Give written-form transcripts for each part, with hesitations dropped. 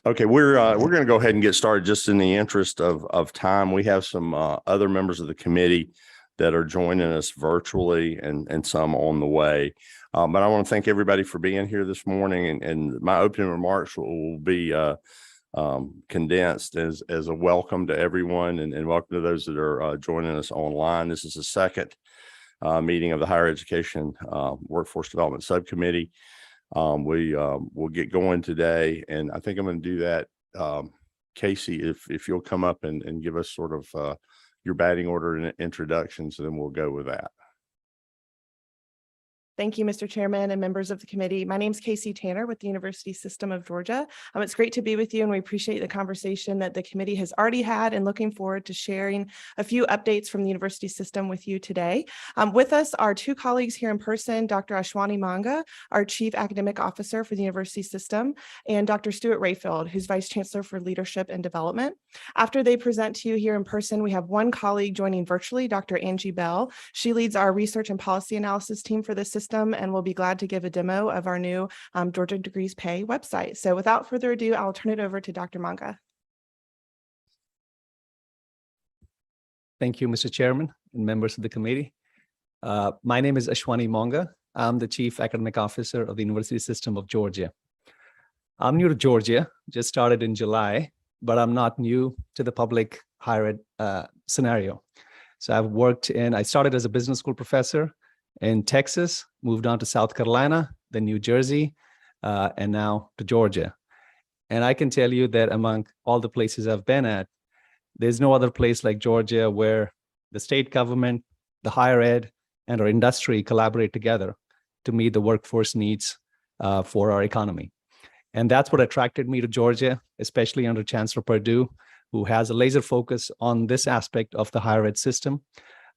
Okay, we're going to go ahead and get started just in the interest of time. We have some other members of the committee that are joining us virtually and some on the way. But I want to thank everybody for being here this morning. And my opening remarks will be condensed as a welcome to everyone and welcome to those that are joining us online. This is the second meeting of the Higher Education Workforce Development Subcommittee. We'll get going today, and I think I'm going to do that. Casey, if you'll come up and give us sort of your batting order and introductions, then we'll go with that. Thank you, Mr. Chairman and members of the committee. My name is Casey Tanner with the University System of Georgia. It's great to be with you, and we appreciate the conversation that the committee has already had and looking forward to sharing a few updates from the university system with you today. With us are two colleagues here in person, Dr. Ashwani Manga, our Chief Academic Officer for the university system, and Dr. Stuart Rayfield, who's Vice Chancellor for Leadership and Development. After they present to you here in person, we have one colleague joining virtually, Dr. Angie Bell. She leads our research and policy analysis team for the system and we'll be glad to give a demo of our new Georgia Degrees Pay website. So without further ado, I'll turn it over to Dr. Manga. Thank you, Mr. Chairman and members of the committee. My name is Ashwani Manga. I'm the Chief Academic Officer of the University System of Georgia. I'm new to Georgia, just started in July, but I'm not new to the public higher ed scenario. So I started as a business school professor in Texas, moved on to South Carolina, then New Jersey, and now to Georgia. And I can tell you that among all the places I've been at, there's no other place like Georgia where the state government, the higher ed, and our industry collaborate together to meet the workforce needs for our economy. And that's what attracted me to Georgia, especially under Chancellor Perdue, who has a laser focus on this aspect of the higher ed system.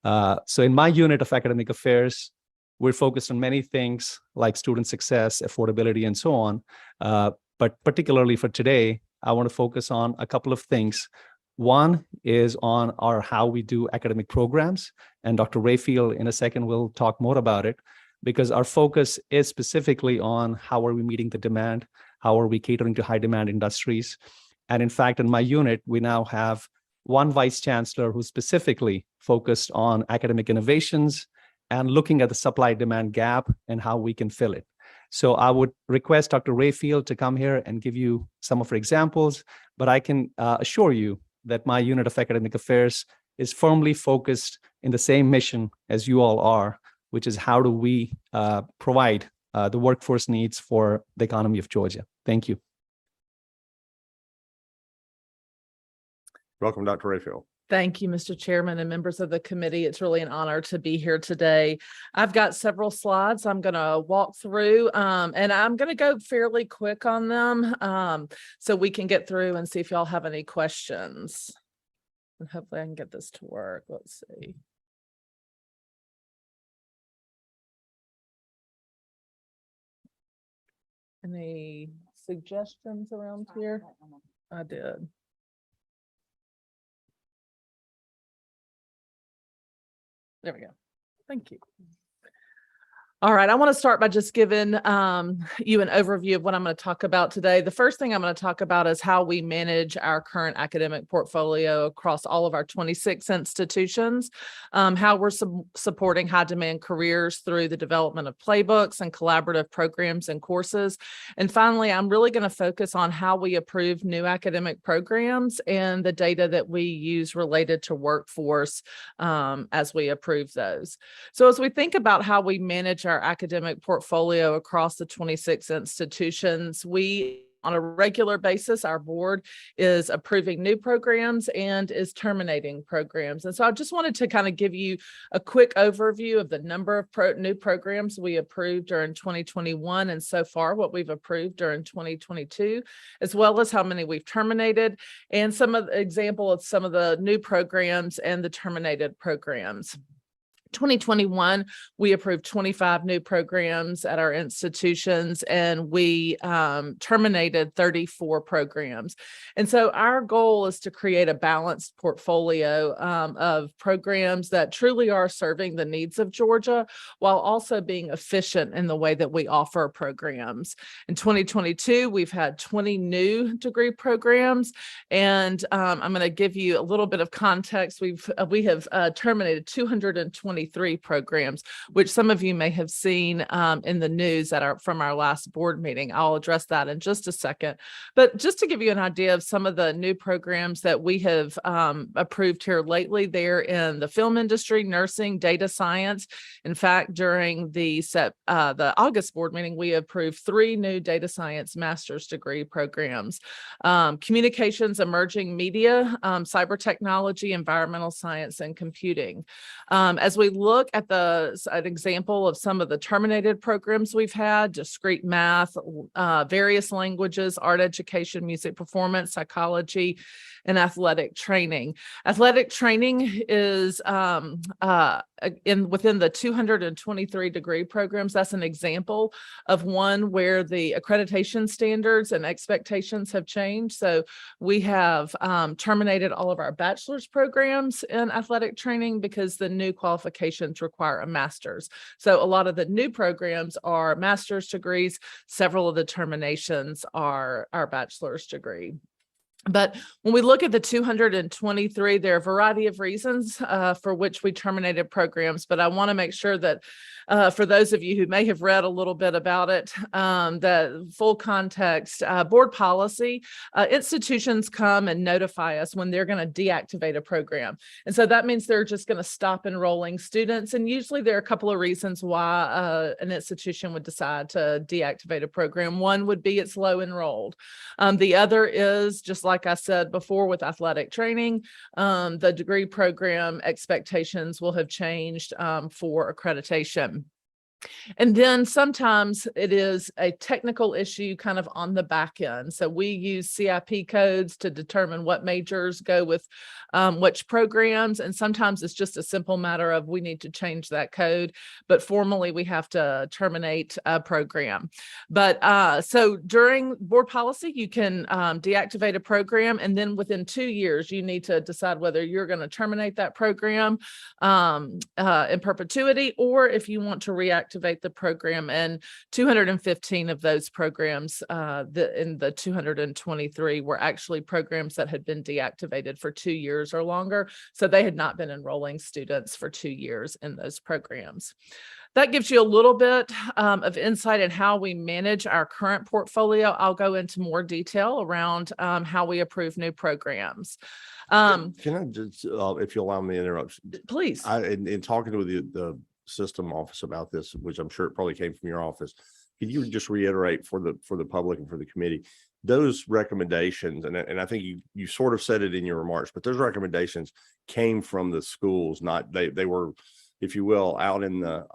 So in my unit of academic affairs, we're focused on many things like student success, affordability, and so on. But particularly for today, I want to focus on a couple of things. One is on how we do academic programs, and Dr. Rayfield in a second will talk more about it, because our focus is specifically on how are we meeting the demand, how are we catering to high demand industries. And in fact, in my unit, we now have one vice chancellor who's specifically focused on academic innovations and looking at the supply-demand gap and how we can fill it. So I would request Dr. Rayfield to come here and give you some of her examples, but I can assure you that my unit of academic affairs is firmly focused in the same mission as you all are, which is how do we provide the workforce needs for the economy of Georgia. Thank you. Welcome, Dr. Rayfield. Thank you, Mr. Chairman and members of the committee. It's really an honor to be here today. I've got several slides I'm going to walk through, and I'm going to go fairly quick on them so we can get through and see if y'all have any questions. And hopefully I can get this to work. Let's see. Any suggestions around here? I did. There we go. Thank you. All right, I want to start by just giving you an overview of what I'm going to talk about today. The first thing I'm going to talk about is how we manage our current academic portfolio across all of our 26 institutions, how we're supporting high demand careers through the development of playbooks and collaborative programs and courses. And finally, I'm really going to focus on how we approve new academic programs and the data that we use related to workforce as we approve those. So as we think about how we manage our academic portfolio across the 26 institutions, on a regular basis, our board is approving new programs and is terminating programs. And so I just wanted to kind of give you a quick overview of the number of new programs we approved during 2021 and so far what we've approved during 2022, as well as how many we've terminated and some of the example of some of the new programs and the terminated programs. 2021, we approved 25 new programs at our institutions, and we terminated 34 programs. And so our goal is to create a balanced portfolio of programs that truly are serving the needs of Georgia, while also being efficient in the way that we offer programs. In 2022, we've had 20 new degree programs, and I'm going to give you a little bit of context. We have terminated 223 programs, which some of you may have seen in the news from our last board meeting. I'll address that in just a second. But just to give you an idea of some of the new programs that we have approved here lately, they're in the film industry, nursing, data science. In fact, during the August board meeting, we approved 3 new data science master's degree programs: communications, emerging media, cyber technology, environmental science, and computing. As we look at an example of some of the terminated programs we've had: discrete math, various languages, art education, music performance, psychology, and athletic training. Athletic training is within the 223 degree programs. That's an example of one where the accreditation standards and expectations have changed. So we have terminated all of our bachelor's programs in athletic training because the new qualifications require a master's. So a lot of the new programs are master's degrees. Several of the terminations are our bachelor's degree. But when we look at the 223, there are a variety of reasons for which we terminated programs. But I want to make sure that for those of you who may have read a little bit about it, the full context, board policy, institutions come and notify us when they're going to deactivate a program. And so that means they're just going to stop enrolling students. And usually there are a couple of reasons why an institution would decide to deactivate a program. One would be it's low enrolled. The other is, just like I said before with athletic training, the degree program expectations will have changed for accreditation. And then sometimes it is a technical issue kind of on the back end. So we use CIP codes to determine what majors go with which programs. And sometimes it's just a simple matter of we need to change that code, but formally we have to terminate a program. But so during board policy, you can deactivate a program, and then within 2 years, you need to decide whether you're going to terminate that program in perpetuity, or if you want to reactivate the program. And 215 of those programs in the 223 were actually programs that had been deactivated for 2 years or longer. So they had not been enrolling students for 2 years in those programs. That gives you a little bit of insight in how we manage our current portfolio. I'll go into more detail around how we approve new programs. Can I just, if you allow me to interrupt? Please. In talking with the system office about this, which I'm sure it probably came from your office, could you just reiterate for the public and for the committee those recommendations? And I think you sort of said it in your remarks, but those recommendations came from the schools, not they were, if you will, out in the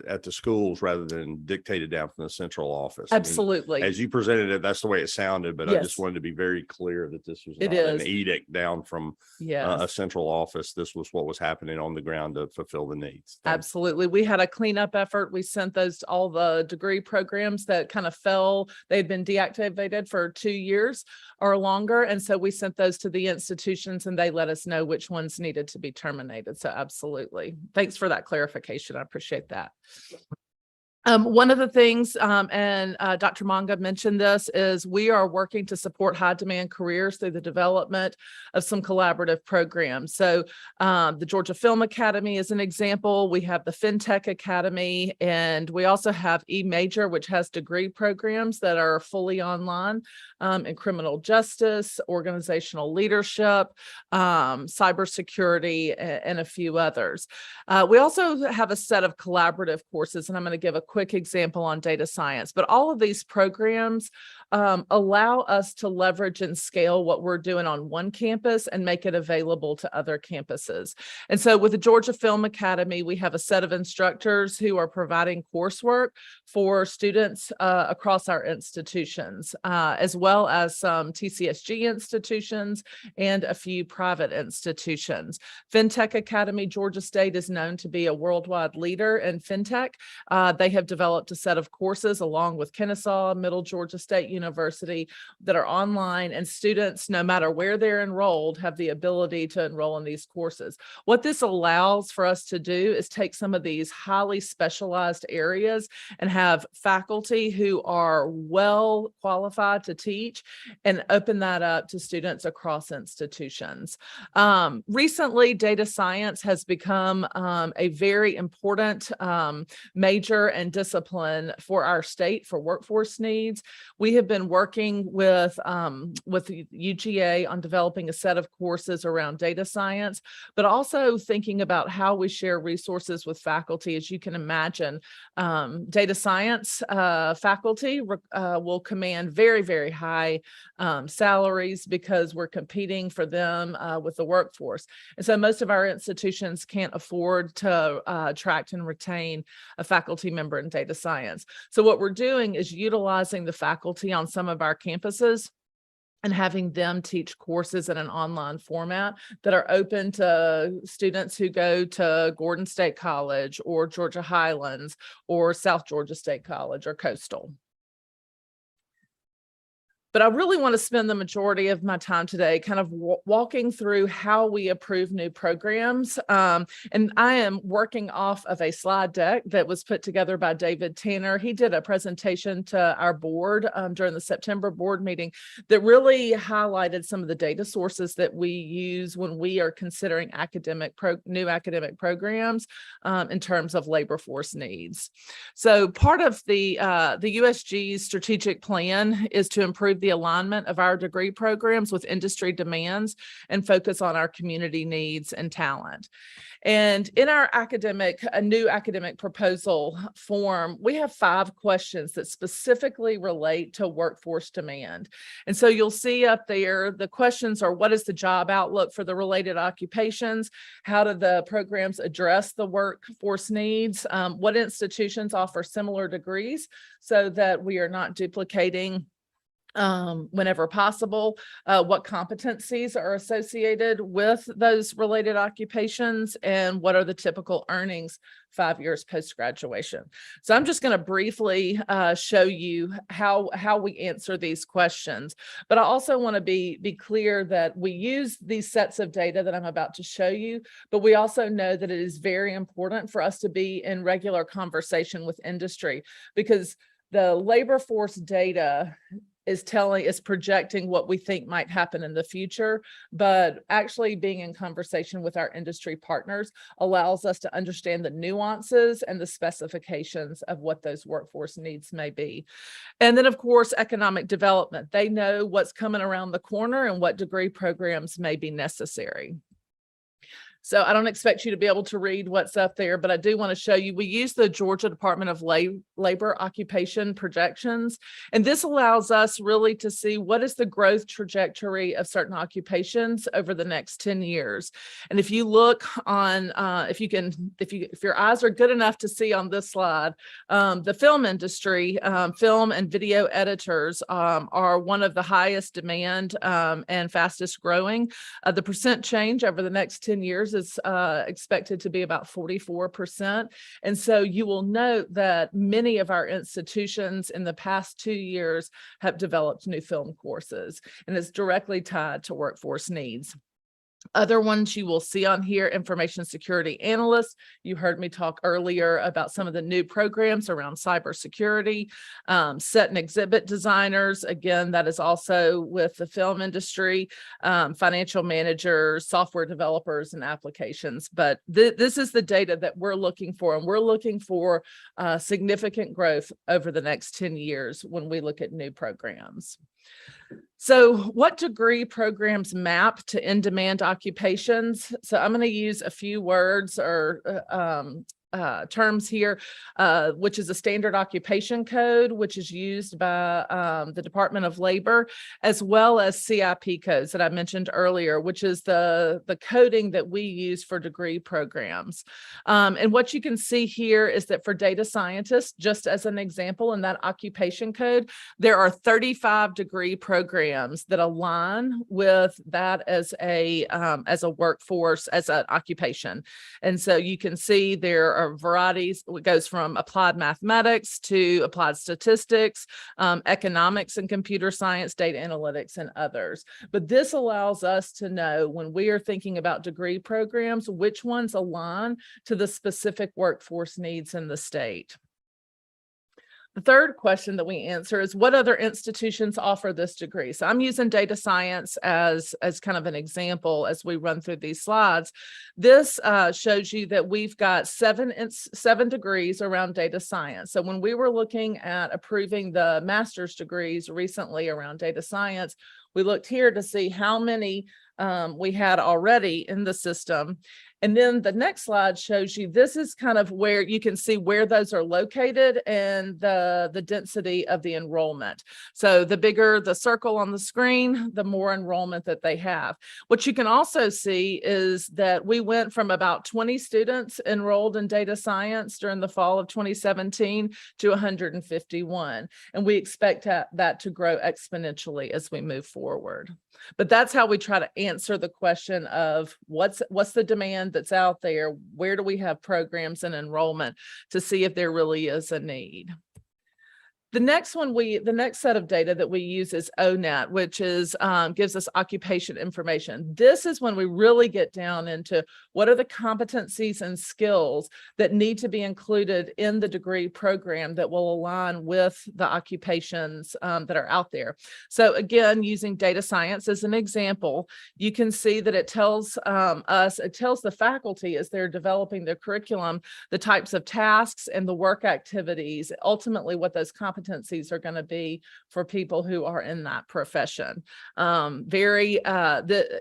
at the schools rather than dictated down from the central office. Absolutely. I mean, as you presented it, that's the way it sounded, but Yes. I just wanted to be very clear that this was It not an is. edict down from Yes. a central office. This was what was happening on the ground to fulfill the needs. Thank you. Absolutely. We had a cleanup effort. We sent those to all the degree programs that kind of fell. They'd been deactivated for 2 years or longer. And so we sent those to the institutions and they let us know which ones needed to be terminated. So absolutely. Thanks for that clarification. I appreciate that. One of the things, and Dr. Monga mentioned this, is we are working to support high demand careers through the development of some collaborative programs. So the Georgia Film Academy is an example. We have the FinTech Academy, and we also have eMajor, which has degree programs that are fully online in criminal justice, organizational leadership, cybersecurity, and a few others. We also have a set of collaborative courses, and I'm going to give a quick quick example on data science, but all of these programs allow us to leverage and scale what we're doing on one campus and make it available to other campuses. And so with the Georgia Film Academy, we have a set of instructors who are providing coursework for students across our institutions, as well as some TCSG institutions and a few private institutions. FinTech Academy, Georgia State is known to be a worldwide leader in FinTech. They have developed a set of courses along with Kennesaw, Middle Georgia State University that are online, and students, no matter where they're enrolled, have the ability to enroll in these courses. What this allows for us to do is take some of these highly specialized areas and have faculty who are well qualified to teach and open that up to students across institutions. Recently, data science has become a very important major and discipline for our state for workforce needs. We have been working with UGA on developing a set of courses around data science, but also thinking about how we share resources with faculty. As you can imagine, data science faculty will command very, very high salaries because we're competing for them with the workforce. And so most of our institutions can't afford to attract and retain a faculty member in data science. So what we're doing is utilizing the faculty on some of our campuses and having them teach courses in an online format that are open to students who go to Gordon State College or Georgia Highlands or South Georgia State College or Coastal. But I really want to spend the majority of my time today kind of walking through how we approve new programs. And I am working off of a slide deck that was put together by David Tanner. He did a presentation to our board during the September board meeting that really highlighted some of the data sources that we use when we are considering new academic programs in terms of labor force needs. So part of the USG's strategic plan is to improve the alignment of our degree programs with industry demands and focus on our community needs and talent. And in our new academic proposal form, we have 5 questions that specifically relate to workforce demand. And so you'll see up there, the questions are: what is the job outlook for the related occupations? How do the programs address the workforce needs? What institutions offer similar degrees so that we are not duplicating whenever possible? What competencies are associated with those related occupations, and what are the typical earnings 5 years post-graduation? So I'm just going to briefly show you how we answer these questions, but I also want to be clear that we use these sets of data that I'm about to show you, but we also know that it is very important for us to be in regular conversation with industry, because the labor force data is projecting what we think might happen in the future, but actually being in conversation with our industry partners allows us to understand the nuances and the specifications of what those workforce needs may be. And then, of course, economic development. They know what's coming around the corner and what degree programs may be necessary. So I don't expect you to be able to read what's up there, but I do want to show you, we use the Georgia Department of Labor occupation projections, and this allows us really to see what is the growth trajectory of certain occupations over the next 10 years. And if you look on, if your eyes are good enough to see on this slide, the film industry, film and video editors are one of the highest demand and fastest growing. The percent change over the next 10 years is expected to be about 44%. And so you will note that many of our institutions in the past 2 years have developed new film courses, and it's directly tied to workforce needs. Other ones you will see on here: information security analysts. You heard me talk earlier about some of the new programs around cybersecurity. Set and exhibit designers, again, that is also with the film industry. Financial managers, software developers, and applications. But this is the data that we're looking for, and we're looking for significant growth over the next 10 years when we look at new programs. So what degree programs map to in-demand occupations? So I'm going to use a few words or terms here, which is a standard occupation code, which is used by the Department of Labor, as well as CIP codes that I mentioned earlier, which is the coding that we use for degree programs. And what you can see here is that for data scientists, just as an example, in that occupation code, there are 35 degree programs that align with that as a workforce, as an occupation. And so you can see there are varieties. It goes from applied mathematics to applied statistics, economics and computer science, data analytics, and others. But this allows us to know when we are thinking about degree programs, which ones align to the specific workforce needs in the state. The third question that we answer is, what other institutions offer this degree? So I'm using data science as kind of an example as we run through these slides. This shows you that we've got seven degrees around data science. So when we were looking at approving the master's degrees recently around data science, we looked here to see how many we had already in the system. And then the next slide shows you, this is kind of where you can see where those are located and the density of the enrollment. So the bigger the circle on the screen, the more enrollment that they have. What you can also see is that we went from about 20 students enrolled in data science during the fall of 2017 to 151. And we expect that to grow exponentially as we move forward. But that's how we try to answer the question of what's the demand that's out there, where do we have programs and enrollment to see if there really is a need. The next set of data that we use is ONET, which is gives us occupation information. This is when we really get down into what are the competencies and skills that need to be included in the degree program that will align with the occupations that are out there. So again, using data science as an example, you can see that it tells the faculty as they're developing their curriculum, the types of tasks and the work activities, ultimately what those competencies are going to be for people who are in that profession.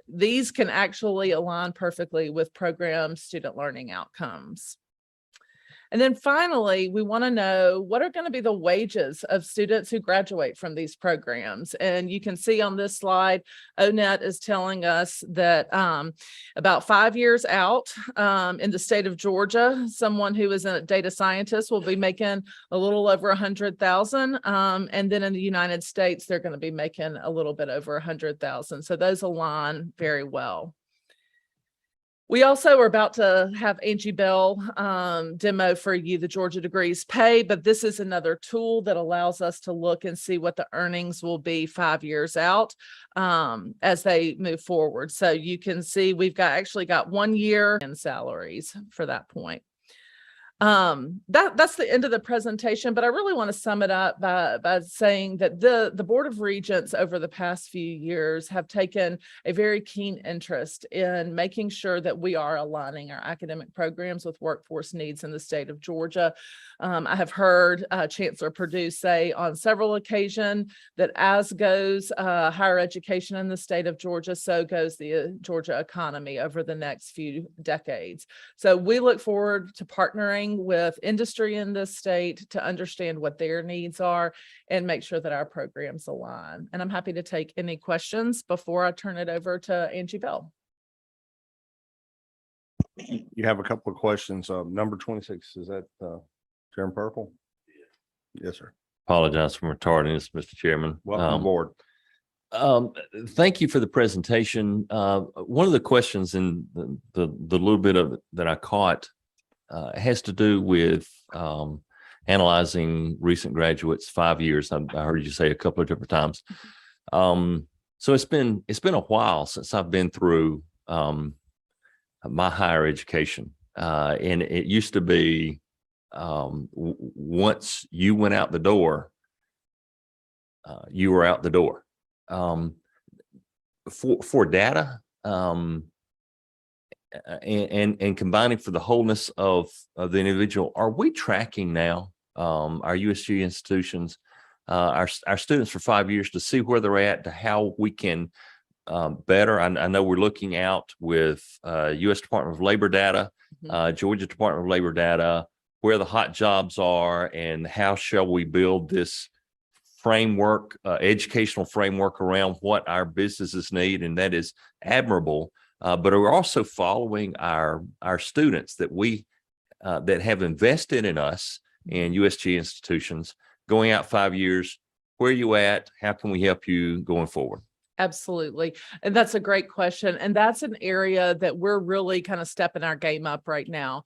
These can actually align perfectly with program student learning outcomes. And then finally, we want to know what are going to be the wages of students who graduate from these programs. And you can see on this slide, ONET is telling us that about 5 years out in the state of Georgia, someone who is a data scientist will be making a little over $100,000. And then in the United States, they're going to be making a little bit over $100,000. So those align very well. We also are about to have Angie Bell demo for you the Georgia Degrees Pay, but this is another tool that allows us to look and see what the earnings will be 5 years out as they move forward. So you can see we've actually got 1 year in salaries for that point. That's the end of the presentation, but I really want to sum it up by saying that the Board of Regents over the past few years have taken a very keen interest in making sure that we are aligning our academic programs with workforce needs in the state of Georgia. I have heard Chancellor Perdue say on several occasions that as goes higher education in the state of Georgia, so goes the Georgia economy over the next few decades. So we look forward to partnering with industry in this state to understand what their needs are and make sure that our programs align. And I'm happy to take any questions before I turn it over to Angie Bell. You have a couple of questions. Number 26, is that Chairman Purple? Yes, sir. Apologize for retardiness, Mr. Chairman. Welcome aboard. Thank you for the presentation. One of the questions in the little bit of it that I caught has to do with analyzing recent graduates 5 years. I heard you say a couple of different times. So it's been a while since I've been through my higher education, and it used to be once you went out the door, you were out the door. For data and combining for the wholeness of the individual, are we tracking now our USG institutions, our students for 5 years to see where they're at, to how we can better? I know we're looking out with U.S. Department of Labor data Georgia Department of Labor data, where the hot jobs are, and how shall we build this framework, educational framework around what our businesses need. And that is admirable. But we're also following our students that that have invested in us and USG institutions going out 5 years. Where are you at? How can we help you going forward? Absolutely. And that's a great question. And that's an area that we're really kind of stepping our game up right now.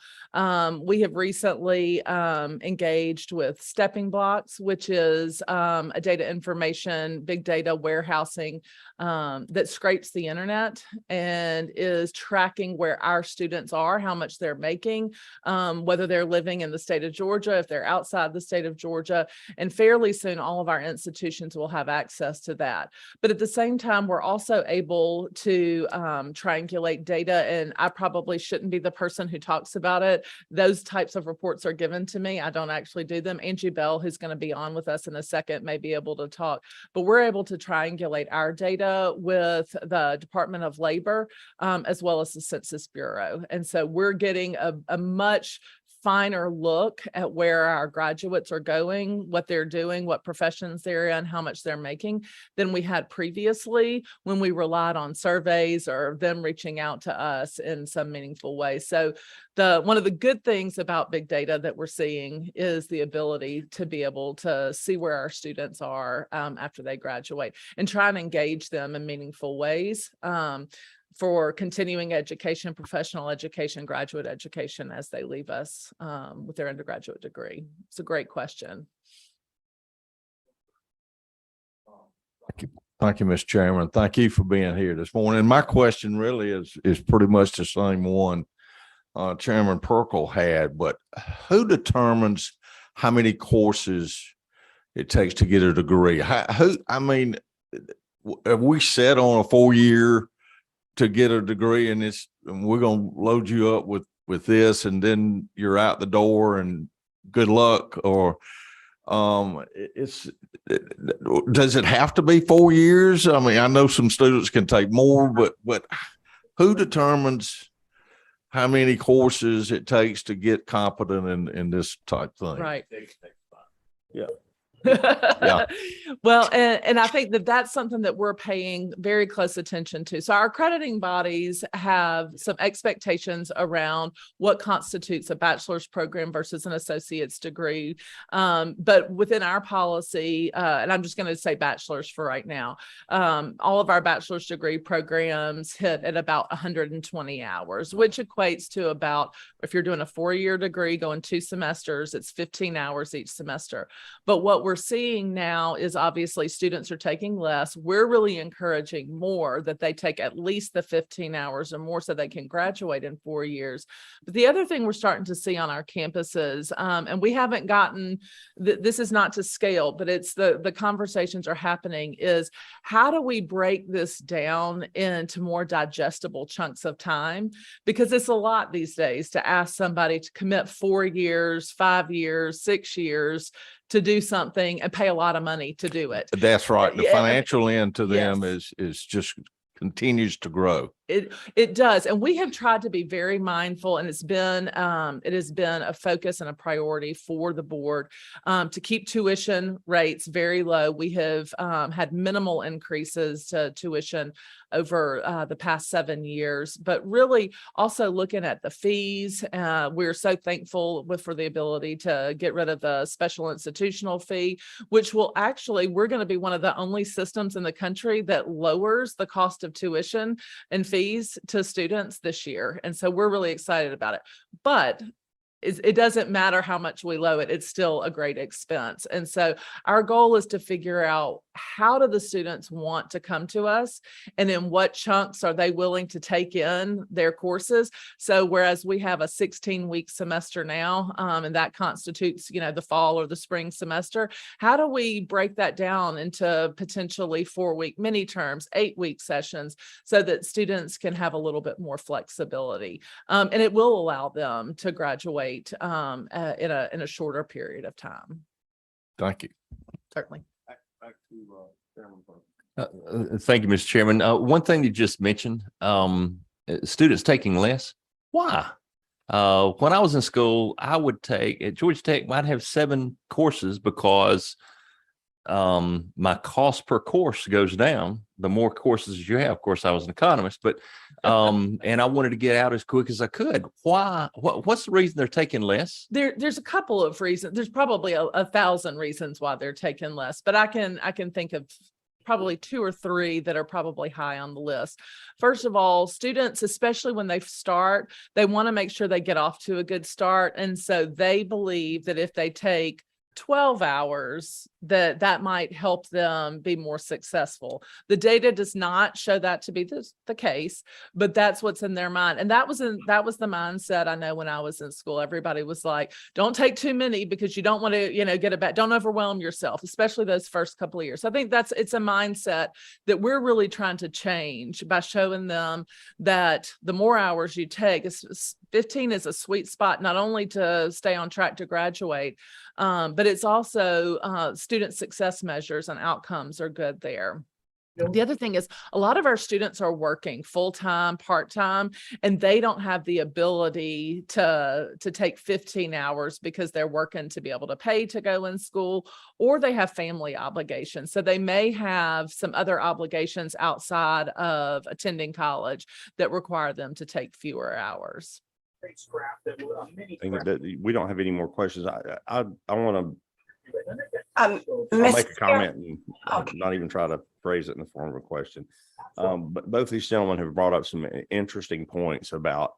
We have recently engaged with Stepping Blocks, which is a data information, big data warehousing that scrapes the internet and is tracking where our students are, how much they're making, whether they're living in the state of Georgia, if they're outside the state of Georgia. And fairly soon, all of our institutions will have access to that. But at the same time, we're also able to triangulate data, and I probably shouldn't be the person who talks about it. Those types of reports are given to me. I don't actually do them. Angie Bell, who's going to be on with us in a second, may be able to talk, but we're able to triangulate our data with the Department of Labor as well as the Census Bureau. And so we're getting a much finer look at where our graduates are going, what they're doing, what professions they're in, how much they're making than we had previously when we relied on surveys or them reaching out to us in some meaningful way. So one of the good things about big data that we're seeing is the ability to be able to see where our students are after they graduate and try and engage them in meaningful ways. For continuing education, professional education, graduate education as they leave us with their undergraduate degree. It's a great question. Thank you, Mr. Chairman. Thank you for being here this morning. My question really is pretty much the same one Chairman Perkle had, but who determines how many courses it takes to get a degree? I mean, have we set on a 4-year to get a degree and we're going to load you up with this and then you're out the door and good luck? Or does it have to be 4 years? I mean, I know some students can take more, but who determines how many courses it takes to get competent in this type thing? Right. Yeah. Yeah. Well, and I think that's something that we're paying very close attention to. So our accrediting bodies have some expectations around what constitutes a bachelor's program versus an associate's degree. But within our policy, and I'm just going to say bachelor's for right now, all of our bachelor's degree programs hit at about 120 hours, which equates to about, if you're doing a 4-year degree, going 2 semesters, it's 15 hours each semester. But what we're seeing now is obviously students are taking less. We're really encouraging more that they take at least the 15 hours or more so they can graduate in 4 years. But the other thing we're starting to see on our campuses, and we haven't gotten, this is not to scale, but it's the conversations are happening, is how do we break this down into more digestible chunks of time? Because it's a lot these days to ask somebody to commit 4 years, 5 years, 6 years to do something and pay a lot of money to do it. That's right. The financial end to them Yes. is just continues to grow. It does. And we have tried to be very mindful, and it has been a focus and a priority for the board to keep tuition rates very low. We have had minimal increases to tuition over the past 7 years, but really also looking at the fees. We're so thankful for the ability to get rid of the special institutional fee, which will actually, we're going to be one of the only systems in the country that lowers the cost of tuition and fees to students this year. And so we're really excited about it. But it doesn't matter how much we lower it, it's still a great expense. And so our goal is to figure out, how do the students want to come to us, and in what chunks are they willing to take in their courses? So whereas we have a 16-week semester now, and that constitutes, the fall or the spring semester, how do we break that down into potentially 4-week mini terms, 8-week sessions, so that students can have a little bit more flexibility, and it will allow them to graduate in a shorter period of time. Thank you. Certainly. Back to Chairman Perkins. Thank you, Mr. Chairman. One thing you just mentioned, students taking less. Why? When I was in school, I would take at Georgia Tech, might have 7 courses because my cost per course goes down the more courses you have. Of course, I was an economist, but and I wanted to get out as quick as I could. Why? What's the reason they're taking less? There's a couple of reasons. There's probably a 1,000 reasons why they're taking less, but I can think of probably 2 or 3 that are probably high on the list. First of all, students, especially when they start, they want to make sure they get off to a good start. And so they believe that if they take 12 hours, that might help them be more successful. The data does not show that to be the case, but that's what's in their mind. And that was the mindset. I know when I was in school, everybody was like, don't take too many because you don't want to, get it back. Don't overwhelm yourself, especially those first couple of years. I think it's a mindset that we're really trying to change by showing them that the more hours you take, 15 is a sweet spot, not only to stay on track to graduate, but it's also student success measures and outcomes are good there. The other thing is a lot of our students are working full-time, part-time, and they don't have the ability to take 15 hours because they're working to be able to pay to go in school, or they have family obligations. So they may have some other obligations outside of attending college that require them to take fewer hours. Think that we don't have any more questions. I want to I'll Mr. make a comment and Okay. not even try to phrase it in the form of a question. But both these gentlemen have brought up some interesting points about,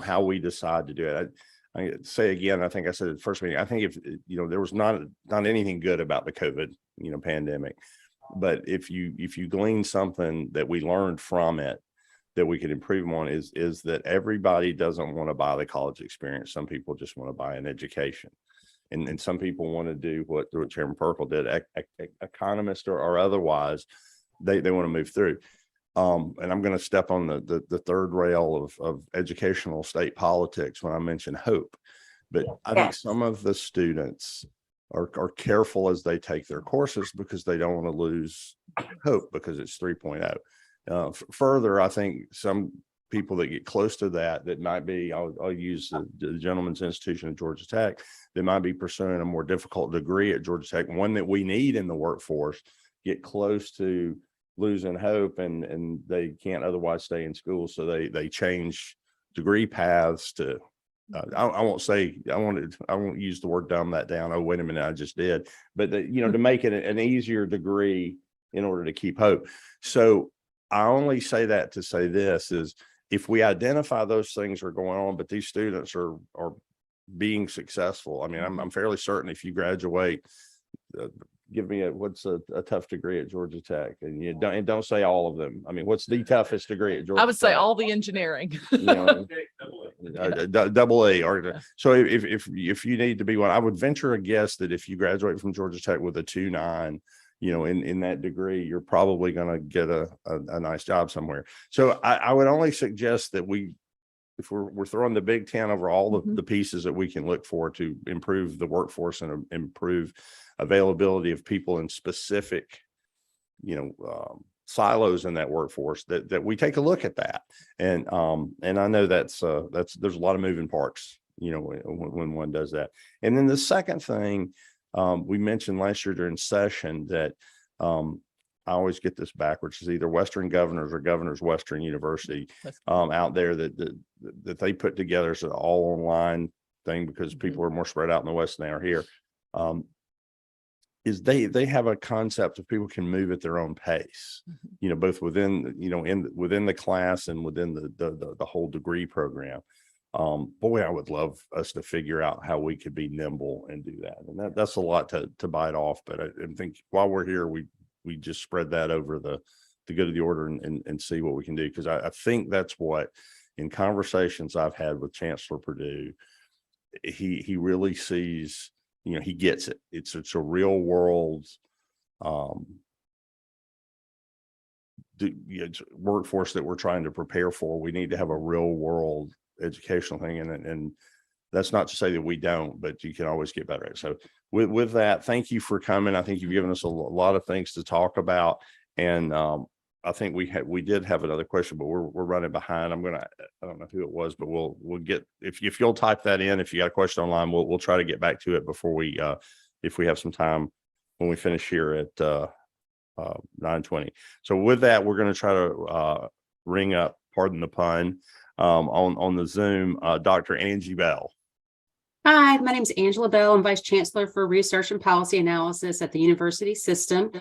how we decide to do it. I say again, I think I said at the first meeting, I think if, there was not anything good about the COVID, pandemic, but if you glean something that we learned from it that we could improve on is that everybody doesn't want to buy the college experience. Some people just want to buy an education. And some people want to do what Chairman Perkle did, economist or otherwise, they want to move through. And I'm going to step on the third rail of educational state politics when I mention hope. But I think some of the students are careful as they take their courses because they don't want to lose hope because it's 3.0. Further, I think some people that get close to that might be, I'll use the gentleman's institution at Georgia Tech, that might be pursuing a more difficult degree at Georgia Tech, one that we need in the workforce, get close to losing hope and they can't otherwise stay in school. So they change degree paths to, I won't use the word dumb that down. Oh, wait a minute, I just did. But to make it an easier degree in order to keep hope. So I only say that to say this is, if we identify those things are going on, but these students are being successful. I mean, I'm fairly certain if you graduate, give me what's a tough degree at Georgia Tech, and don't say all of them. I mean, what's the toughest degree at Georgia? I would say Tech? all the engineering. Double A. Or so if you need to be one, I would venture a guess that if you graduate from Georgia Tech with a 2.9, in that degree, you're probably going to get a nice job somewhere. So I would only suggest that if we're throwing the Big Ten over all the pieces that we can look for to improve the workforce and improve availability of people in specific, silos in that workforce, that we take a look at that. And I know there's a lot of moving parts, when one does that. And then the second thing, we mentioned last year during session that I always get this backwards. It's either Western Governors or Governors Western University out there that they put together as an all online thing because people are more spread out in the West than they are here. Is they have a concept of people can move at their own pace, both within within the class and within the whole degree program. Boy, I would love us to figure out how we could be nimble and do that. And that's a lot to bite off. But I think while we're here, we just spread that over the good of the order and see what we can do. Because I think that's what, in conversations I've had with Chancellor Perdue, he really sees, he gets it. It's a real world workforce that we're trying to prepare for. We need to have a real world educational thing, and that's not to say that we don't, but you can always get better at it. So with that, thank you for coming. I think you've given us a lot of things to talk about, and I think we did have another question, but we're running behind. I don't know who it was, but we'll get, if you'll type that in, if you got a question online, we'll try to get back to it before we, if we have some time when we finish here at 9:20. So with that, we're going to try to ring up, pardon the pun, on the Zoom, Dr. Angie Bell. Hi, my name is Angela Bell. I'm Vice Chancellor for Research and Policy Analysis at the University System.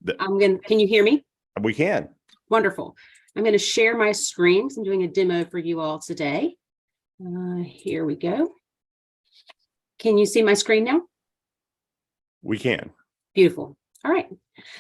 Can you hear me? We can. Wonderful. I'm going to share my screen because I'm doing a demo for you all today. Here we go. Can you see my screen now? We can. Beautiful. All right.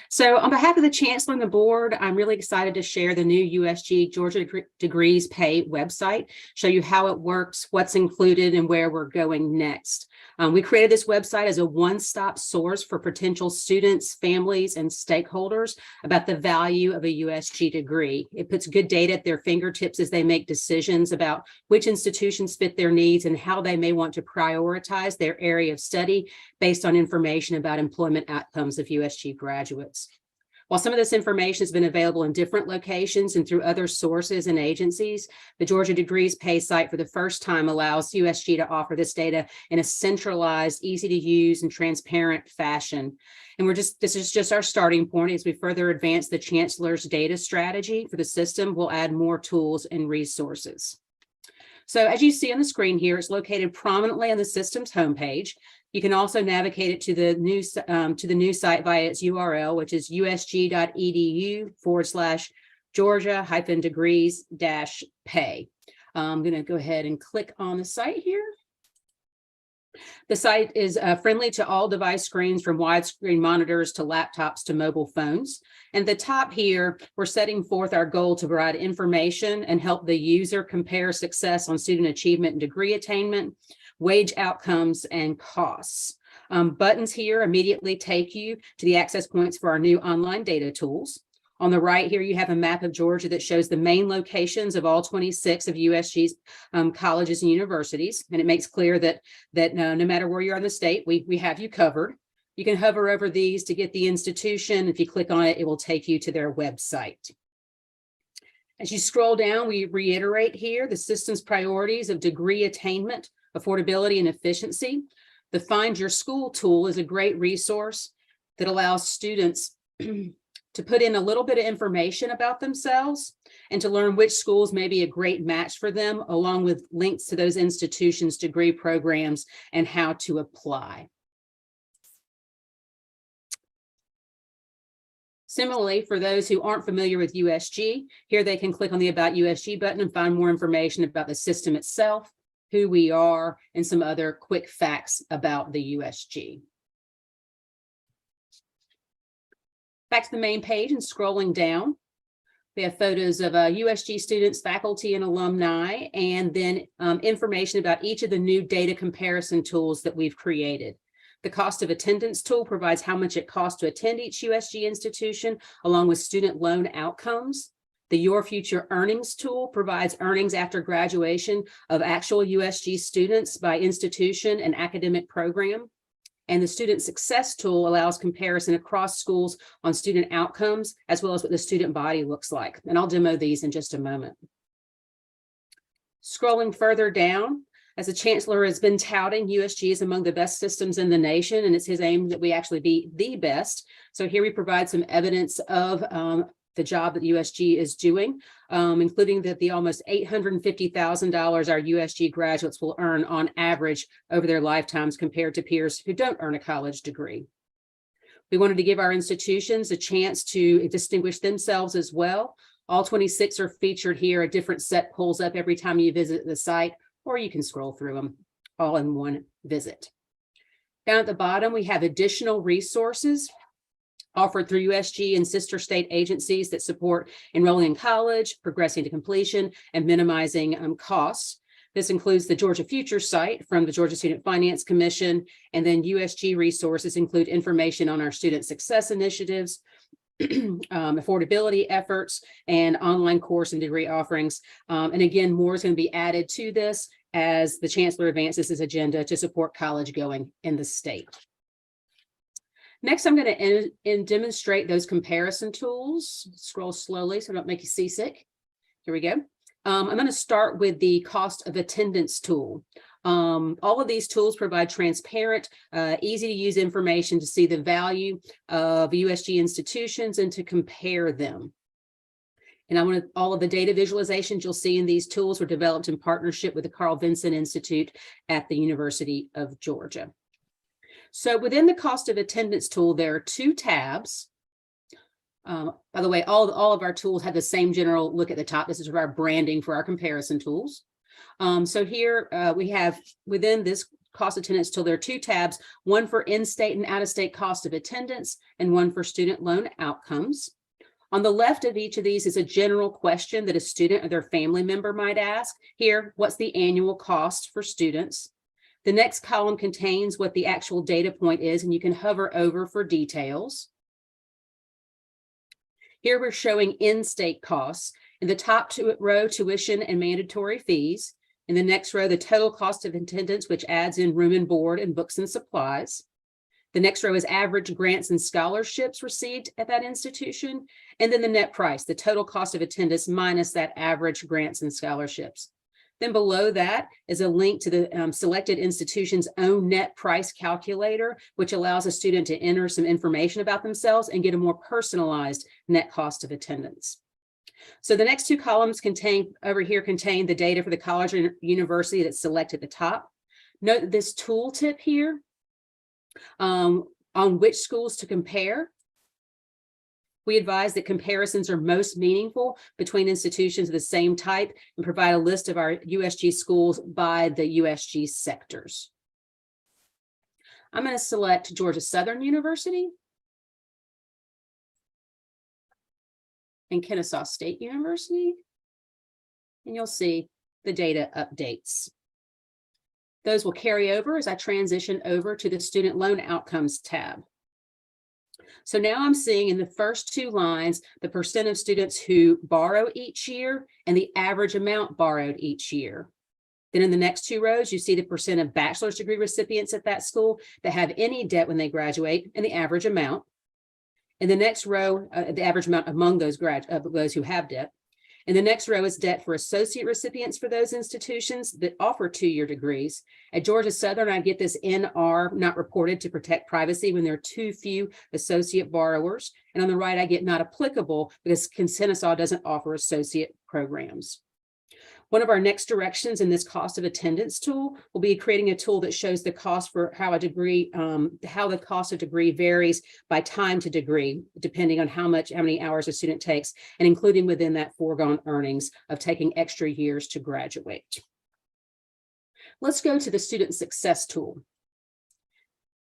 So on behalf of the Chancellor and the board, I'm really excited to share the new USG Georgia Degrees Pay website, show you how it works, what's included, and where we're going next. We created this website as a one-stop source for potential students, families, and stakeholders about the value of a USG degree. It puts good data at their fingertips as they make decisions about which institutions fit their needs and how they may want to prioritize their area of study based on information about employment outcomes of USG graduates. While some of this information has been available in different locations and through other sources and agencies, the Georgia Degrees Pay site for the first time allows USG to offer this data in a centralized, easy to use, and transparent fashion. And this is just our starting point. As we further advance the Chancellor's data strategy for the system, we'll add more tools and resources. So as you see on the screen here, it's located prominently on the system's homepage. You can also navigate it to the new site via its URL, which is usg.edu/Georgia-degrees-pay. I'm going to go ahead and click on the site here. The site is friendly to all device screens, from widescreen monitors to laptops to mobile phones. And at the top here, we're setting forth our goal to provide information and help the user compare success on student achievement and degree attainment, wage outcomes, and costs. Buttons here immediately take you to the access points for our new online data tools. On the right here, you have a map of Georgia that shows the main locations of all 26 of USG's colleges and universities. And it makes clear that no matter where you are in the state, we have you covered. You can hover over these to get the institution. If you click on it, it will take you to their website. As you scroll down, we reiterate here the system's priorities of degree attainment, affordability, and efficiency. The Find Your School tool is a great resource that allows students to put in a little bit of information about themselves and to learn which schools may be a great match for them, along with links to those institutions' degree programs and how to apply. Similarly, for those who aren't familiar with USG, here they can click on the About USG button and find more information about the system itself, who we are, and some other quick facts about the USG. Back to the main page and scrolling down, we have photos of USG students, faculty, and alumni, and then information about each of the new data comparison tools that we've created. The cost of attendance tool provides how much it costs to attend each USG institution, along with student loan outcomes. The Your Future Earnings tool provides earnings after graduation of actual USG students by institution and academic program. And the Student Success tool allows comparison across schools on student outcomes, as well as what the student body looks like. And I'll demo these in just a moment. Scrolling further down, as the Chancellor has been touting, USG is among the best systems in the nation, and it's his aim that we actually be the best. So here we provide some evidence of the job that USG is doing, including that the almost $850,000 our USG graduates will earn on average over their lifetimes compared to peers who don't earn a college degree. We wanted to give our institutions a chance to distinguish themselves as well. All 26 are featured here. A different set pulls up every time you visit the site, or you can scroll through them all in one visit. Down at the bottom, we have additional resources offered through USG and sister state agencies that support enrolling in college, progressing to completion, and minimizing costs. This includes the Georgia Future site from the Georgia Student Finance Commission, and then USG resources include information on our student success initiatives, affordability efforts, and online course and degree offerings. And again, more is going to be added to this as the Chancellor advances his agenda to support college going in the state. Next, I'm going to demonstrate those comparison tools. Scroll slowly so I don't make you seasick. Here we go. I'm going to start with the cost of attendance tool. All of these tools provide transparent, easy to use information to see the value of USG institutions and to compare them. And all of the data visualizations you'll see in these tools were developed in partnership with the Carl Vinson Institute at the University of Georgia. So within the cost of attendance tool, there are 2 tabs. By the way, all of our tools have the same general look at the top. This is our branding for our comparison tools. So here we have within this cost of attendance tool, there are 2 tabs, one for in-state and out-of-state cost of attendance and one for student loan outcomes. On the left of each of these is a general question that a student or their family member might ask. Here, what's the annual cost for students? The next column contains what the actual data point is, and you can hover over for details. Here we're showing in-state costs. In the top row, tuition and mandatory fees. In the next row, the total cost of attendance, which adds in room and board and books and supplies. The next row is average grants and scholarships received at that institution. And then the net price, the total cost of attendance minus that average grants and scholarships. Then below that is a link to the selected institution's own net price calculator, which allows a student to enter some information about themselves and get a more personalized net cost of attendance. So the next 2 columns contain the data for the college or university that's selected at the top. Note this tooltip here on which schools to compare. We advise that comparisons are most meaningful between institutions of the same type and provide a list of our USG schools by the USG sectors. I'm going to select Georgia Southern University and Kennesaw State University, and you'll see the data updates. Those will carry over as I transition over to the Student Loan Outcomes tab. So now I'm seeing in the first 2 lines, the percent of students who borrow each year and the average amount borrowed each year. Then in the next 2 rows, you see the percent of bachelor's degree recipients at that school that have any debt when they graduate and the average amount. In the next row, the average amount among those who have debt. And the next row is debt for associate recipients for those institutions that offer 2-year degrees. At Georgia Southern, I get this NR, not reported, to protect privacy when there are too few associate borrowers. And on the right, I get not applicable because Kennesaw doesn't offer associate programs. One of our next directions in this cost of attendance tool will be creating a tool that shows the cost for how the cost of degree varies by time to degree, depending on how many hours a student takes, and including within that foregone earnings of taking extra years to graduate. Let's go to the student success tool.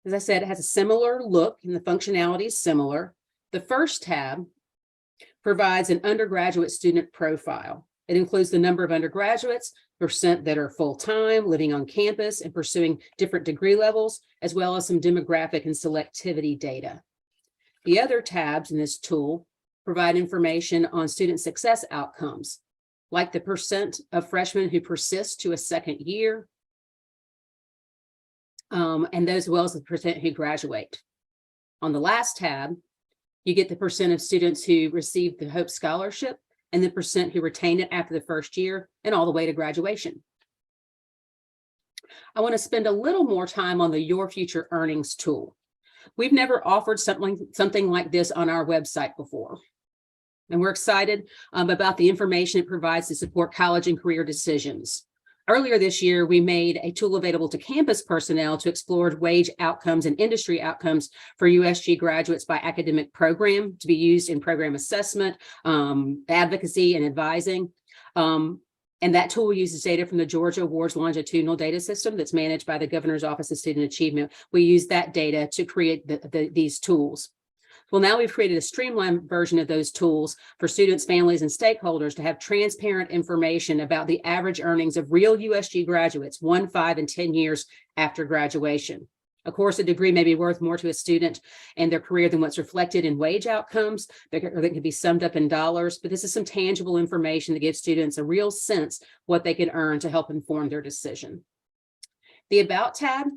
As I said, it has a similar look and the functionality is similar. The first tab provides an undergraduate student profile. It includes the number of undergraduates, percent that are full-time, living on campus, and pursuing different degree levels, as well as some demographic and selectivity data. The other tabs in this tool provide information on student success outcomes, like the percent of freshmen who persist to a second year, and those as well as the percent who graduate. On the last tab, you get the percent of students who receive the Hope Scholarship and the percent who retain it after the first year and all the way to graduation. I want to spend a little more time on the Your Future Earnings tool. We've never offered something like this on our website before. And we're excited about the information it provides to support college and career decisions. Earlier this year, we made a tool available to campus personnel to explore wage outcomes and industry outcomes for USG graduates by academic program to be used in program assessment, advocacy, and advising. And that tool uses data from the Georgia Awards longitudinal data system that's managed by the Governor's Office of Student Achievement. We use that data to create these tools. Well, now we've created a streamlined version of those tools for students, families, and stakeholders to have transparent information about the average earnings of real USG graduates 1, 5, and 10 years after graduation. Of course, a degree may be worth more to a student and their career than what's reflected in wage outcomes, that can be summed up in dollars, but this is some tangible information that gives students a real sense what they can earn to help inform their decision. The About tab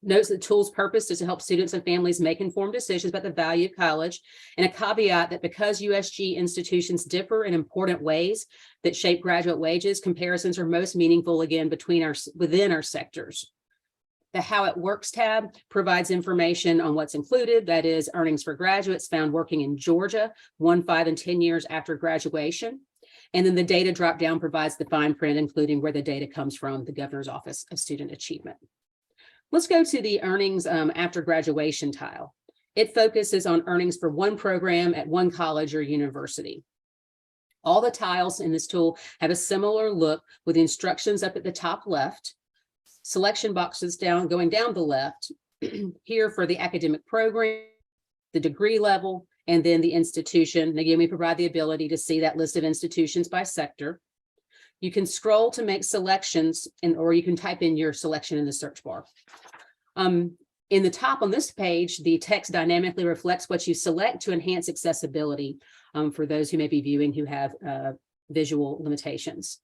Notes that the tool's purpose is to help students and families make informed decisions about the value of college, and a caveat that because USG institutions differ in important ways that shape graduate wages, comparisons are most meaningful again within our sectors. The How It Works tab provides information on what's included, that is earnings for graduates found working in Georgia 1, 5, and 10 years after graduation. And then the data drop down provides the fine print, including where the data comes from, the Governor's Office of Student Achievement. Let's go to the earnings after graduation tile. It focuses on earnings for one program at one college or university. All the tiles in this tool have a similar look with instructions up at the top left, selection boxes going down the left here for the academic program, the degree level, and then the institution. And again, we provide the ability to see that list of institutions by sector. You can scroll to make selections or you can type in your selection in the search bar. In the top on this page, the text dynamically reflects what you select to enhance accessibility for those who may be viewing who have visual limitations.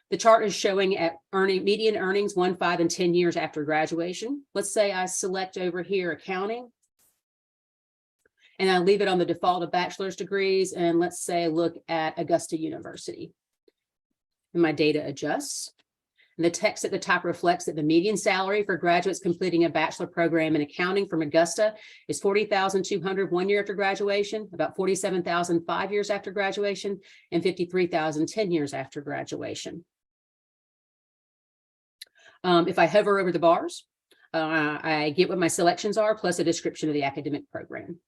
The chart is showing at median earnings 1, 5, and 10 years after graduation. Let's say I select over here accounting, and I leave it on the default of bachelor's degrees, and let's say look at Augusta University. And my data adjusts. And the text at the top reflects that the median salary for graduates completing a bachelor program in accounting from Augusta is $40,200 1 year after graduation, about $47,000 5 years after graduation, and $53,000 10 years after graduation. If I hover over the bars, I get what my selections are, plus a description of the academic program.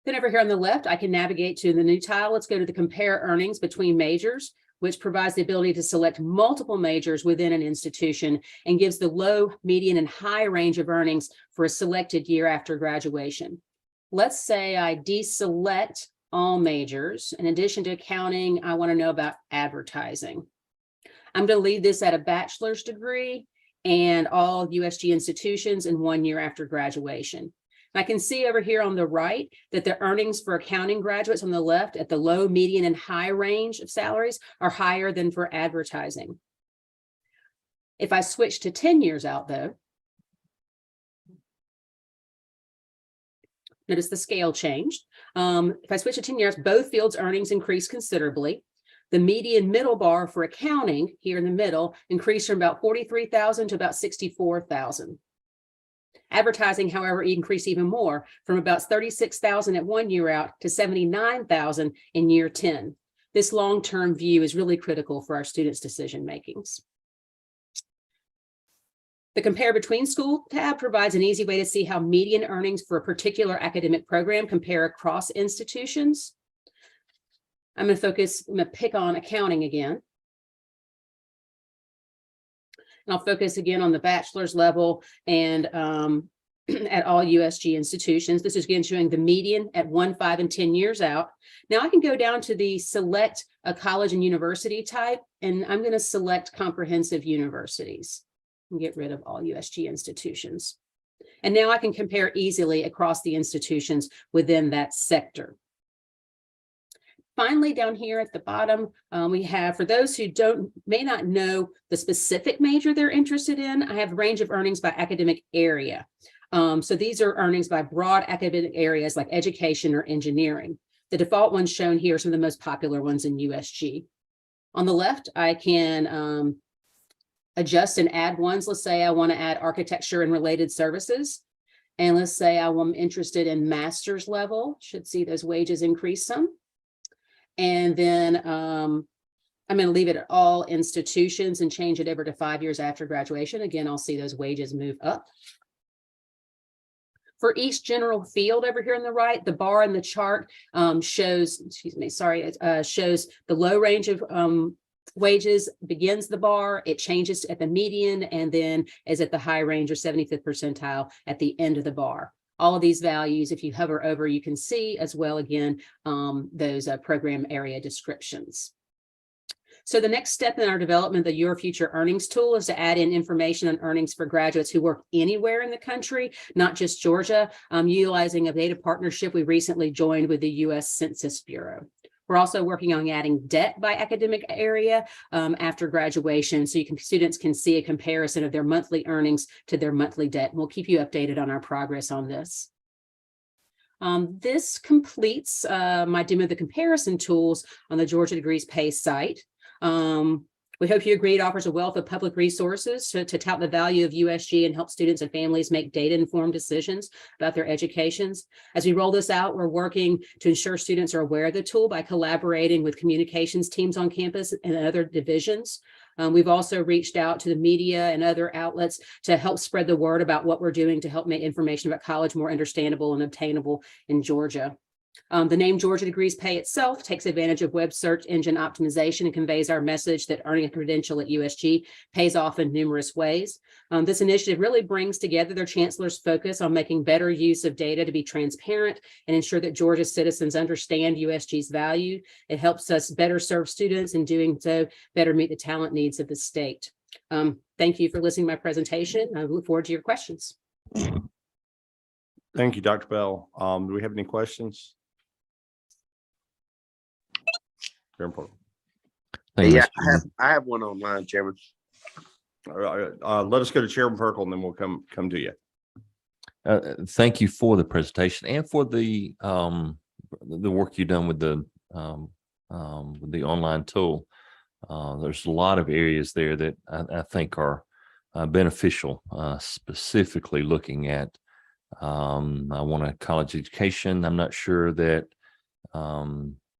Then over here on the left, I can navigate to the new tile. Let's go to the compare earnings between majors, which provides the ability to select multiple majors within an institution and gives the low, median, and high range of earnings for a selected year after graduation. Let's say I deselect all majors. In addition to accounting, I want to know about advertising. I'm going to leave this at a bachelor's degree and all USG institutions in 1 year after graduation. I can see over here on the right that the earnings for accounting graduates on the left at the low, median, and high range of salaries are higher than for advertising. If I switch to 10 years out though, notice the scale changed. If I switch to 10 years, both fields' earnings increase considerably. The median middle bar for accounting here in the middle increased from about 43,000 to about 64,000. Advertising, however, increased even more from about 36,000 at 1 year out to 79,000 in year 10. This long-term view is really critical for our students' decision makings. The Compare Between School tab provides an easy way to see how median earnings for a particular academic program compare across institutions. I'm going to pick on accounting again. And I'll focus again on the bachelor's level and at all USG institutions. This is again showing the median at 1, 5, and 10 years out. Now I can go down to the select a college and university type, and I'm going to select comprehensive universities and get rid of all USG institutions. And now I can compare easily across the institutions within that sector. Finally, down here at the bottom, we have, for those who may not know the specific major they're interested in, I have a range of earnings by academic area. So these are earnings by broad academic areas like education or engineering. The default ones shown here are some of the most popular ones in USG. On the left, I can adjust and add ones. Let's say I want to add architecture and related services. And let's say I'm interested in master's level, should see those wages increase some. And then I'm going to leave it at all institutions and change it over to 5 years after graduation. Again, I'll see those wages move up. For each general field over here on the right, the bar in the chart shows, shows the low range of wages begins the bar, it changes at the median, and then is at the high range or 75th percentile at the end of the bar. All of these values, if you hover over, you can see as well, again, those program area descriptions. So the next step in our development of the Your Future Earnings tool is to add in information on earnings for graduates who work anywhere in the country, not just Georgia, utilizing a data partnership we recently joined with the U.S. Census Bureau. We're also working on adding debt by academic area after graduation, so students can see a comparison of their monthly earnings to their monthly debt. We'll keep you updated on our progress on this. This completes my demo of the comparison tools on the Georgia Degrees Pay site. We hope you agree it offers a wealth of public resources to tout the value of USG and help students and families make data-informed decisions about their educations. As we roll this out, we're working to ensure students are aware of the tool by collaborating with communications teams on campus and other divisions. We've also reached out to the media and other outlets to help spread the word about what we're doing to help make information about college more understandable and obtainable in Georgia. The name Georgia Degrees Pay itself takes advantage of web search engine optimization and conveys our message that earning a credential at USG pays off in numerous ways. This initiative really brings together their chancellor's focus on making better use of data to be transparent and ensure that Georgia citizens understand USG's value. It helps us better serve students, and doing so better meet the talent needs of the state. Thank you for listening to my presentation. I look forward to your questions. Thank you, Dr. Bell. Do we have any questions? Chairman Porter. Thank you, Yeah, Mr. I have one online, Chairman. All right, let us go to Chairman Perkle and then we'll come to you. Thank you for the presentation and for the work you've done with the online tool. There's a lot of areas there that I think are beneficial, specifically looking at I want a college education. I'm not sure that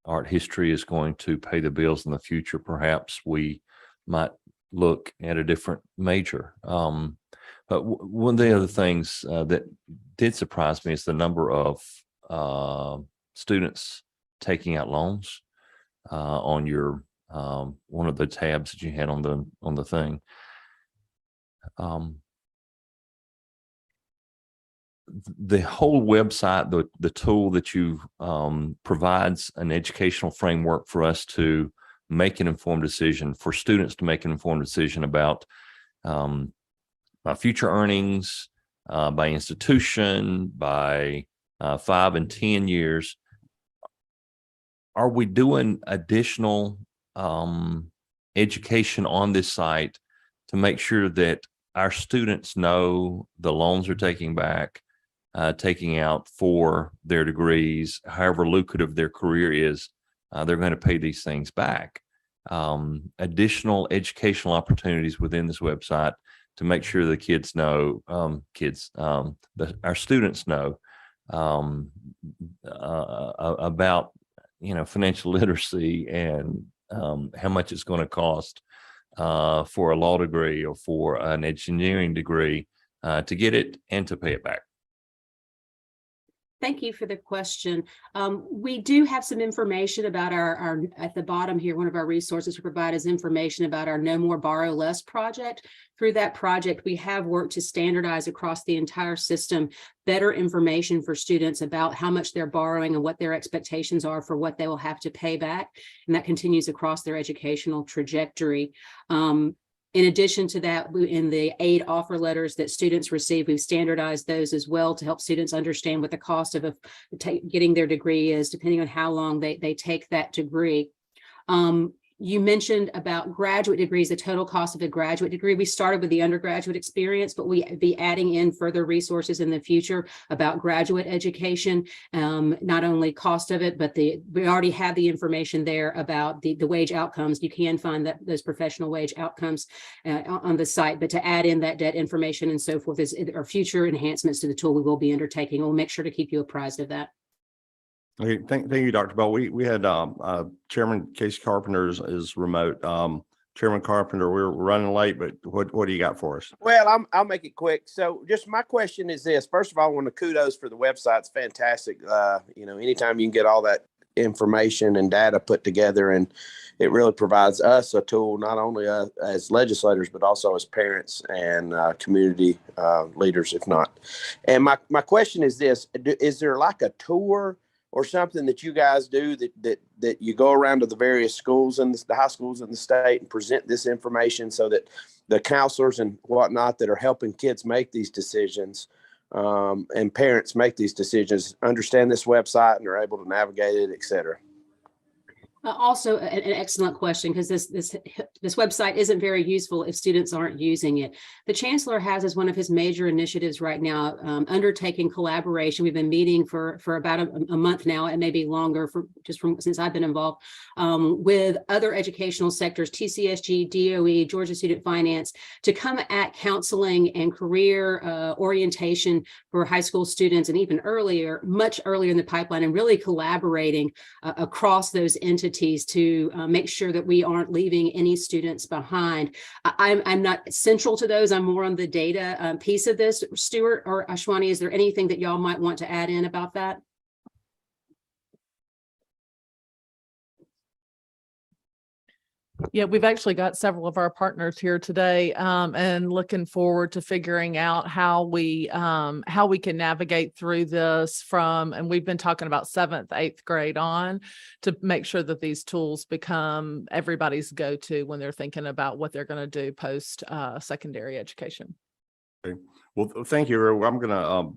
art history is going to pay the bills in the future. Perhaps we might look at a different major. But one of the other things that did surprise me is the number of students taking out loans on your one of the tabs that you had on the thing. The whole website, the tool that you provides an educational framework for us to make an informed decision, for students to make an informed decision about by future earnings, by institution, by 5 and 10 years. Are we doing additional education on this site to make sure that our students know the loans are taking out for their degrees, however lucrative their career is, they're going to pay these things back? Additional educational opportunities within this website to make sure the kids know, our students know about, financial literacy and how much it's going to cost for a law degree or for an engineering degree to get it and to pay it back. Thank you for the question. We do have some information about our at the bottom here, one of our resources to provide is information about our No More Borrow Less project. Through that project, we have worked to standardize across the entire system better information for students about how much they're borrowing and what their expectations are for what they will have to pay back. And that continues across their educational trajectory. In addition to that, in the aid offer letters that students receive, we've standardized those as well to help students understand what the cost of getting their degree is, depending on how long they take that degree. You mentioned about graduate degrees, the total cost of a graduate degree. We started with the undergraduate experience, but we'll be adding in further resources in the future about graduate education, not only cost of it, but we already have the information there about the wage outcomes. You can find those professional wage outcomes on the site, but to add in that debt information and so forth are future enhancements to the tool we will be undertaking. We'll make sure to keep you apprised of that. Okay, thank you, Dr. Bell. We had Chairman Casey Carpenter is remote. Chairman Carpenter, we're running late, but what do you got for us? Well, I'll make it quick. So just my question is this. First of all, I want to kudos for the website. It's fantastic. Anytime you can get all that information and data put together, and it really provides us a tool, not only as legislators, but also as parents and community leaders, if not. And my question is this, is there like a tour or something that you guys do that you go around to the various schools and the high schools in the state and present this information so that the counselors and whatnot that are helping kids make these decisions and parents make these decisions understand this website and are able to navigate it, et cetera? Also, an excellent question, because this website isn't very useful if students aren't using it. The chancellor has as one of his major initiatives right now, undertaking collaboration. We've been meeting for about a month now, and maybe longer since I've been involved, with other educational sectors, TCSG, DOE, Georgia Student Finance, to come at counseling and career orientation for high school students, and even earlier, much earlier in the pipeline, and really collaborating across those entities to make sure that we aren't leaving any students behind. I'm not central to those. I'm more on the data piece of this. Stuart or Ashwani, is there anything that y'all might want to add in about that? Yeah, we've actually got several of our partners here today, and looking forward to figuring out how we can navigate through this and we've been talking about 7th, 8th grade on, to make sure that these tools become everybody's go-to when they're thinking about what they're going to do post secondary education. Okay. Well, thank you. I'm going to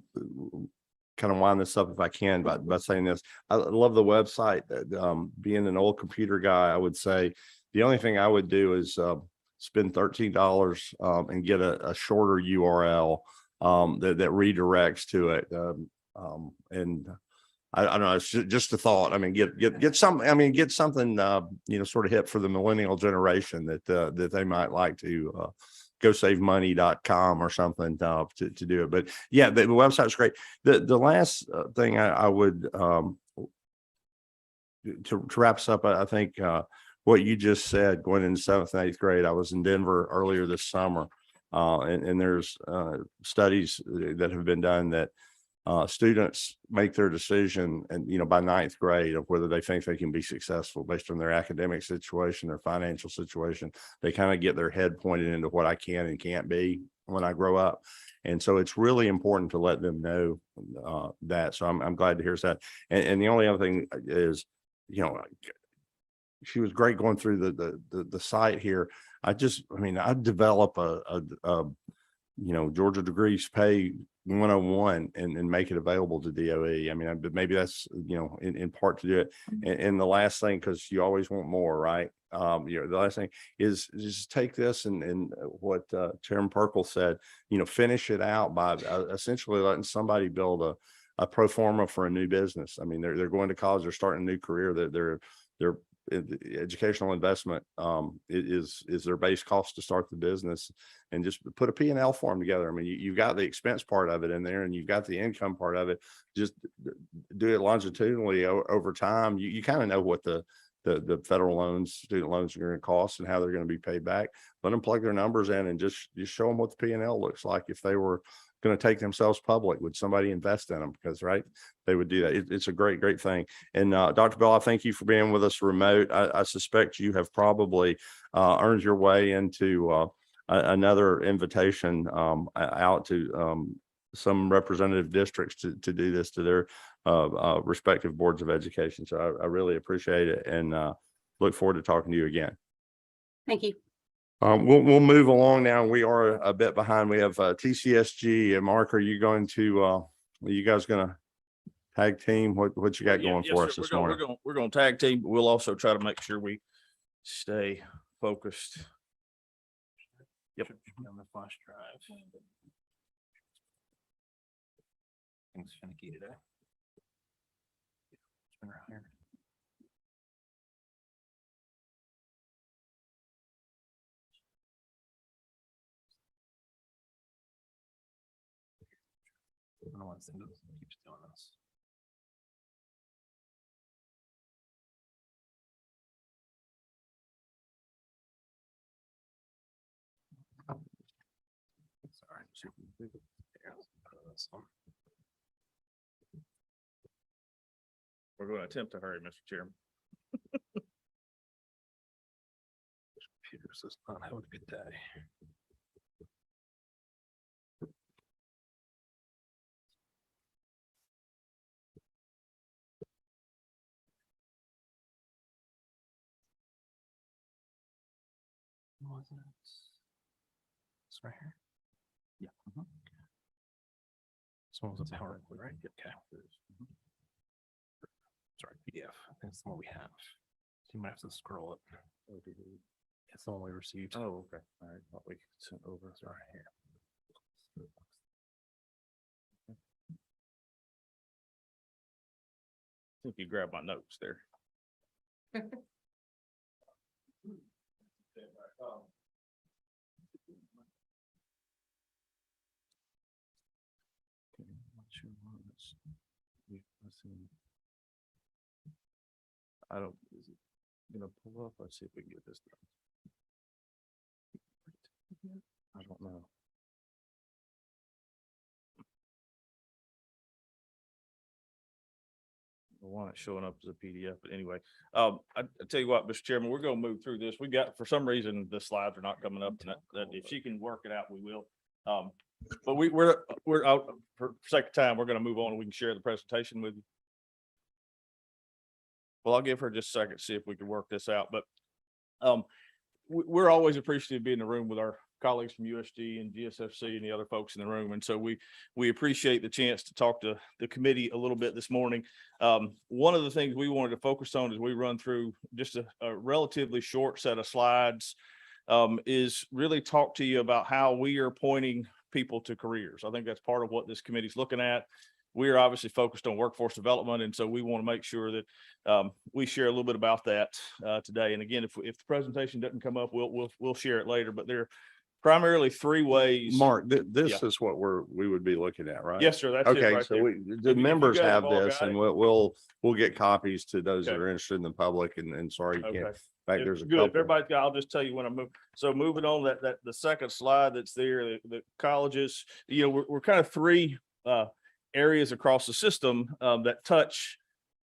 kind of wind this up if I can by saying this. I love the website. Being an old computer guy, I would say the only thing I would do is spend $13 and get a shorter URL that redirects to it. And I don't know, it's just a thought. I mean, get something sort of hip for the millennial generation that they might like to GoSaveMoney.com or something to do it. But yeah, the website's great. The last thing I would to wrap us up, I think what you just said, going into 7th and 8th grade. I was in Denver earlier this summer, and there's studies that have been done that students make their decision, and by 9th grade, of whether they think they can be successful based on their academic situation, their financial situation. They kind of get their head pointed into what I can and can't be when I grow up. And so it's really important to let them know that. So I'm glad to hear that. And the only other thing is, she was great going through the site here. I'd develop a Georgia Degrees Pay 101 and make it available to DOE. I mean, maybe that's, in part to do it. And the last thing, because you always want more, right? The last thing is just take this and what Chairman Perkle said, finish it out by essentially letting somebody build a pro forma for a new business. I mean, they're going to college, they're starting a new career, that they're educational investment is their base cost to start the business, and just put a P&L form together. I mean, you've got the expense part of it in there, and you've got the income part of it. Just do it longitudinally over time. You kind of know what the federal loans, student loans are going to cost and how they're going to be paid back. Let them plug their numbers in and just show them what the P&L looks like. If they were going to take themselves public, would somebody invest in them? Because they would do that. It's a great thing. And Dr. Bell, I thank you for being with us remote. I suspect you have probably earned your way into another invitation out to some representative districts to do this to their respective boards of education. So I really appreciate it, and look forward to talking to you again. Thank you. We'll move along now. We are a bit behind. We have TCSG, and Mark, are you guys gonna tag team? What you got going for us this morning? We're going to tag team, but we'll also try to make sure we stay focused. Yep. On the flash drive. Things finicky today. Spin around here. I don't know why this thing keeps doing this. Sorry. We're going to attempt to hurry, Mr. Chairman. This computer says not having a good day. Wasn't it? It's right here. Yeah. So was a power, right? Okay. Sorry, PDF. That's the one we have. You might have to scroll it. It's the one we received. Oh, okay. All right. What we sent over. Sorry. Here. I think you grabbed my notes there. I don't, is it gonna pull up? Let's see if we can get this done. I don't know. The one that's showing up as a PDF, but anyway, I tell you what, Mr. Chairman, we're gonna move through this. We got, for some reason, the slides are not coming up, and that if she can work it out, we will. But we're out for sake of time. We're gonna move on and we can share the presentation with you. Well, I'll give her just a second, to see if we can work this out, but we're always appreciative of being in the room with our colleagues from USG and GSFC and the other folks in the room. And so we appreciate the chance to talk to the committee a little bit this morning. One of the things we wanted to focus on as we run through just a relatively short set of slides is really talk to you about how we are pointing people to careers. I think that's part of what this committee is looking at. We are obviously focused on workforce development, and so we want to make sure that we share a little bit about that today. And again, if the presentation doesn't come up, we'll share it later. But there are primarily three ways. Mark, this Yeah. is what we would be looking at, right? Yes, sir. That's it Okay, right so there. the If you members guys have have all this, got and it. we'll get copies to those that Okay. are interested in the public. And sorry, you Okay. can't. In fact, there's a Good. If couple. everybody's got, I'll just tell you when I move. So moving on, that the second slide that's there, the colleges, we're kind of three areas across the system that touch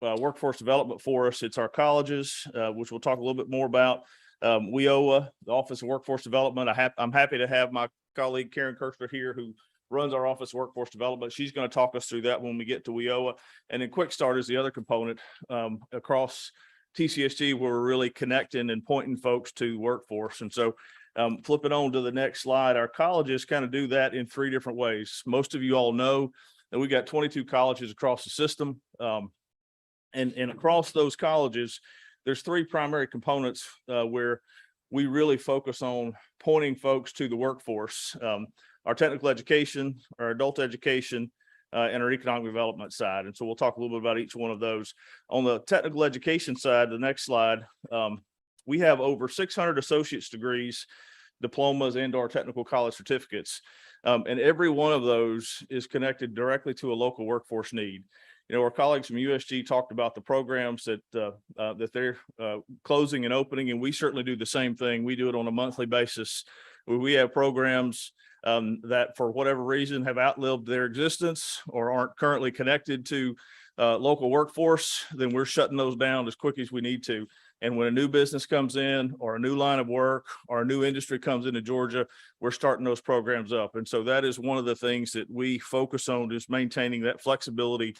workforce development for us. It's our colleges, which we'll talk a little bit more about. WIOA, the Office of Workforce Development. I'm happy to have my colleague Karen Kirchner here, who runs our Office of Workforce Development. She's going to talk us through that when we get to WIOA. And then Quick Start is the other component across TCSG, where we're really connecting and pointing folks to workforce. And so flipping on to the next slide, our colleges kind of do that in three different ways. Most of you all know that we got 22 colleges across the system. And across those colleges, there's three primary components where we really focus on pointing folks to the workforce. Our technical education, our adult education, and our economic development side. And so we'll talk a little bit about each one of those. On the technical education side, the next slide, we have over 600 associate's degrees, diplomas, and our technical college certificates. And every one of those is connected directly to a local workforce need. Our colleagues from USG talked about the programs that they're closing and opening, and we certainly do the same thing. We do it on a monthly basis, where we have programs that for whatever reason have outlived their existence or aren't currently connected to local workforce. Then we're shutting those down as quick as we need to. And when a new business comes in, or a new line of work, or a new industry comes into Georgia, we're starting those programs up. And so that is one of the things that we focus on, is maintaining that flexibility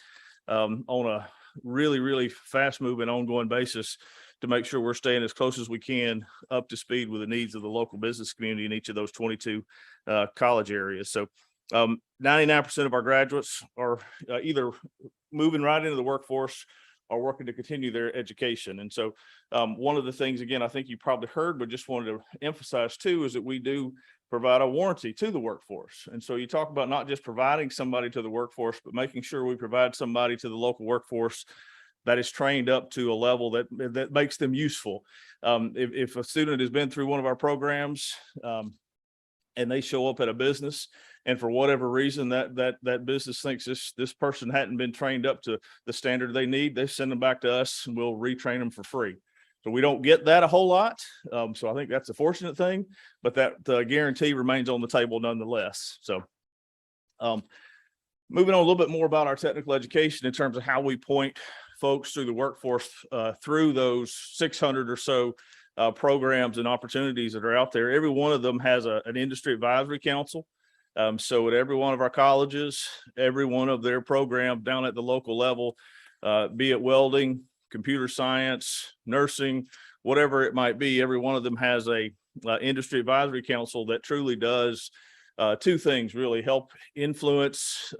on a really, really fast moving ongoing basis, to make sure we're staying as close as we can up to speed with the needs of the local business community in each of those 22 college areas. So 99% of our graduates are either moving right into the workforce or working to continue their education. And so one of the things, again, I think you probably heard, but just wanted to emphasize too, is that we do provide a warranty to the workforce. And so you talk about not just providing somebody to the workforce, but making sure we provide somebody to the local workforce that is trained up to a level that makes them useful. If a student has been through one of our programs and they show up at a business, and for whatever reason that business thinks this person hadn't been trained up to the standard they need, they send them back to us and we'll retrain them for free. So we don't get that a whole lot. So I think that's a fortunate thing, but that guarantee remains on the table nonetheless. So moving on a little bit more about our technical education in terms of how we point folks through the workforce through those 600 or so programs and opportunities that are out there. Every one of them has an industry advisory council. So at every one of our colleges, every one of their programs down at the local level, be it welding, computer science, nursing, whatever it might be, every one of them has a industry advisory council that truly does two things, really help influence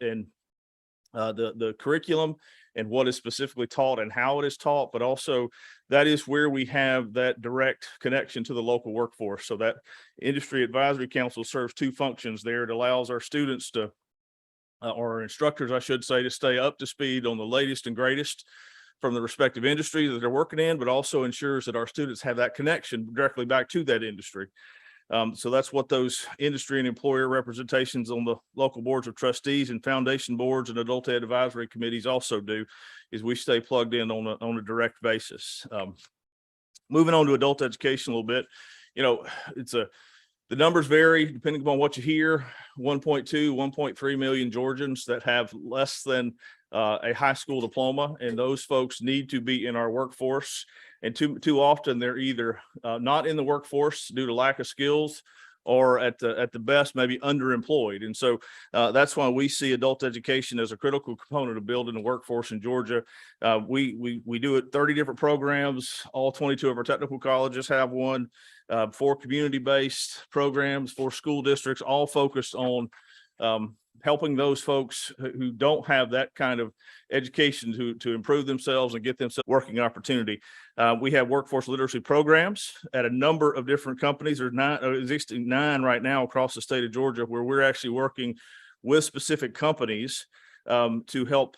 and the curriculum and what is specifically taught and how it is taught, but also that is where we have that direct connection to the local workforce. So that Industry Advisory Council serves two functions there. It allows our students to, or our instructors, I should say, to stay up to speed on the latest and greatest from the respective industries that they're working in, but also ensures that our students have that connection directly back to that industry. So that's what those industry and employer representations on the local boards of trustees and foundation boards and adult ed advisory committees also do, is we stay plugged in on a direct basis. Moving on to adult education a little bit, you know, the numbers vary depending upon what you hear. 1.2, 1.3 million Georgians that have less than a high school diploma, and those folks need to be in our workforce. And too often they're either not in the workforce due to lack of skills, or at the best maybe underemployed. And so that's why we see adult education as a critical component of building the workforce in Georgia. We do it 30 different programs. All 22 of our technical colleges have one. 4 community-based programs, 4 school districts, all focused on helping those folks who don't have that kind of education to improve themselves and get themselves working opportunity. We have workforce literacy programs at a number of different companies. There's 9 right now across the state of Georgia, where we're actually working with specific companies to help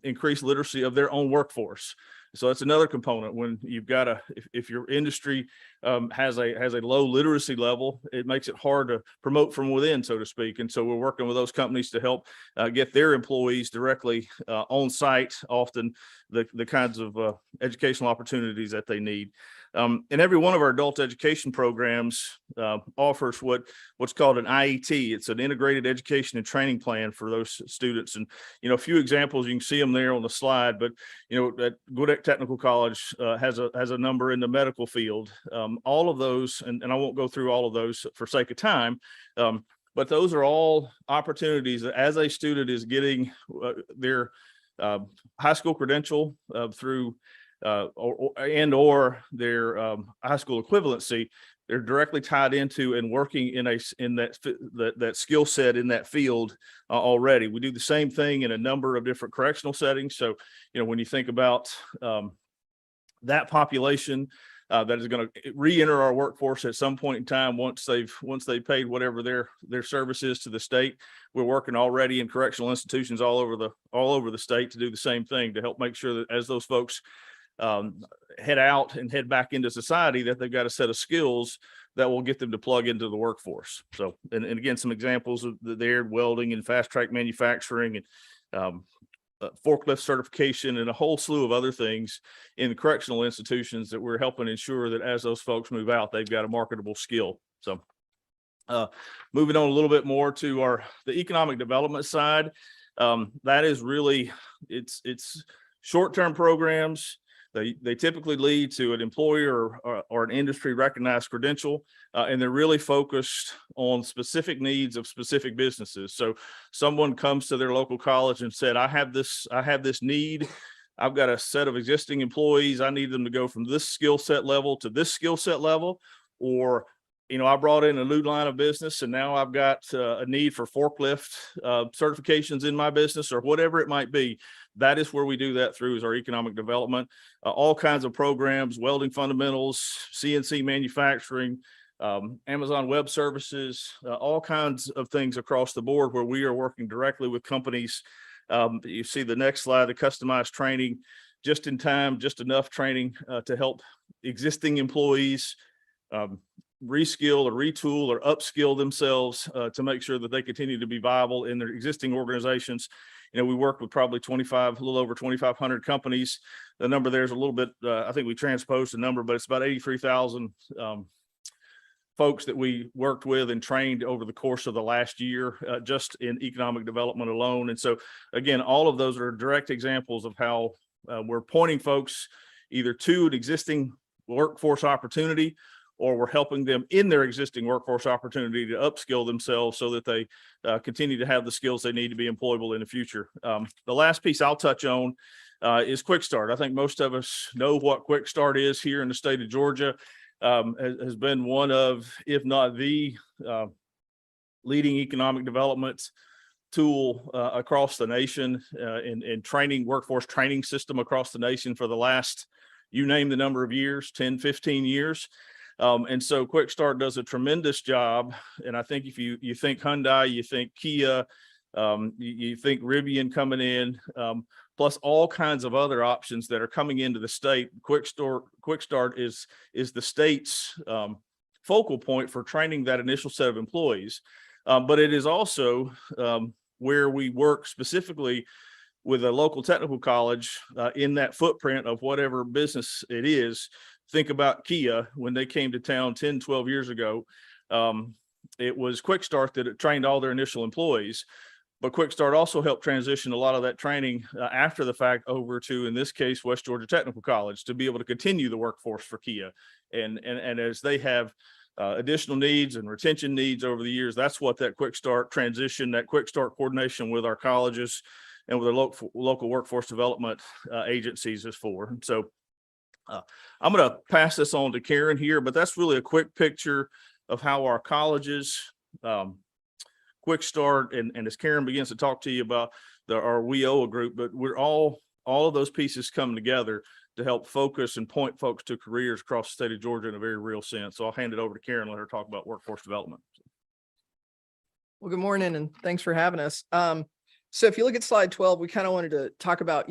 increase literacy of their own workforce. So that's another component. When you've got if your industry has a low literacy level, it makes it hard to promote from within, so to speak. And so we're working with those companies to help get their employees directly on site, often the kinds of educational opportunities that they need. And every one of our adult education programs offers what's called an IET. It's an integrated education and training plan for those students. And, you know, a few examples, you can see them there on the slide, but, you know, at Gwinnett Technical College has a number in the medical field. All of those, and I won't go through all of those for sake of time, but those are all opportunities that as a student is getting their high school credential through or their high school equivalency, they're directly tied into and working in that skill set in that field already. We do the same thing in a number of different correctional settings. So, you know, when you think about that population that is going to re-enter our workforce at some point in time, once they've paid whatever their service is to the state, we're working already in correctional institutions all over the state to do the same thing, to help make sure that as those folks head out and head back into society, that they've got a set of skills that will get them to plug into the workforce. So, and again, some examples of there: welding and fast track manufacturing, and forklift certification, and a whole slew of other things in the correctional institutions that we're helping ensure that as those folks move out, they've got a marketable skill. So moving on a little bit more to the economic development side, that is really, it's short-term programs. They typically lead to an employer or an industry recognized credential, and they're really focused on specific needs of specific businesses. So someone comes to their local college and said, I have this need. I've got a set of existing employees. I need them to go from this skill set level to this skill set level. Or, you know, I brought in a new line of business and now I've got a need for forklift certifications in my business, or whatever it might be. That is where we do that through, is our economic development, all kinds of programs: welding fundamentals, CNC manufacturing, Amazon Web Services, all kinds of things across the board where we are working directly with companies. You see the next slide, the customized training, just in time, just enough training to help existing employees reskill or retool or upskill themselves to make sure that they continue to be viable in their existing organizations. You know, we work with probably a little over 2,500 companies. The number there is a little bit, I think we transposed the number, but it's about 83,000 folks that we worked with and trained over the course of the last year, just in economic development alone. And so again, all of those are direct examples of how we're pointing folks either to an existing workforce opportunity, or we're helping them in their existing workforce opportunity to upskill themselves so that they continue to have the skills they need to be employable in the future. The last piece I'll touch on is Quick Start. I think most of us know what Quick Start is here in the state of Georgia. Has been one of, if not the leading economic development tool across the nation in training, workforce training system across the nation for the last, you name the number of years, 10, 15 years. And so Quick Start does a tremendous job. And I think if you think Hyundai, you think Kia, you think Rivian coming in, plus all kinds of other options that are coming into the state. Quick Start is the state's focal point for training that initial set of employees. But it is also where we work specifically with a local technical college in that footprint of whatever business it is. Think about Kia when they came to town 10, 12 years ago. It was Quick Start that trained all their initial employees. But Quick Start also helped transition a lot of that training after the fact over to, in this case, West Georgia Technical College, to be able to continue the workforce for Kia. And as they have additional needs and retention needs over the years, that's what that Quick Start transition, that Quick Start coordination with our colleges and with our local workforce development agencies is for. And so I'm going to pass this on to Karen here, but that's really a quick picture of how our colleges, Quick Start, and as Karen begins to talk to you about our WIOA group, but we're all of those pieces come together to help focus and point folks to careers across the state of Georgia in a very real sense. So I'll hand it over to Karen, let her talk about workforce development. Well, good morning and thanks for having us. So if you look at slide 12, we kind of wanted to talk about,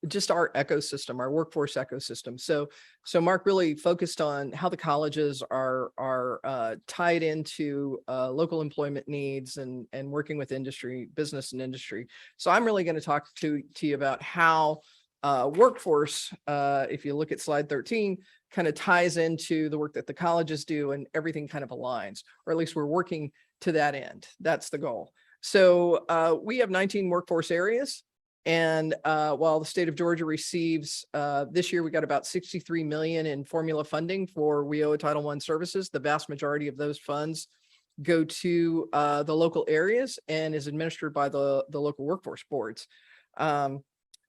just our ecosystem, our workforce ecosystem. So Mark really focused on how the colleges are tied into local employment needs and working with industry, business and industry. So I'm really going to talk to you about how workforce, if you look at slide 13, kind of ties into the work that the colleges do and everything kind of aligns, or at least we're working to that end. That's the goal. So we have 19 workforce areas. And while the state of Georgia receives, this year, we got about $63 million in formula funding for WIOA Title I services. The vast majority of those funds go to the local areas and is administered by the local workforce boards.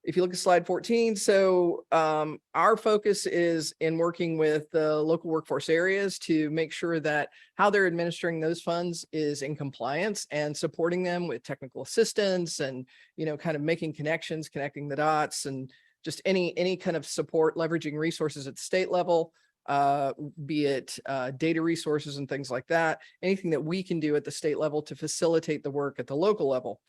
If you look at slide 14, so our focus is in working with the local workforce areas to make sure that how they're administering those funds is in compliance and supporting them with technical assistance and, kind of making connections, connecting the dots, and just any kind of support, leveraging resources at the state level, be it data resources and things like that, anything that we can do at the state level to facilitate the work at the local level.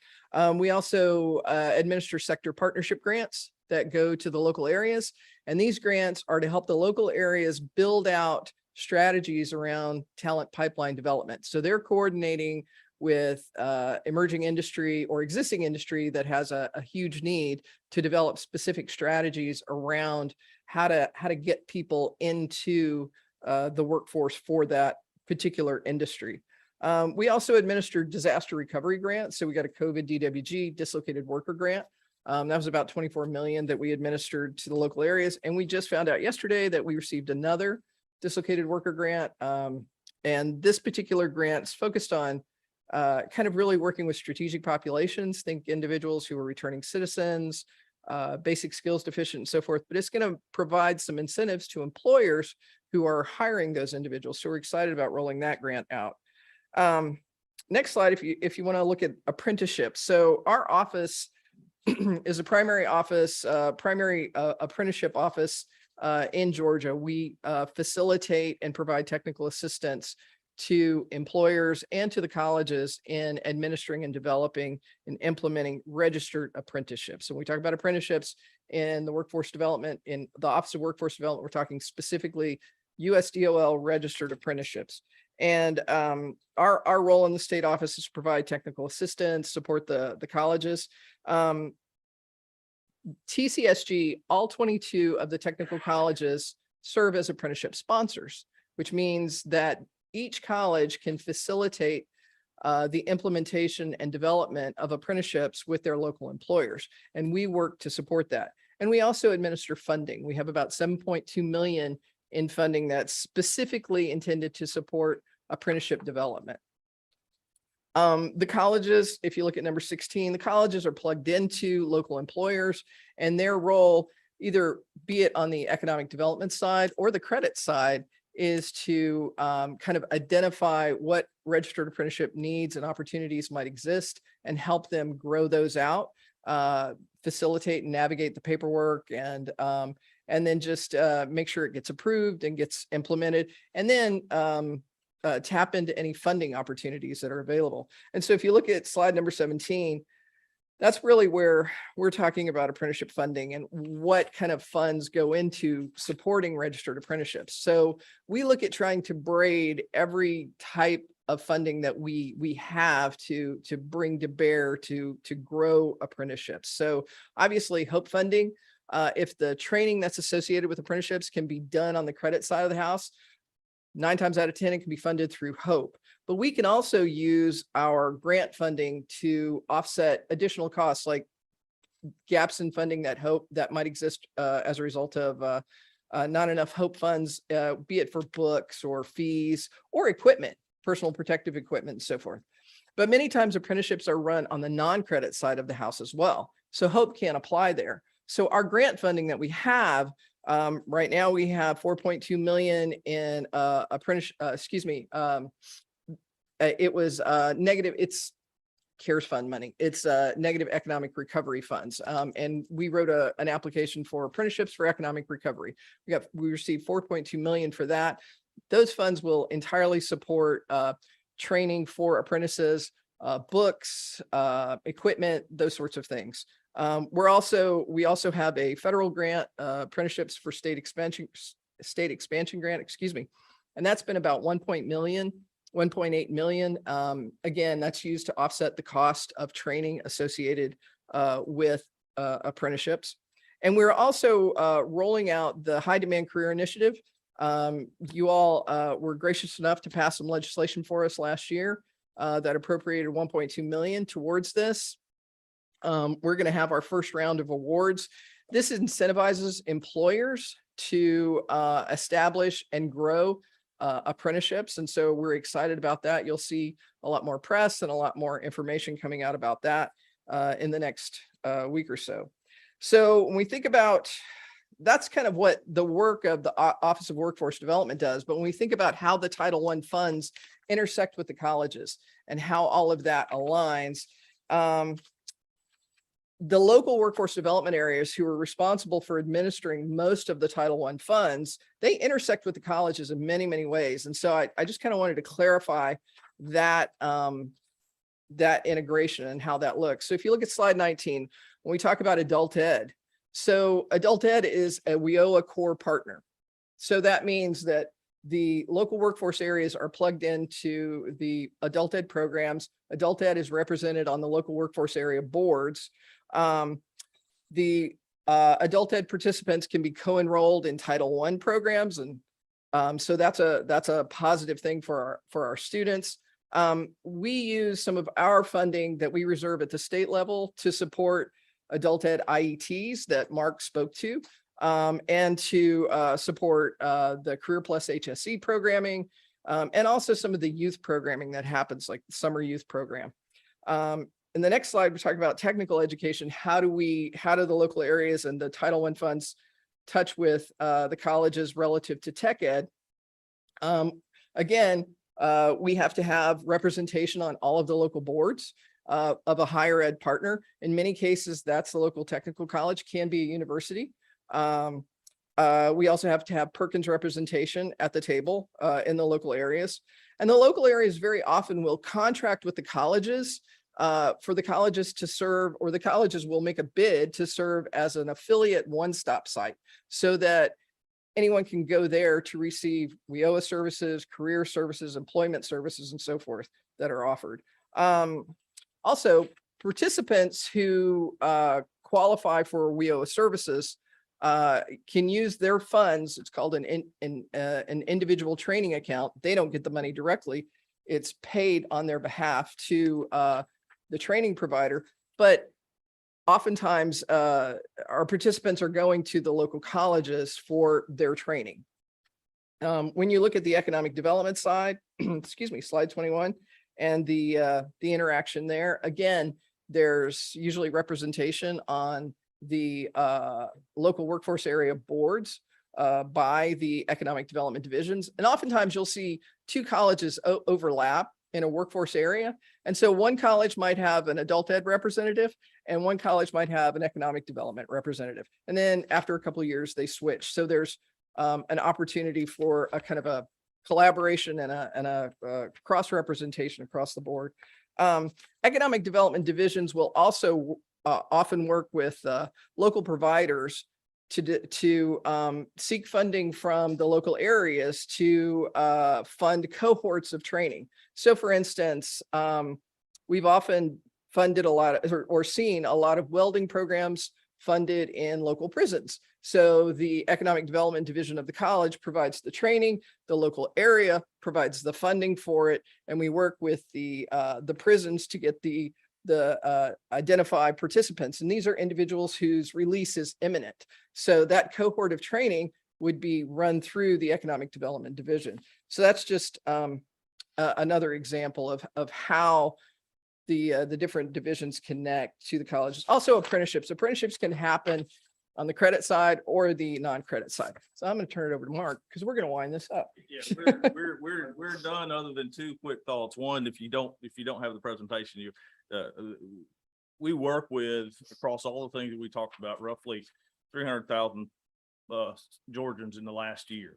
We also administer sector partnership grants that go to the local areas. And these grants are to help the local areas build out strategies around talent pipeline development. So they're coordinating with emerging industry or existing industry that has a huge need to develop specific strategies around how to get people into the workforce for that particular industry. We also administered disaster recovery grants. So we got a COVID DWG, dislocated worker grant. That was about $24 million that we administered to the local areas. And we just found out yesterday that we received another dislocated worker grant. And this particular grant's focused on kind of really working with strategic populations, think individuals who are returning citizens, basic skills deficient and so forth, but it's going to provide some incentives to employers who are hiring those individuals. So we're excited about rolling that grant out. Next slide, if you want to look at apprenticeships. So our office is a primary apprenticeship office in Georgia. We facilitate and provide technical assistance to employers and to the colleges in administering and developing and implementing registered apprenticeships. So when we talk about apprenticeships in the workforce development, in the Office of Workforce Development, we're talking specifically USDOL registered apprenticeships. And our role in the state office is to provide technical assistance, support the colleges. TCSG, all 22 of the technical colleges serve as apprenticeship sponsors, which means that each college can facilitate the implementation and development of apprenticeships with their local employers. And we work to support that. And we also administer funding. We have about $7.2 million in funding that's specifically intended to support apprenticeship development. The colleges, if you look at number 16, the colleges are plugged into local employers, and their role, either be it on the economic development side or the credit side, is to kind of identify what registered apprenticeship needs and opportunities might exist and help them grow those out, facilitate and navigate the paperwork, and then just make sure it gets approved and gets implemented, and then tap into any funding opportunities that are available. And so if you look at slide number 17, that's really where we're talking about apprenticeship funding and what kind of funds go into supporting registered apprenticeships. So we look at trying to braid every type of funding that we have to bring to bear to grow apprenticeships. So obviously HOPE funding, if the training that's associated with apprenticeships can be done on the credit side of the house, 9 times out of 10, it can be funded through HOPE. But we can also use our grant funding to offset additional costs like gaps in funding that might exist as a result of not enough HOPE funds, be it for books or fees or equipment, personal protective equipment, and so forth. But many times apprenticeships are run on the non-credit side of the house as well. So HOPE can't apply there. So our grant funding that we have, right now we have 4.2 million in it was negative. It's CARES fund money. It's negative economic recovery funds. And we wrote an application for apprenticeships for economic recovery. We received 4.2 million for that. Those funds will entirely support training for apprentices, books, equipment, those sorts of things. We also have a federal grant, apprenticeships for state expansion grant, and that's been about 1.8 million. Again, that's used to offset the cost of training associated with apprenticeships. And we're also rolling out the High Demand Career Initiative. You all were gracious enough to pass some legislation for us last year that appropriated 1.2 million towards this. We're going to have our first round of awards. This incentivizes employers to establish and grow apprenticeships. And so we're excited about that. You'll see a lot more press and a lot more information coming out about that in the next week or so. So when we think about, that's kind of what the work of the Office of Workforce Development does. But when we think about how the Title I funds intersect with the colleges and how all of that aligns, the local workforce development areas who are responsible for administering most of the Title I funds, they intersect with the colleges in many, many ways. And so I just kind of wanted to clarify that, that integration and how that looks. So if you look at slide 19, when we talk about adult ed, so adult ed is a WIOA core partner. So that means that the local workforce areas are plugged into the adult ed programs. Adult ed is represented on the local workforce area boards. The adult ed participants can be co-enrolled in Title I programs. And so that's a positive thing for our students. We use some of our funding that we reserve at the state level to support adult ed IETs that Mark spoke to, and to support the Career Plus HSE programming, and also some of the youth programming that happens, like the summer youth program. In the next slide, we're talking about technical education. How do the local areas and the Title I funds touch with the colleges relative to tech ed? Again, we have to have representation on all of the local boards of a higher ed partner. In many cases, that's the local technical college, can be a university. We also have to have Perkins representation at the table in the local areas. And the local areas very often will contract with the colleges for the colleges to serve, or the colleges will make a bid to serve as an affiliate one-stop site so that anyone can go there to receive WIOA services, career services, employment services, and so forth that are offered. Also, participants who qualify for WIOA services can use their funds. It's called an individual training account. They don't get the money directly. It's paid on their behalf to the training provider, but oftentimes our participants are going to the local colleges for their training. When you look at the economic development side, excuse me, slide 21, and the interaction there, again, there's usually representation on the local workforce area boards. by the economic development divisions. And oftentimes you'll see two colleges overlap in a workforce area. And so one college might have an adult ed representative and one college might have an economic development representative. And then after a couple of years, they switch. So there's an opportunity for a kind of a collaboration and a cross representation across the board. Economic development divisions will also often work with local providers to seek funding from the local areas to fund cohorts of training. So for instance, we've often funded a lot of, or seen a lot of welding programs funded in local prisons. So the economic development division of the college provides the training, the local area provides the funding for it, and we work with the prisons to get the identify participants. And these are individuals whose release is imminent. So that cohort of training would be run through the economic development division. So that's just another example of how the different divisions connect to the colleges. Also apprenticeships. Apprenticeships can happen on the credit side or the non-credit side. So I'm going to turn it over to Mark because we're going to wind this up. Yeah, we're done, other than two quick thoughts. One, if you don't have the presentation, we work with, across all the things that we talked about, roughly 300,000 Georgians in the last year.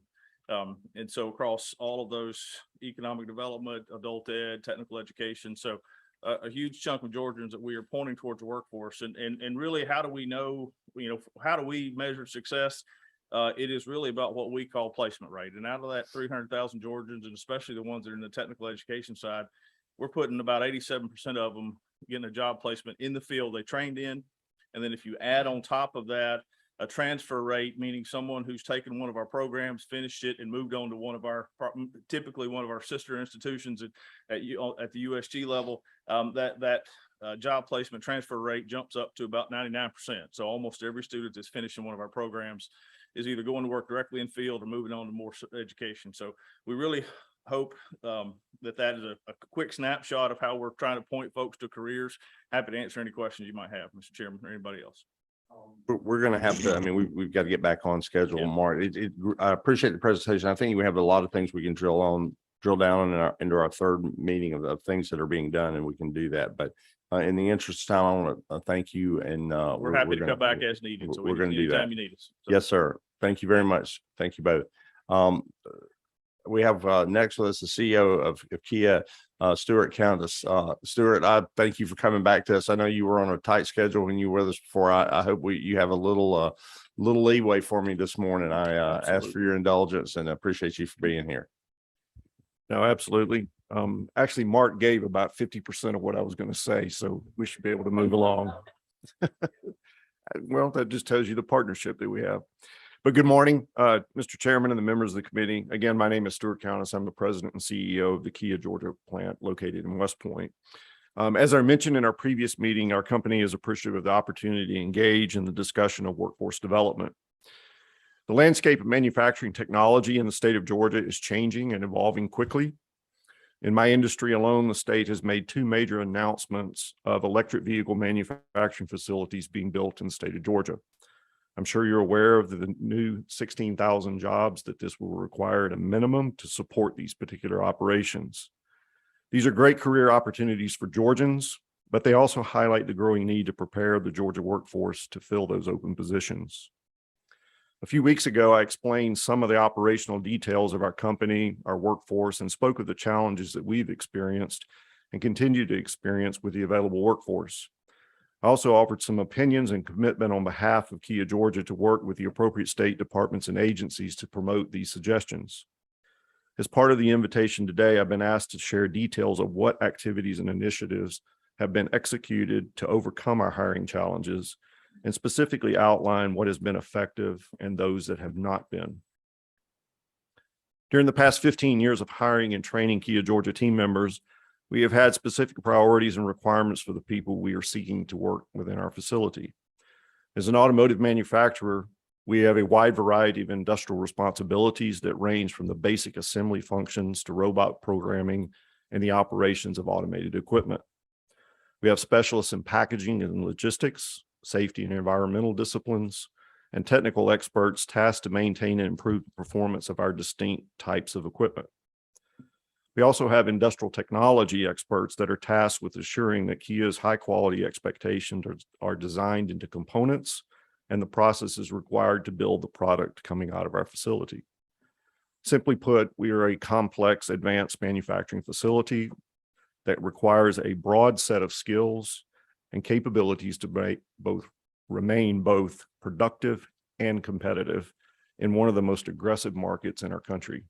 And so across all of those, economic development, adult ed, technical education. So a huge chunk of Georgians that we are pointing towards the workforce. And really, how do we know, how do we measure success? It is really about what we call placement rate. And out of that 300,000 Georgians, and especially the ones that are in the technical education side, we're putting about 87% of them getting a job placement in the field they trained in. And then if you add on top of that a transfer rate, meaning someone who's taken one of our programs, finished it, and moved on to one of our, typically one of our sister institutions at the USG level, that job placement transfer rate jumps up to about 99%. So almost every student that's finishing one of our programs is either going to work directly in field or moving on to more education. So we really hope that is a quick snapshot of how we're trying to point folks to careers. Happy to answer any questions you might have, Mr. Chairman, or anybody else. We're going to have to, I mean, we've got to get back on schedule, Yeah. Mark. I appreciate the presentation. I think we have a lot of things we can drill down into our third meeting of things that are being done, and we can do that. But in the interest of time, I want to thank you, and We're happy to come back as needed. So we're going to do that. anytime you need us. So. Yes, sir. Thank you very much. Thank you both. We have next with us the CEO of Kia, Stuart Countess. Stuart, I thank you for coming back to us. I know you were on a tight schedule when you were with us before. I hope you have a little leeway for me this morning. I asked for your indulgence and appreciate you for being here. No, absolutely. Actually, Mark gave about 50% of what I was going to say, so we should be able to move along. Well, that just tells you the partnership that we have. But good morning, Mr. Chairman and the members of the committee. Again, my name is Stuart Countess. I'm the president and CEO of the Kia Georgia plant located in West Point. As I mentioned in our previous meeting, our company is appreciative of the opportunity to engage in the discussion of workforce development. The landscape of manufacturing technology in the state of Georgia is changing and evolving quickly. In my industry alone, the state has made two major announcements of electric vehicle manufacturing facilities being built in the state of Georgia. I'm sure you're aware of the new 16,000 jobs that this will require at a minimum to support these particular operations. These are great career opportunities for Georgians, but they also highlight the growing need to prepare the Georgia workforce to fill those open positions. A few weeks ago, I explained some of the operational details of our company, our workforce, and spoke of the challenges that we've experienced and continue to experience with the available workforce. I also offered some opinions and commitment on behalf of Kia Georgia to work with the appropriate state departments and agencies to promote these suggestions. As part of the invitation today, I've been asked to share details of what activities and initiatives have been executed to overcome our hiring challenges, and specifically outline what has been effective and those that have not been. During the past 15 years of hiring and training Kia Georgia team members, we have had specific priorities and requirements for the people we are seeking to work within our facility. As an automotive manufacturer, we have a wide variety of industrial responsibilities that range from the basic assembly functions to robot programming and the operations of automated equipment. We have specialists in packaging and logistics, safety and environmental disciplines, and technical experts tasked to maintain and improve the performance of our distinct types of equipment. We also have industrial technology experts that are tasked with assuring that Kia's high-quality expectations are designed into components and the processes required to build the product coming out of our facility. Simply put, we are a complex advanced manufacturing facility that requires a broad set of skills and capabilities to remain both productive and competitive in one of the most aggressive markets in our country.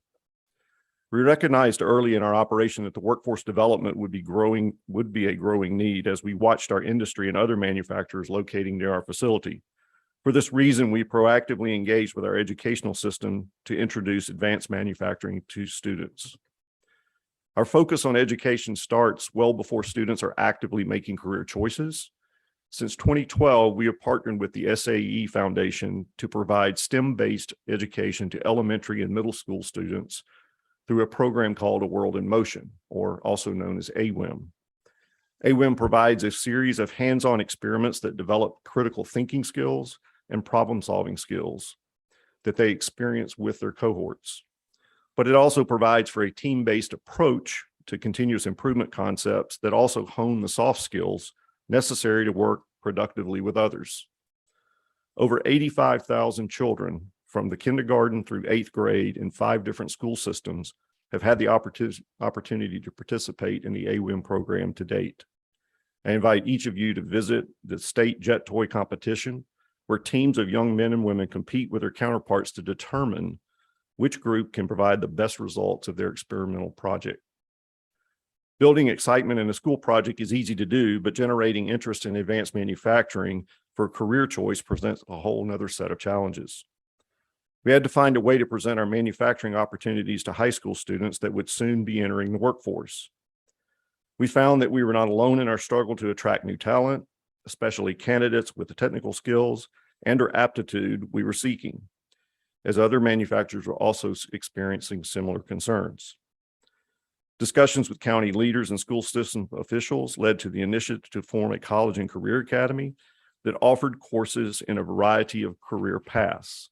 We recognized early in our operation that the workforce development would be a growing need as we watched our industry and other manufacturers locating near our facility. For this reason, we proactively engaged with our educational system to introduce advanced manufacturing to students. Our focus on education starts well before students are actively making career choices. Since 2012, we have partnered with the SAE Foundation to provide STEM-based education to elementary and middle school students through a program called A World in Motion, or also known as AWIM. AWIM provides a series of hands-on experiments that develop critical thinking skills and problem-solving skills that they experience with their cohorts. But it also provides for a team-based approach to continuous improvement concepts that also hone the soft skills necessary to work productively with others. Over 85,000 children from the kindergarten through 8th grade in 5 different school systems have had the opportunity to participate in the AWIM program to date. I invite each of you to visit the state jet toy competition, where teams of young men and women compete with their counterparts to determine which group can provide the best results of their experimental project. Building excitement in a school project is easy to do, but generating interest in advanced manufacturing for career choice presents a whole nother set of challenges. We had to find a way to present our manufacturing opportunities to high school students that would soon be entering the workforce. We found that we were not alone in our struggle to attract new talent, especially candidates with the technical skills and or aptitude we were seeking, as other manufacturers were also experiencing similar concerns. Discussions with county leaders and school system officials led to the initiative to form a college and career academy that offered courses in a variety of career paths.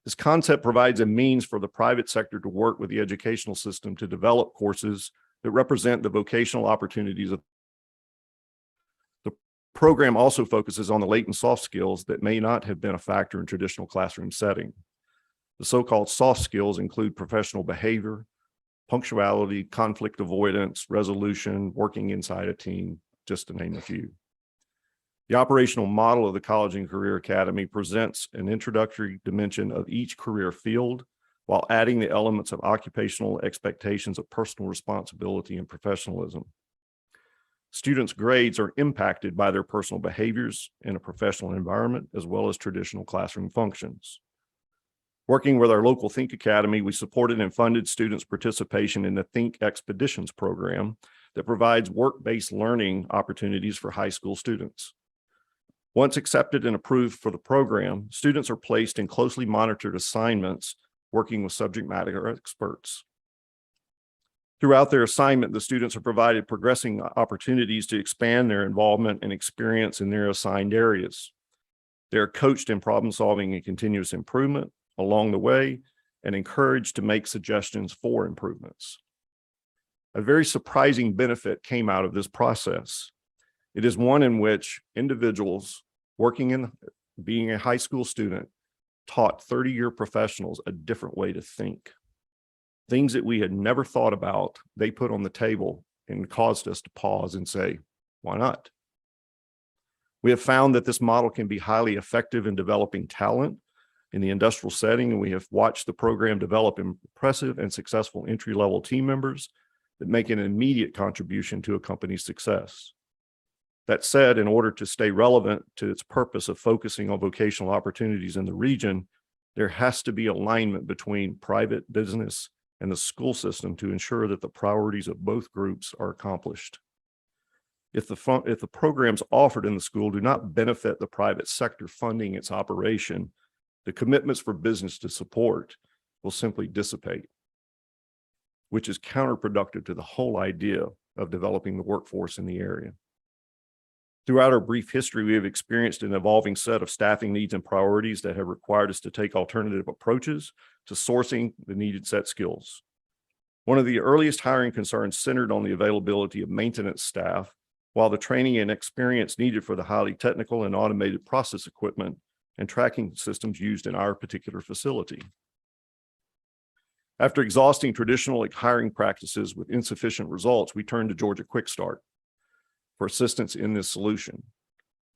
This concept provides a means for the private sector to work with the educational system to develop courses that represent the vocational opportunities of the program. Also focuses on the latent soft skills that may not have been a factor in traditional classroom setting. The so-called soft skills include professional behavior, punctuality, conflict avoidance, resolution, working inside a team, just to name a few. The operational model of the College and Career Academy presents an introductory dimension of each career field while adding the elements of occupational expectations of personal responsibility and professionalism. Students' grades are impacted by their personal behaviors in a professional environment, as well as traditional classroom functions. Working with our local Think Academy, we supported and funded students' participation in the Think Expeditions program that provides work-based learning opportunities for high school students. Once accepted and approved for the program, students are placed in closely monitored assignments working with subject matter experts. Throughout their assignment, the students are provided progressing opportunities to expand their involvement and experience in their assigned areas. They are coached in problem solving and continuous improvement along the way and encouraged to make suggestions for improvements. A very surprising benefit came out of this process. It is one in which individuals working in being a high school student taught 30-year professionals a different way to think. Things that we had never thought about, they put on the table and caused us to pause and say, why not? We have found that this model can be highly effective in developing talent in the industrial setting, and we have watched the program develop impressive and successful entry-level team members that make an immediate contribution to a company's success. That said, in order to stay relevant to its purpose of focusing on vocational opportunities in the region, there has to be alignment between private business and the school system to ensure that the priorities of both groups are accomplished. If the programs offered in the school do not benefit the private sector funding its operation, the commitments for business to support will simply dissipate, which is counterproductive to the whole idea of developing the workforce in the area. Throughout our brief history, we have experienced an evolving set of staffing needs and priorities that have required us to take alternative approaches to sourcing the needed set skills. One of the earliest hiring concerns centered on the availability of maintenance staff, while the training and experience needed for the highly technical and automated process equipment and tracking systems used in our particular facility. After exhausting traditional hiring practices with insufficient results, we turned to Georgia Quick Start for assistance in this solution.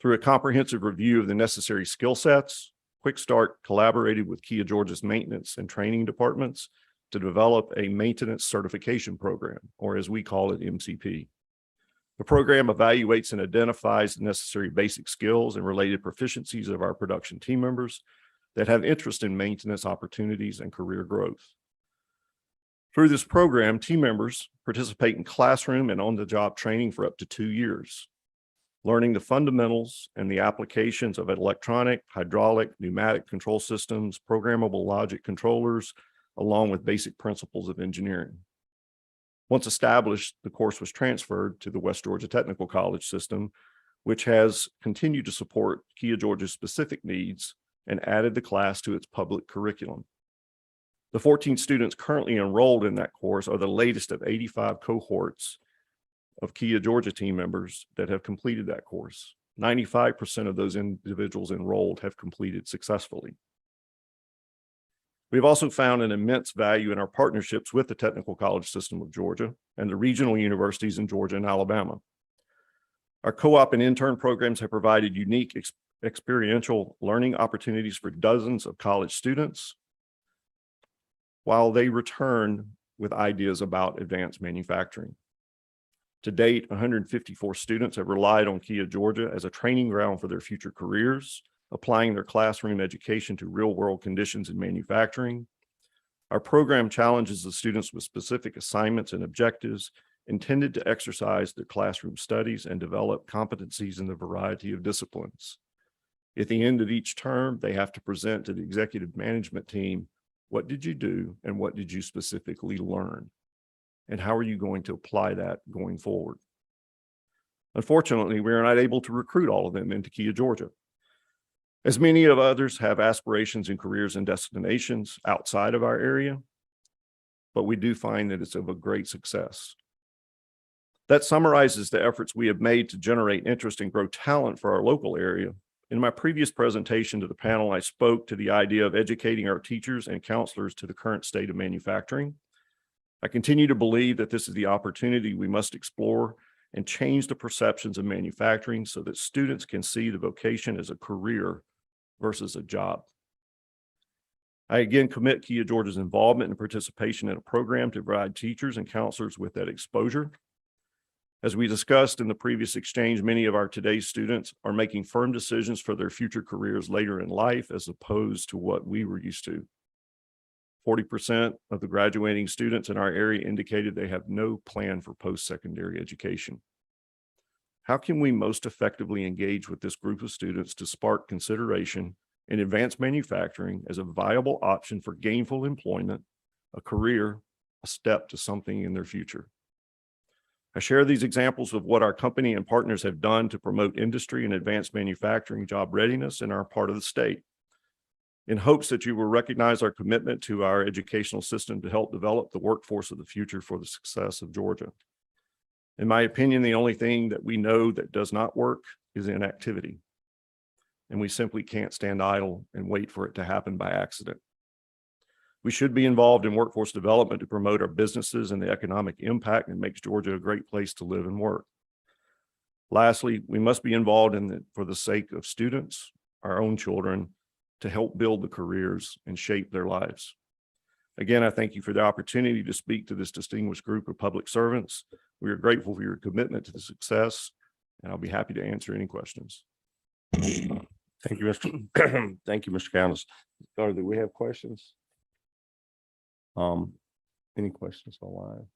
Through a comprehensive review of the necessary skill sets, Quick Start collaborated with Kia Georgia's maintenance and training departments to develop a maintenance certification program, or as we call it, MCP. The program evaluates and identifies the necessary basic skills and related proficiencies of our production team members that have interest in maintenance opportunities and career growth. Through this program, team members participate in classroom and on-the-job training for up to 2 years, learning the fundamentals and the applications of electronic, hydraulic, pneumatic control systems, programmable logic controllers, along with basic principles of engineering. Once established, the course was transferred to the West Georgia Technical College system, which has continued to support Kia Georgia's specific needs and added the class to its public curriculum. The 14 students currently enrolled in that course are the latest of 85 cohorts of Kia Georgia team members that have completed that course. 95% of those individuals enrolled have completed successfully. We've also found an immense value in our partnerships with the Technical College System of Georgia and the regional universities in Georgia and Alabama. Our co-op and intern programs have provided unique experiential learning opportunities for dozens of college students, while they return with ideas about advanced manufacturing. To date, 154 students have relied on Kia Georgia as a training ground for their future careers, applying their classroom education to real-world conditions in manufacturing. Our program challenges the students with specific assignments and objectives intended to exercise their classroom studies and develop competencies in a variety of disciplines. At the end of each term, they have to present to the executive management team, what did you do and what did you specifically learn? And how are you going to apply that going forward? Unfortunately, we are not able to recruit all of them into Kia Georgia, as many of others have aspirations in careers and destinations outside of our area, but we do find that it's of a great success. That summarizes the efforts we have made to generate interest and grow talent for our local area. In my previous presentation to the panel, I spoke to the idea of educating our teachers and counselors to the current state of manufacturing. I continue to believe that this is the opportunity we must explore and change the perceptions of manufacturing so that students can see the vocation as a career versus a job. I again commit Kia Georgia's involvement and participation in a program to provide teachers and counselors with that exposure. As we discussed in the previous exchange, many of our today's students are making firm decisions for their future careers later in life, as opposed to what we were used to. 40% of the graduating students in our area indicated they have no plan for post-secondary education. How can we most effectively engage with this group of students to spark consideration in advanced manufacturing as a viable option for gainful employment, a career, a step to something in their future? I share these examples of what our company and partners have done to promote industry and advanced manufacturing job readiness in our part of the state, in hopes that you will recognize our commitment to our educational system to help develop the workforce of the future for the success of Georgia. In my opinion, the only thing that we know that does not work is inactivity. And we simply can't stand idle and wait for it to happen by accident. We should be involved in workforce development to promote our businesses and the economic impact that makes Georgia a great place to live and work. Lastly, we must be involved in it for the sake of students, our own children, to help build the careers and shape their lives. Again, I thank you for the opportunity to speak to this distinguished group of public servants. We are grateful for your commitment to the success, and I'll be happy to answer any questions. Thank you, Mr. Thank you, Mr. Countess. Do we have questions? Any questions online?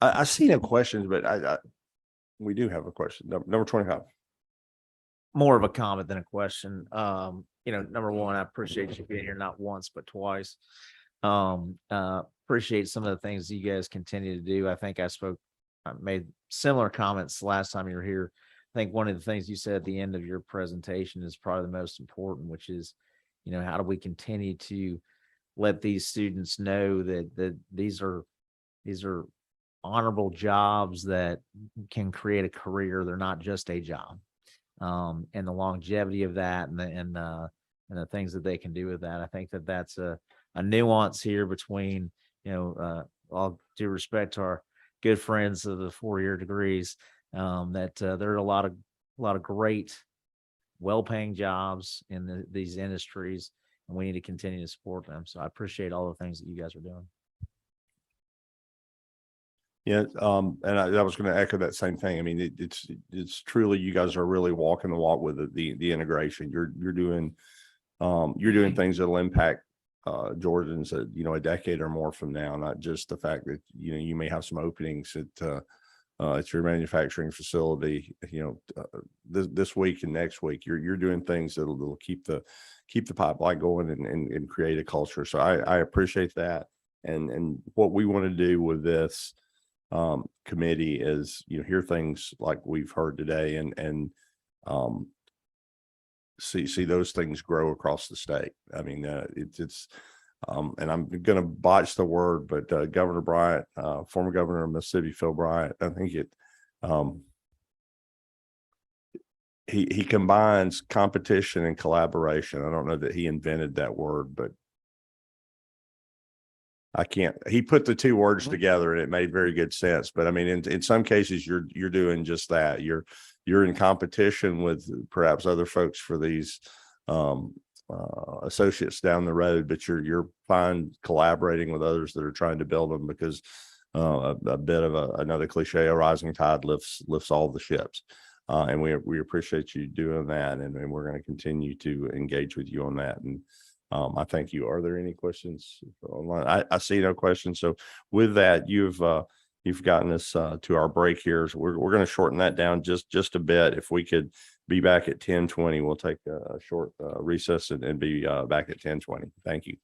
I see no questions, but we do have a question. Number 25. More of a comment than a question. Number one, I appreciate you being here not once, but twice. Appreciate some of the things you guys continue to do. I think I made similar comments last time you were here. I think one of the things you said at the end of your presentation is probably the most important, which is, how do we continue to let these students know that these are honorable jobs that can create a career. They're not just a job. And the longevity of that and the things that they can do with that. I think that that's a nuance here between, all due respect to our good friends of the 4-year degrees, that there are a lot of great, well-paying jobs in these industries, and we need to continue to support them. So I appreciate all the things that you guys are doing. Yeah, and I was going to echo that same thing. I mean, it's truly, you guys are really walking the walk with the integration. You're doing things that'll impact Georgians, a decade or more from now. Not just the fact that you may have some openings at your manufacturing facility, this week and next week. You're doing things that'll keep the pipeline going and create a culture. So I appreciate that. And what we want to do with this committee is, hear things like we've heard today and see those things grow across the state. I mean, it's and I'm going to botch the word, but Governor Bryant, former governor of Mississippi, Phil Bryant, I think he combines competition and collaboration. I don't know that he invented that word, but he put the two words together and it made very good sense. But I mean, in some cases you're doing just that. You're in competition with perhaps other folks for these associates down the road, but you're fine collaborating with others that are trying to build them, because a bit of another cliche, a rising tide lifts all the ships. And we appreciate you doing that. And we're going to continue to engage with you on that. And I thank you. Are there any questions online? I see no questions. So with that, you've gotten us to our break here. So we're going to shorten that down just a bit. If we could be back at 10:20, we'll take a short recess and be back at 10:20. Thank you.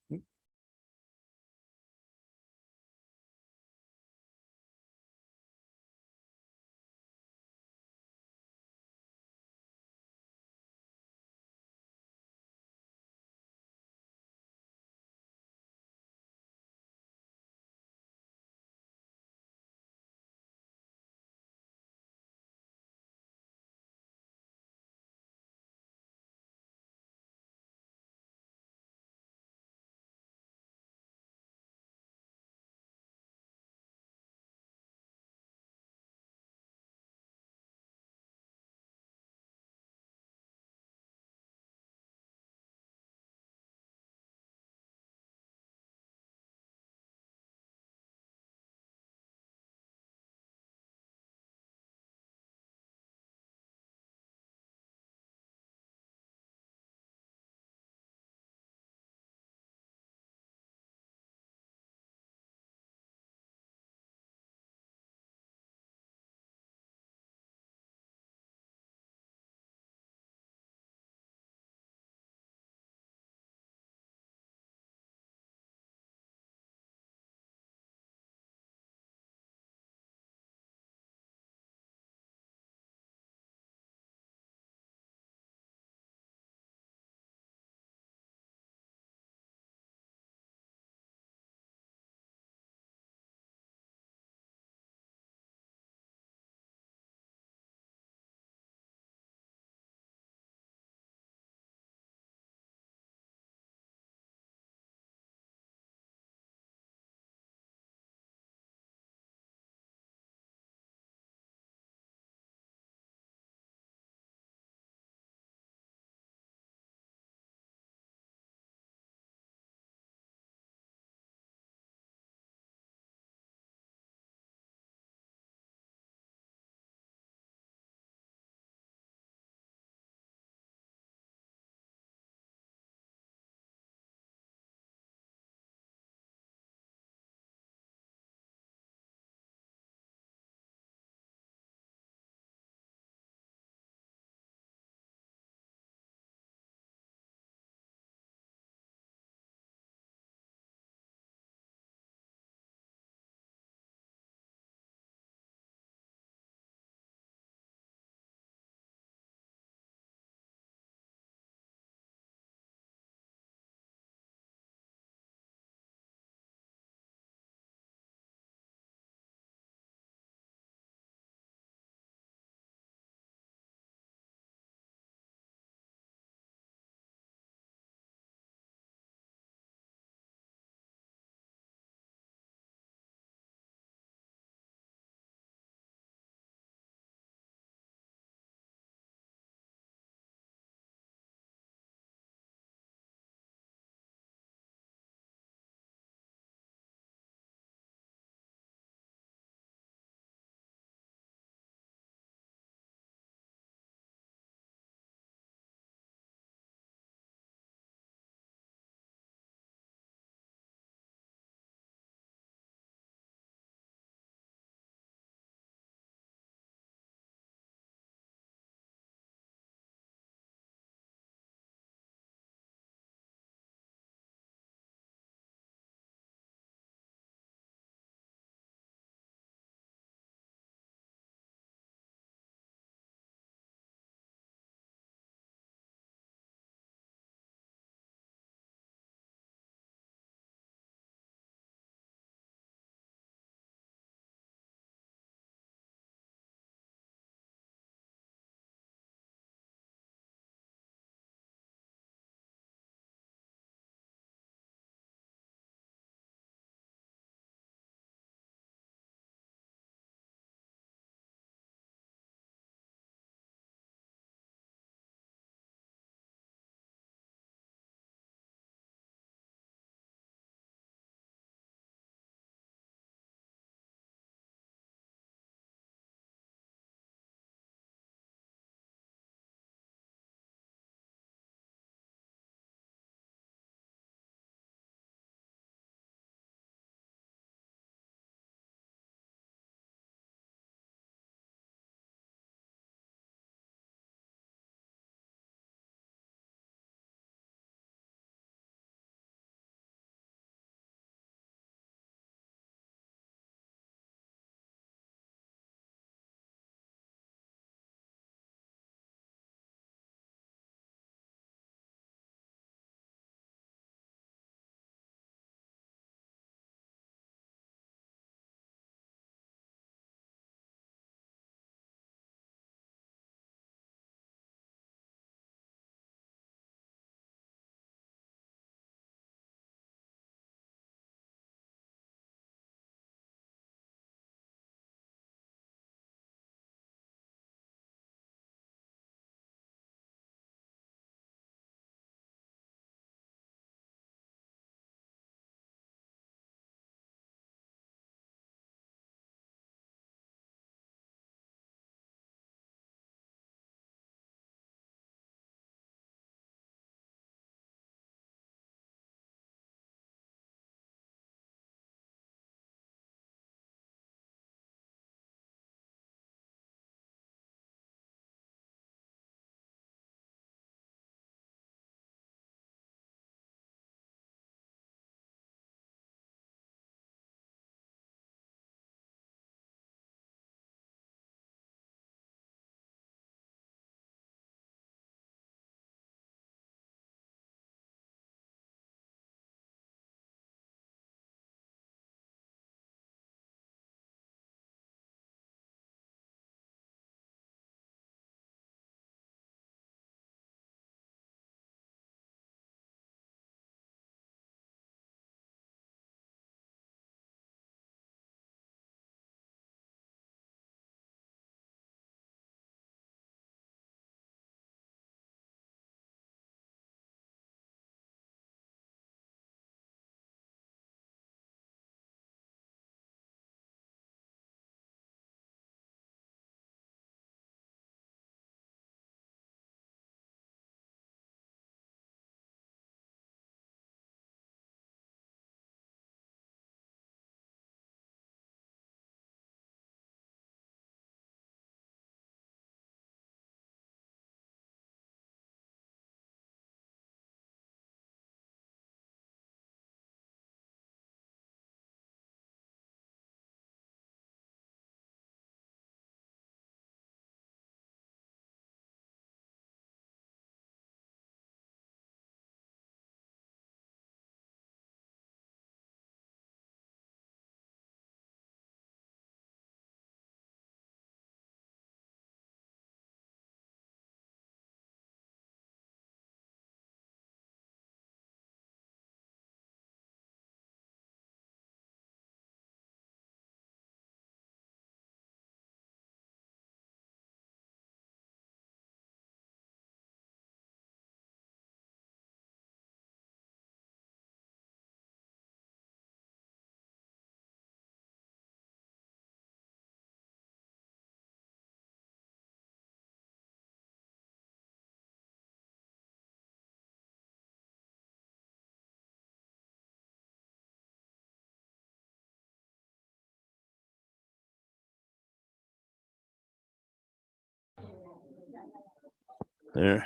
Yeah.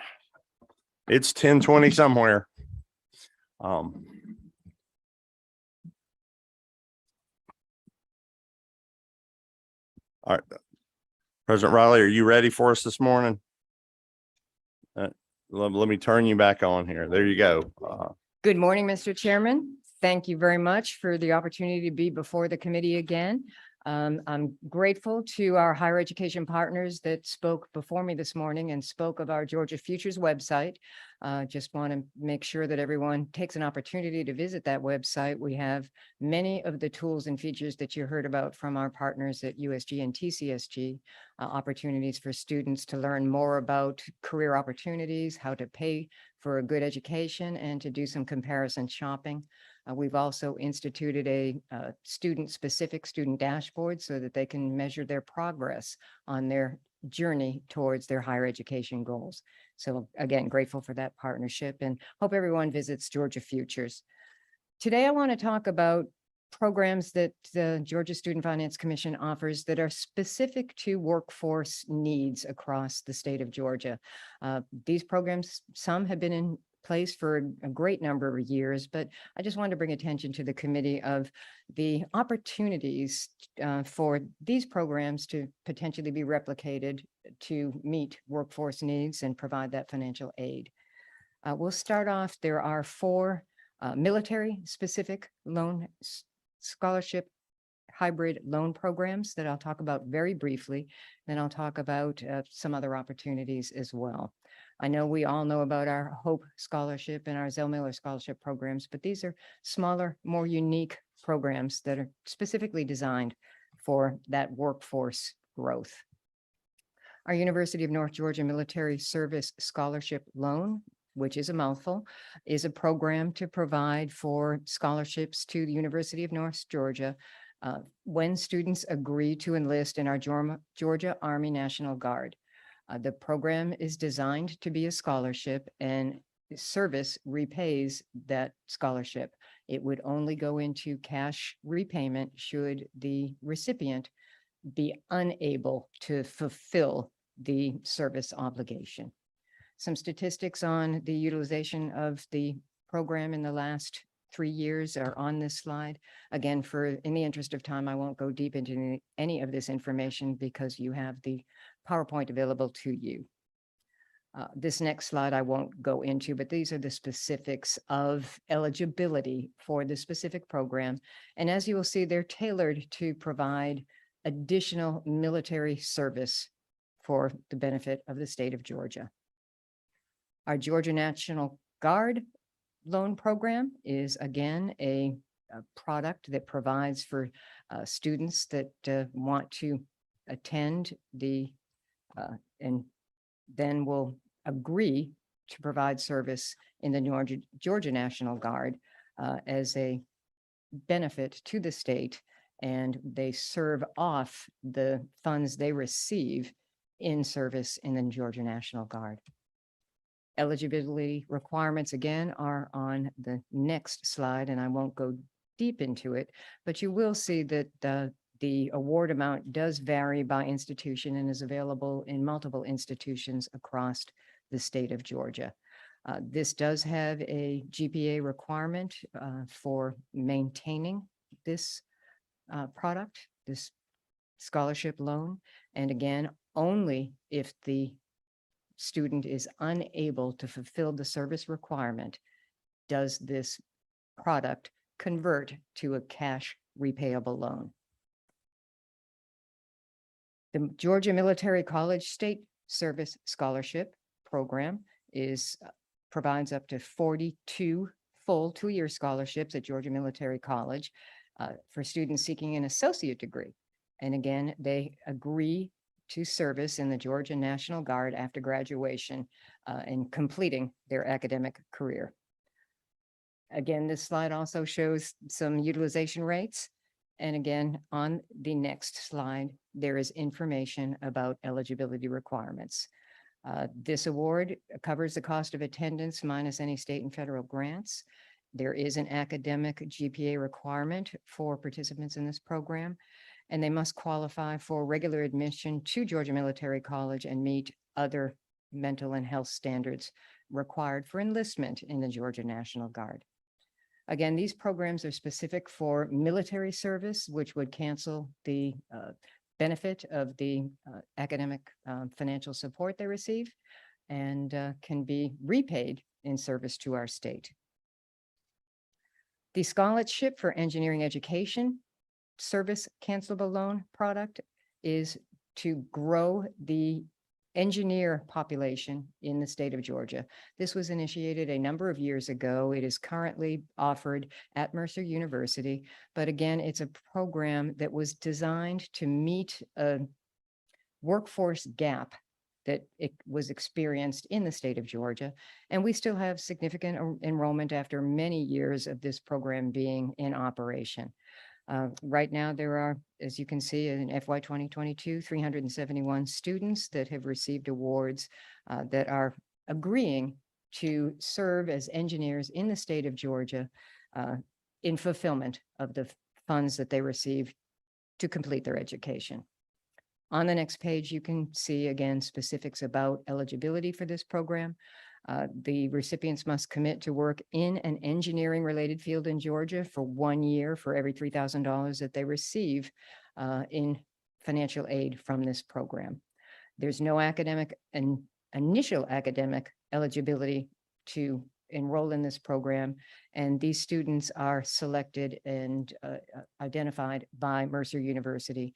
It's 10:20 somewhere. Um. All right. President Riley, are you ready for us this morning? Let me turn you back on here. There you go. Good morning, Mr. Chairman. Thank you very much for the opportunity to be before the committee again. I'm grateful to our higher education partners that spoke before me this morning and spoke of our Georgia Futures website. Just want to make sure that everyone takes an opportunity to visit that website. We have many of the tools and features that you heard about from our partners at USG and TCSG, opportunities for students to learn more about career opportunities, how to pay for a good education, and to do some comparison shopping. We've also instituted a student-specific student dashboard so that they can measure their progress on their journey towards their higher education goals. So again, grateful for that partnership and hope everyone visits Georgia Futures. Today, I want to talk about programs that the Georgia Student Finance Commission offers that are specific to workforce needs across the state of Georgia. These programs, some have been in place for a great number of years, but I just wanted to bring attention to the committee of the opportunities for these programs to potentially be replicated to meet workforce needs and provide that financial aid. We'll start off. There are 4 military-specific loan scholarship hybrid loan programs that I'll talk about very briefly. Then I'll talk about some other opportunities as well. I know we all know about our HOPE Scholarship and our Zell Miller Scholarship programs, but these are smaller, more unique programs that are specifically designed for that workforce growth. Our University of North Georgia Military Service Scholarship Loan, which is a mouthful, is a program to provide for scholarships to the University of North Georgia when students agree to enlist in our Georgia Army National Guard. The program is designed to be a scholarship, and service repays that scholarship. It would only go into cash repayment should the recipient be unable to fulfill the service obligation. Some statistics on the utilization of the program in the last 3 years are on this slide. Again, in the interest of time, I won't go deep into any of this information because you have the PowerPoint available to you. This next slide I won't go into, but these are the specifics of eligibility for the specific program. And as you will see, they're tailored to provide additional military service for the benefit of the state of Georgia. Our Georgia National Guard loan program is again a product that provides for students that want to attend and then will agree to provide service in the Georgia National Guard as a benefit to the state, and they serve off the funds they receive in service in the Georgia National Guard. Eligibility requirements again are on the next slide, and I won't go deep into it, but you will see that the award amount does vary by institution and is available in multiple institutions across the state of Georgia. This does have a GPA requirement for maintaining this product, this scholarship loan, and again, only if the student is unable to fulfill the service requirement does this product convert to a cash repayable loan. The Georgia Military College State Service Scholarship Program provides up to 42 full 2-year scholarships at Georgia Military College for students seeking an associate degree. And again, they agree to service in the Georgia National Guard after graduation and completing their academic career. Again, this slide also shows some utilization rates. And again, on the next slide, there is information about eligibility requirements. This award covers the cost of attendance minus any state and federal grants. There is an academic GPA requirement for participants in this program, and they must qualify for regular admission to Georgia Military College and meet other mental and health standards required for enlistment in the Georgia National Guard. Again, these programs are specific for military service, which would cancel the benefit of the academic financial support they receive and can be repaid in service to our state. The scholarship for engineering education service cancelable loan product is to grow the engineer population in the state of Georgia. This was initiated a number of years ago. It is currently offered at Mercer University, but again, it's a program that was designed to meet a workforce gap that it was experienced in the state of Georgia. And we still have significant enrollment after many years of this program being in operation. Right now, there are, as you can see in FY 2022, 371 students that have received awards that are agreeing to serve as engineers in the state of Georgia in fulfillment of the funds that they receive to complete their education. On the next page, you can see again specifics about eligibility for this program. The recipients must commit to work in an engineering related field in Georgia for 1 year for every $3,000 that they receive in financial aid from this program. There's no academic and initial academic eligibility to enroll in this program, and these students are selected and identified by Mercer University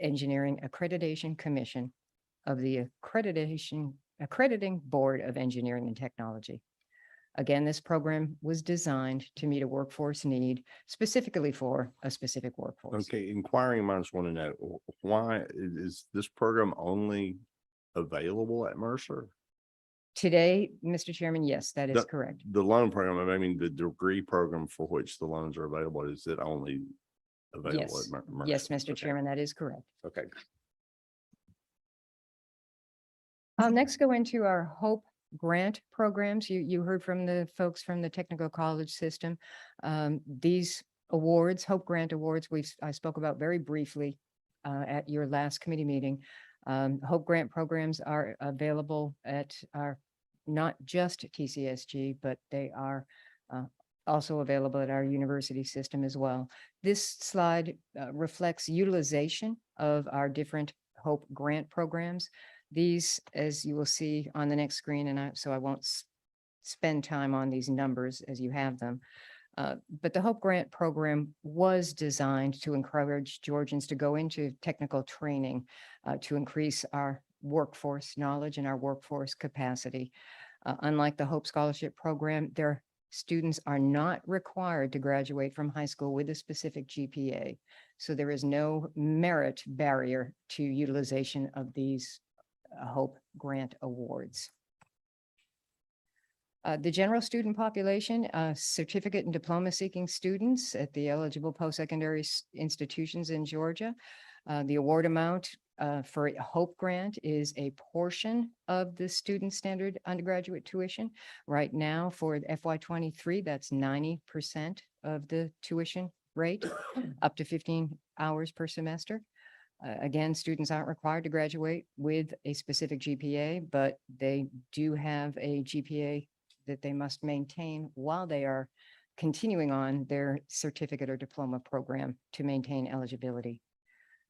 Engineering Accreditation Commission of the Accrediting Board of Engineering and Technology. Again, this program was designed to meet a workforce need specifically for a specific workforce. Okay, inquiring minds want to know, why is this program only available at Mercer? Today, Mr. Chairman, yes, that is correct. The loan program, I mean, the degree program for which the loans are available, is it only available Yes, at Mercer? yes, Mr. Okay. Chairman, that is correct. Okay. I'll next go into our HOPE grant programs. You heard from the folks from the technical college system. These awards, HOPE grant awards, I spoke about very briefly at your last committee meeting. HOPE grant programs are available at our, not just TCSG, but they are also available at our university system as well. This slide reflects utilization of our different HOPE grant programs. These, as you will see on the next screen, and so I won't spend time on these numbers as you have them. But the HOPE grant program was designed to encourage Georgians to go into technical training to increase our workforce knowledge and our workforce capacity. Unlike the HOPE scholarship program, their students are not required to graduate from high school with a specific GPA. So there is no merit barrier to utilization of these HOPE grant awards. The general student population, certificate and diploma seeking students at the eligible post-secondary institutions in Georgia. The award amount for a HOPE grant is a portion of the student standard undergraduate tuition. Right now for FY23, that's 90% of the tuition rate, up to 15 hours per semester. Again, students aren't required to graduate with a specific GPA, but they do have a GPA that they must maintain while they are continuing on their certificate or diploma program to maintain eligibility.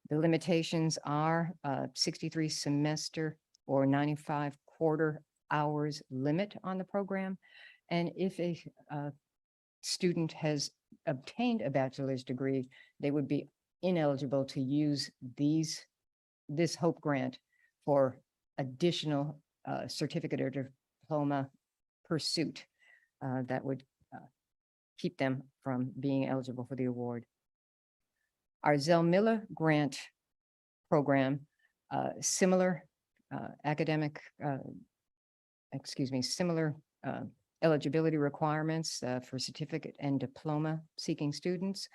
The limitations are 63 semester or 95 quarter hours limit on the program. And if a student has obtained a bachelor's degree, they would be ineligible to use this HOPE grant for additional certificate or diploma pursuit that would keep them from being eligible for the award. Our Zell Miller grant program, similar similar eligibility requirements for certificate and diploma seeking students.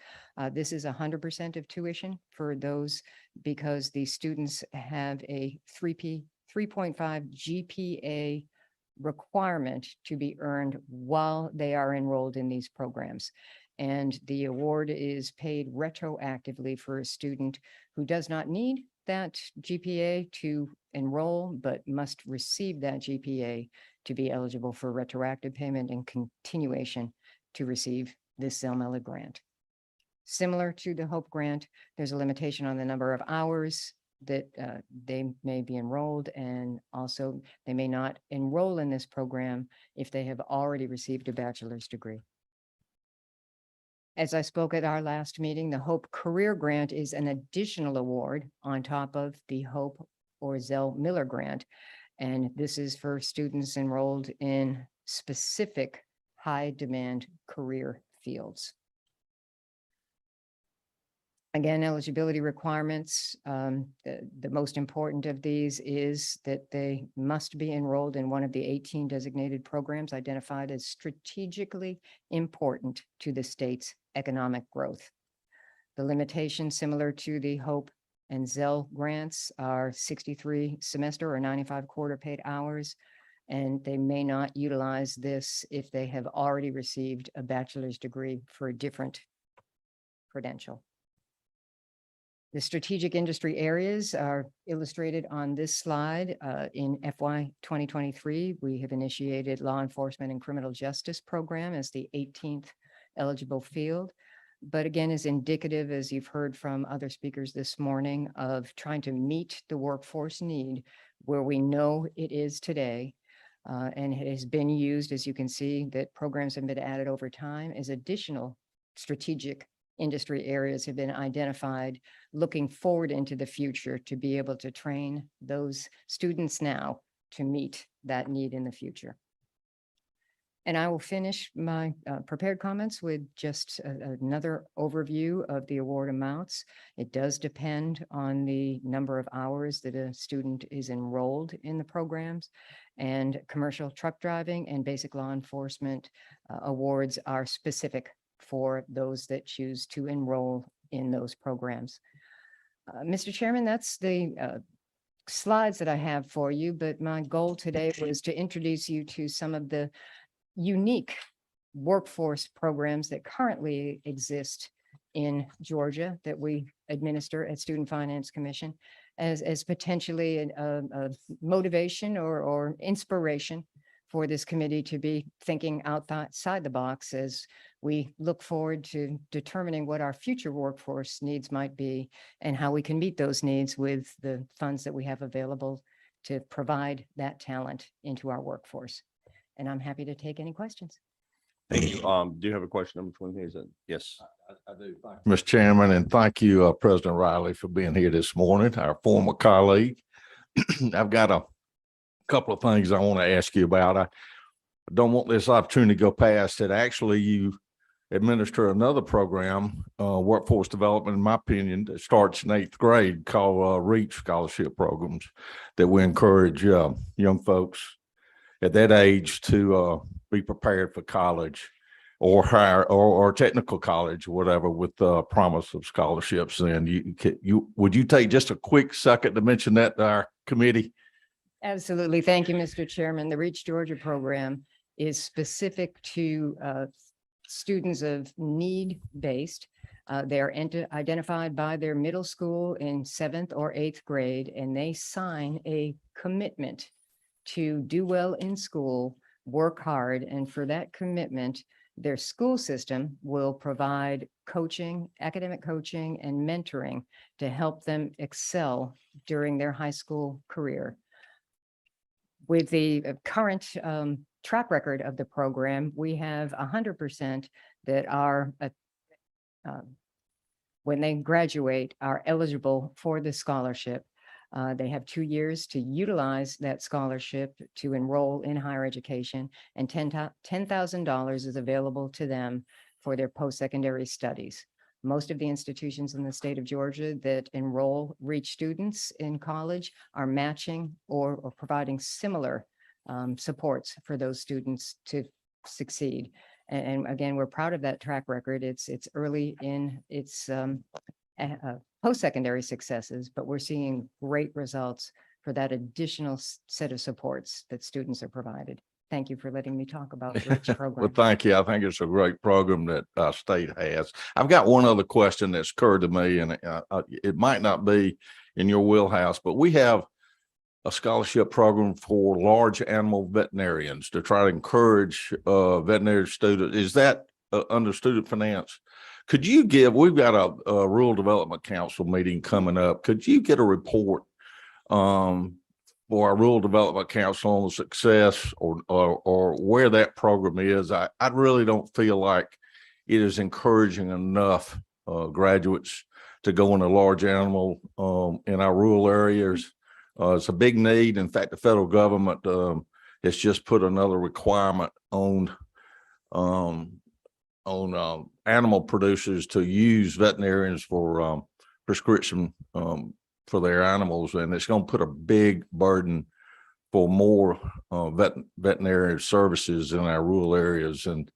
This is 100% of tuition for those because the students have a 3.5 GPA requirement to be earned while they are enrolled in these programs. And the award is paid retroactively for a student who does not need that GPA to enroll, but must receive that GPA to be eligible for retroactive payment and continuation to receive this Zell-Miller grant. Similar to the Hope grant, there's a limitation on the number of hours that they may be enrolled, and also they may not enroll in this program if they have already received a bachelor's degree. As I spoke at our last meeting, the Hope Career Grant is an additional award on top of the Hope or Zell-Miller grant. And this is for students enrolled in specific high-demand career fields. Again, eligibility requirements, the most important of these is that they must be enrolled in one of the 18 designated programs identified as strategically important to the state's economic growth. The limitations similar to the Hope and Zell grants are 63 semester or 95 quarter paid hours, and they may not utilize this if they have already received a bachelor's degree for a different credential. The strategic industry areas are illustrated on this slide. In FY 2023, we have initiated law enforcement and criminal justice program as the 18th eligible field. But again, is indicative, as you've heard from other speakers this morning, of trying to meet the workforce need where we know it is today. And it has been used, as you can see, that programs have been added over time as additional strategic industry areas have been identified, looking forward into the future to be able to train those students now to meet that need in the future. And I will finish my prepared comments with just another overview of the award amounts. It does depend on the number of hours that a student is enrolled in the programs, and commercial truck driving and basic law enforcement awards are specific for those that choose to enroll in those programs. Mr. Chairman, that's the slides that I have for you, but my goal today was to introduce you to some of the unique workforce programs that currently exist in Georgia that we administer at Student Finance Commission as potentially a motivation or inspiration for this committee to be thinking outside the box as we look forward to determining what our future workforce needs might be and how we can meet those needs with the funds that we have available to provide that talent into our workforce. And I'm happy to take any questions. Thank you. Do you have a question, number 20? Is it? Yes. I do. Thank you, Mr. Chairman, and thank you, President Riley, for being here this morning, our former colleague. I've got a couple of things I want to ask you about. I don't want this opportunity to go past it. Actually, you administer another program, workforce development, in my opinion, that starts in 8th grade called REACH scholarship programs that we encourage young folks at that age to be prepared for college or higher or technical college or whatever with the promise of scholarships. And would you take just a quick second to mention that to our committee? Absolutely. Thank you, Mr. Chairman. The Reach Georgia program is specific to students of need-based. They are identified by their middle school in 7th or 8th grade, and they sign a commitment to do well in school, work hard, and for that commitment, their school system will provide coaching, academic coaching, and mentoring to help them excel during their high school career. With the current track record of the program, we have 100% that are, when they graduate, are eligible for the scholarship. They have 2 years to utilize that scholarship to enroll in higher education, and $10,000 is available to them for their post-secondary studies. Most of the institutions in the state of Georgia that enroll REACH students in college are matching or providing similar supports for those students to succeed. And again, we're proud of that track record. It's early in its post-secondary successes, but we're seeing great results for that additional set of supports that students are provided. Thank you for letting me talk about the REACH program. Well, thank you. I think it's a great program that our state has. I've got one other question that's occurred to me, and it might not be in your wheelhouse, but we have a scholarship program for large animal veterinarians to try to encourage veterinary students. Is that under student finance? Could you we've got a Rural Development Council meeting coming up. Could you get a report for our Rural Development Council on the success or where that program is? I really don't feel like it is encouraging enough graduates to go into large animal in our rural areas. It's a big need. In fact, the federal government has just put another requirement on animal producers to use veterinarians for prescription for their animals, and it's going to put a big burden for more veterinary services in our rural areas. And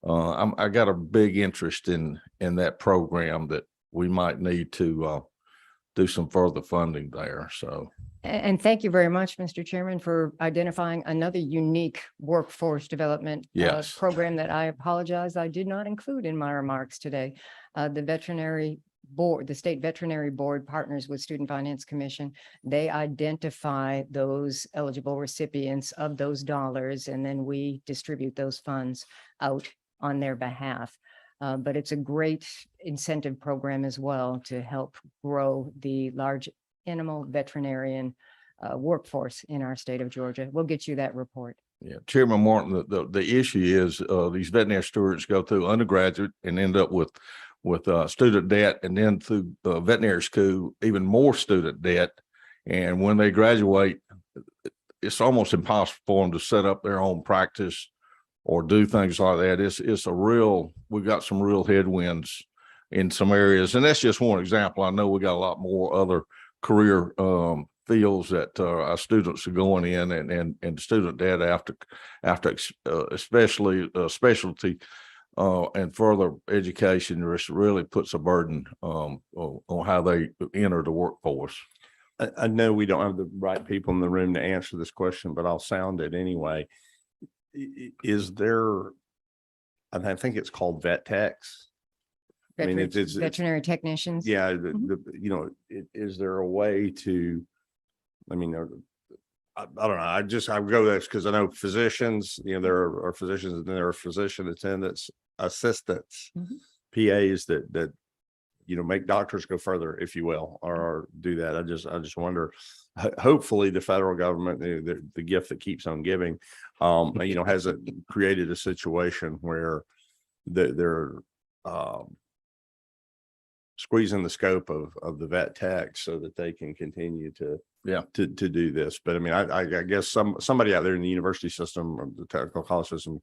I got a big interest in that program that we might need to do some further funding there. So. And thank you very much, Mr. Chairman, for identifying another unique workforce development program that I apologize I did not include in my remarks today. The veterinary board, the state veterinary board partners with Student Finance Commission. They identify those eligible recipients of those dollars, and then we distribute those funds out on their behalf. But it's a great incentive program as well to help grow the large animal veterinarian workforce in our state of Georgia. We'll get you that report. Yeah, Chairman Martin, the issue is these veterinary students go through undergraduate and end up with student debt, and then through veterinary school, even more student debt. And when they graduate, it's almost impossible for them to set up their own practice or do things like that. We've got some real headwinds in some areas. And that's just one example. I know we got a lot more other career fields that our students are going in, and student debt after especially specialty and further education really puts a burden on how they enter the workforce. I know we don't have the right people in the room to answer this question, but I'll sound it anyway. Is there, I think it's called vet techs. I mean, it's veterinary technicians. Yeah. Is there a way to, I mean, I don't know. I go there because I know physicians, there are physicians, and there are physician attendants, assistants, PAs that make doctors go further, if you will, or do that. I just wonder, hopefully the federal government, the gift that keeps on giving, hasn't created a situation where they're squeezing the scope of the vet techs so that they can continue to do this. But I mean, I guess somebody out there in the university system or the technical college system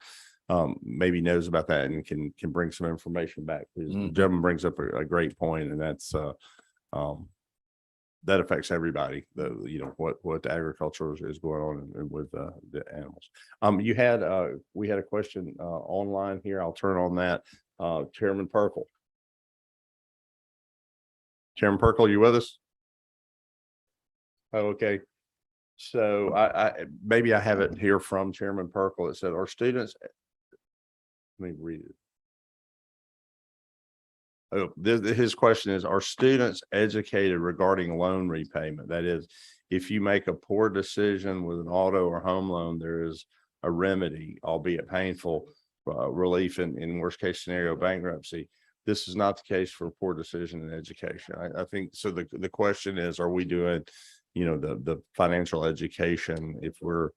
maybe knows about that and can bring some information back. The gentleman brings up a great point, and that's that affects everybody. What the agriculture is going on with the animals. We had a question online here. I'll turn on that. Chairman Perkle. Chairman Perkle, you with us? Oh, okay. So maybe I have it here from Chairman Perkle. It said, "Our students." Let me read it. Oh, his question is, are students educated regarding loan repayment? That is, if you make a poor decision with an auto or home loan, there is a remedy, albeit painful, relief in worst case scenario, bankruptcy. This is not the case for a poor decision in education. I think so. The question is, are we doing, the financial education if we're,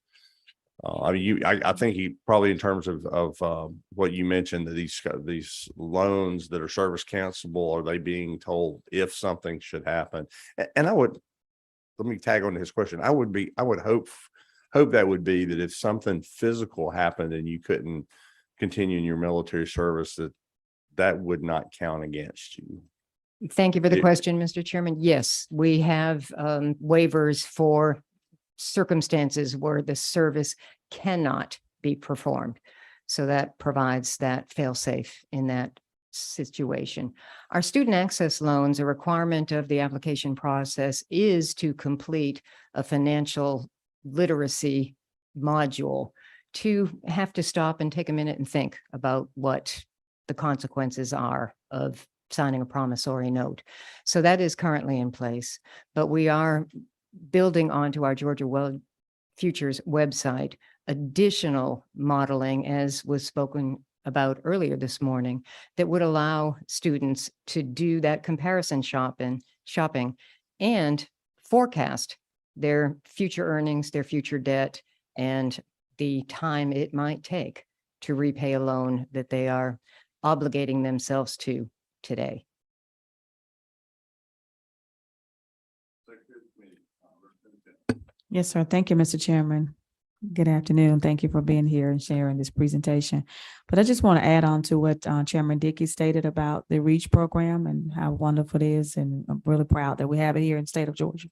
I think he probably, in terms of what you mentioned, that these loans that are service cancelable, are they being told if something should happen? And let me tag on to his question. I would hope that would be that if something physical happened and you couldn't continue in your military service, that would not count against you. Thank you for the question, Mr. Chairman. Yes, we have waivers for circumstances where the service cannot be performed. So that provides that fail-safe in that situation. Our student access loans, a requirement of the application process is to complete a financial literacy module, to have to stop and take a minute and think about what the consequences are of signing a promissory note. So that is currently in place, but we are building onto our Georgia Well Futures website additional modeling, as was spoken about earlier this morning, that would allow students to do that comparison shopping and forecast their future earnings, their future debt, and the time it might take to repay a loan that they are obligating themselves to today. Yes, sir. Thank you, Mr. Chairman. Good afternoon. Thank you for being here and sharing this presentation. But I just want to add on to what Chairman Dickey stated about the REACH program and how wonderful it is. And I'm really proud that we have it here in the state of Georgia.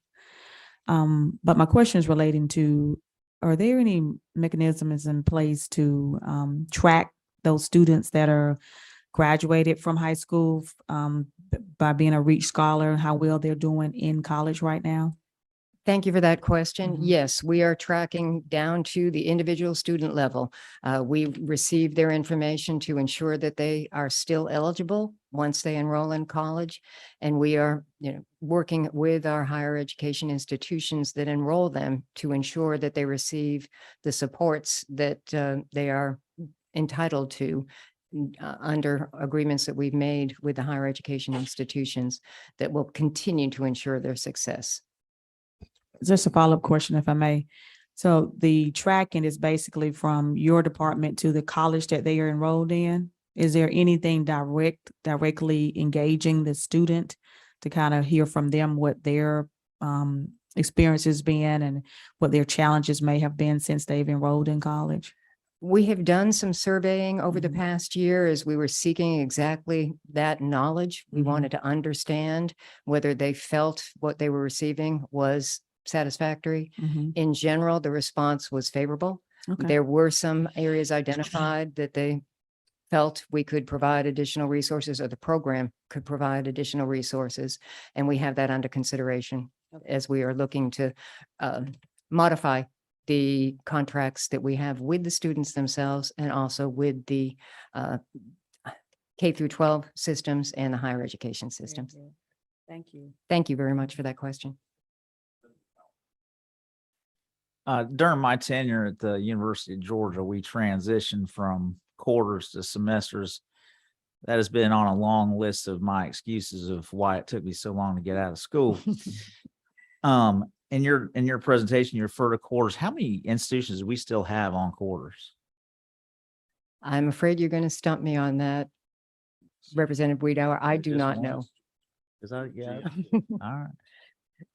But my question is relating to, are there any mechanisms in place to track those students that are graduated from high school by being a REACH scholar, and how well they're doing in college right now? Thank you for that question. Mhm. Yes, we are tracking down to the individual student level. We receive their information to ensure that they are still eligible once they enroll in college. And we are, working with our higher education institutions that enroll them to ensure that they receive the supports that they are entitled to under agreements that we've made with the higher education institutions that will continue to ensure their success. Just a follow-up question, if I may. So the tracking is basically from your department to the college that they are enrolled in. Is there anything directly engaging the student to kind of hear from them what their experience has been and what their challenges may have been since they've enrolled in college? We have done some surveying over the Mhm. past year as we were seeking exactly that knowledge. We Mhm. wanted to understand whether they felt what they were receiving was satisfactory. Mhm. In general, the response was favorable. Okay. There were some areas identified that they felt we could provide additional resources, or the program could provide additional resources. And we have that under consideration as we are looking to modify the contracts that we have with the students themselves and also with the K through 12 systems and the higher education systems. Thank you. Thank you very much for that question. During my tenure at the University of Georgia, we transitioned from quarters to semesters. That has been on a long list of my excuses of why it took me so long to get out of school. In your presentation, you refer to quarters. How many institutions do we still have on quarters? I'm afraid you're going to stump me on that, Representative Wiedauer. I do Just not one? know. Is that, yeah, all right.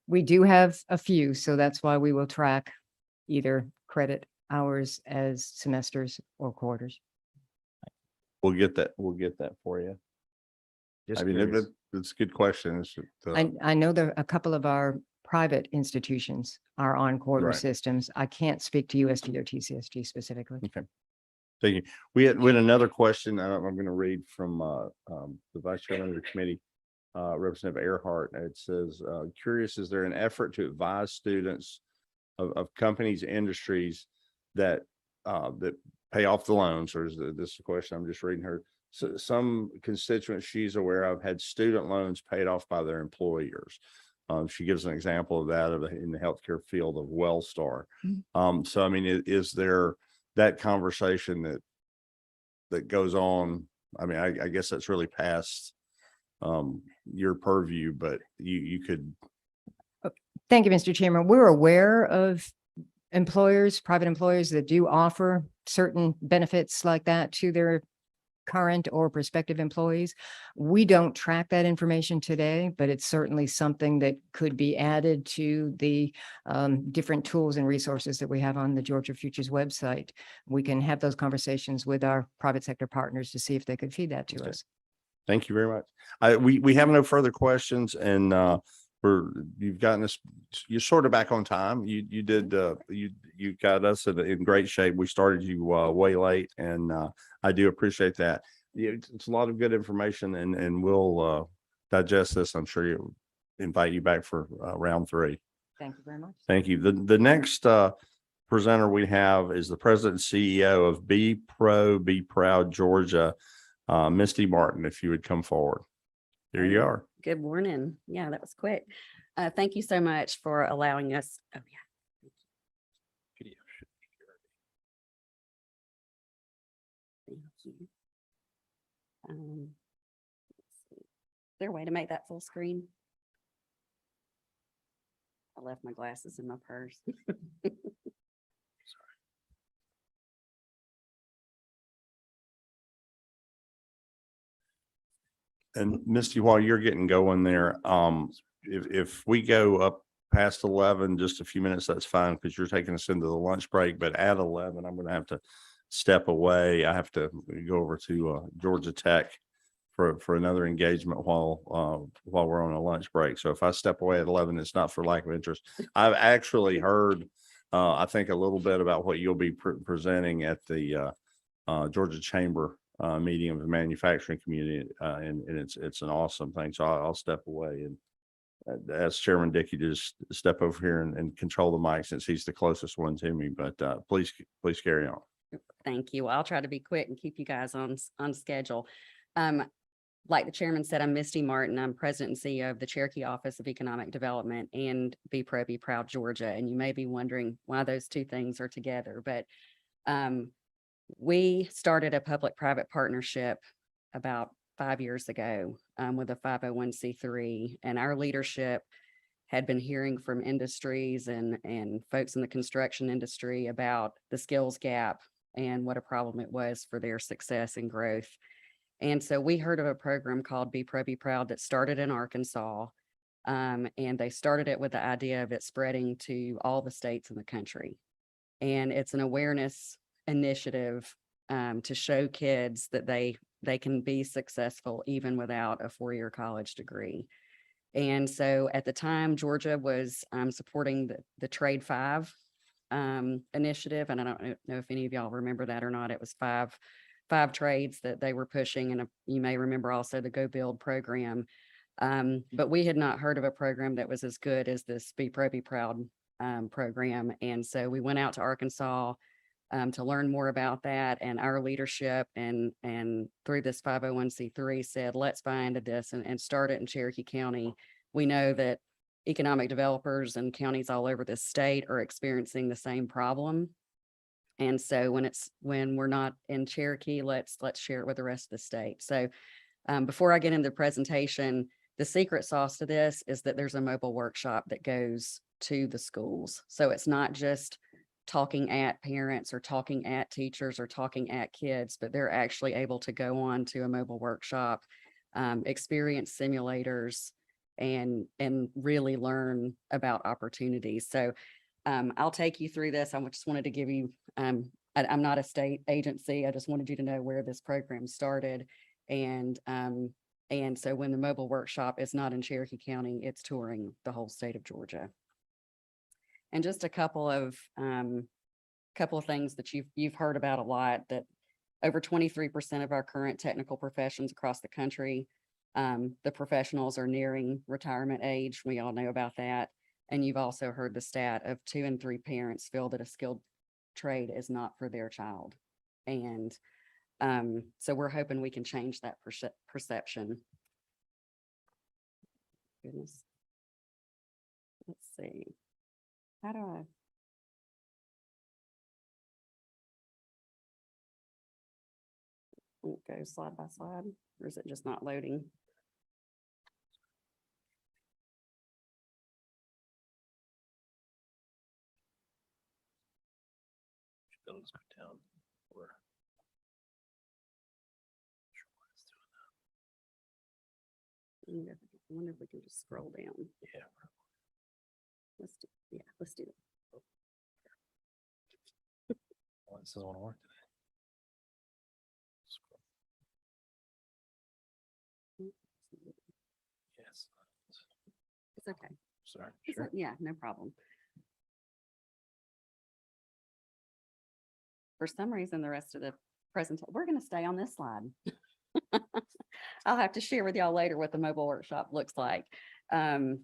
We do have a few, so that's why we will track either credit hours as semesters or quarters. We'll get that for you. Just I mean, curious. it's a good question. It's, I know that a couple of our private institutions are on quarter Right. systems. I can't speak to USD or TCSG specifically. Thank you. We had another question. I'm going to read from the Vice Chairman of the committee, Representative Earhart. It says, curious, is there an effort to advise students of companies, industries that pay off the loans? Or is this a question I'm just reading her? So some constituents she's aware of had student loans paid off by their employers. She gives an example of that in the healthcare field of Wellstar. So, I mean, is there that conversation that goes on? I mean, I guess that's really past your purview, but you could. Thank you, Mr. Chairman. We're aware of employers, private employers that do offer certain benefits like that to their current or prospective employees. We don't track that information today, but it's certainly something that could be added to the different tools and resources that we have on the Georgia Futures website. We can have those conversations with our private sector partners to see if they could feed that to us. Thank you very much. We have no further questions, and you've gotten us. You're sort of back on time. You did you got us in great shape. We started you way late, and I do appreciate that. It's a lot of good information, and we'll digest this. I'm sure you'll invite you back for round 3. Thank you very much. Thank you. The next presenter we have is the president and CEO of Be Proud Georgia, Misty Martin. If you would come forward. There you are. Good morning. Yeah, that was quick. Thank you so much for allowing us. Oh, yeah. Thank you. Let's see. Is there a way to make that full screen? I left my glasses in my purse. And Misty, while you're getting going there, if we go up past 11, just a few minutes, that's fine because you're taking us into the lunch break. But at 11, I'm going to have to step away. I have to go over to Georgia Tech for another engagement while we're on a lunch break. So if I step away at 11, it's not for lack of interest. I've actually heard, I think, a little bit about what you'll be presenting at the Georgia Chamber meeting of the manufacturing community, and it's an awesome thing. So I'll step away and ask Chairman Dickey to just step over here and control the mic since he's the closest one to me. But please carry on. Thank you. I'll try to be quick and keep you guys on schedule. Like the chairman said, I'm Misty Martin. I'm president and CEO of the Cherokee Office of Economic Development and Be Pro, Be Proud Georgia. And you may be wondering why those two things are together, but we started a public-private partnership about 5 years ago with a 501c3, and our leadership had been hearing from industries and folks in the construction industry about the skills gap and what a problem it was for their success and growth. And so we heard of a program called Be Pro, Be Proud that started in Arkansas, and they started it with the idea of it spreading to all the states in the country. And it's an awareness initiative to show kids that they can be successful even without a four-year college degree. And so at the time, Georgia was supporting the Trade 5 initiative. And I don't know if any of y'all remember that or not. It was five trades that they were pushing. And you may remember also the Go Build program. But we had not heard of a program that was as good as this Be Pro, Be Proud program. And so we went out to Arkansas to learn more about that, and our leadership and through this 501c3 said, let's buy into this and start it in Cherokee County. We know that economic developers and counties all over the state are experiencing the same problem. And so when we're not in Cherokee, let's share it with the rest of the state. So before I get into the presentation, the secret sauce to this is that there's a mobile workshop that goes to the schools. So it's not just talking at parents or talking at teachers or talking at kids, but they're actually able to go on to a mobile workshop, experience simulators, and really learn about opportunities. So I'll take you through this. I just wanted to give you, I'm not a state agency. I just wanted you to know where this program started. And so when the mobile workshop is not in Cherokee County, it's touring the whole state of Georgia. And just a couple of things that you've heard about a lot, that over 23% of our current technical professions across the country, the professionals are nearing retirement age. We all know about that. And you've also heard the stat of 2 in 3 parents feel that a skilled trade is not for their child. And so we're hoping we can change that perception. Goodness. Let's see. How do I? Go slide by slide, or is it just not loading? I wonder if we can just scroll down. Yeah. Let's do that. Well, this doesn't want to work today. Yes. It's okay. Sorry. Sure. Yeah, no problem. For some reason, the rest of the presentation, we're going to stay on this slide. I'll have to share with y'all later what the mobile workshop looks like. And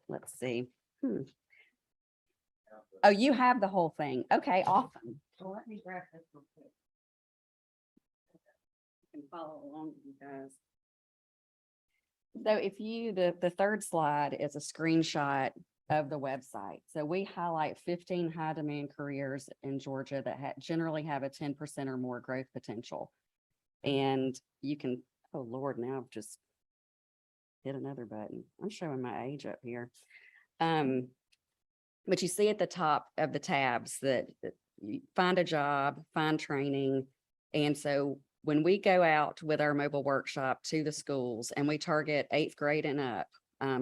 let's see. Oh, you have the whole thing. Okay, awesome. Well, let me grab this real quick. You can follow along with you guys. So if you, the third slide is a screenshot of the website. So we highlight 15 high demand careers in Georgia that generally have a 10% or more growth potential. And you can, oh Lord, now I've just hit another button. I'm showing my age up here. But you see at the top of the tabs that you find a job, find training. And so when we go out with our mobile workshop to the schools and we target 8th grade and up,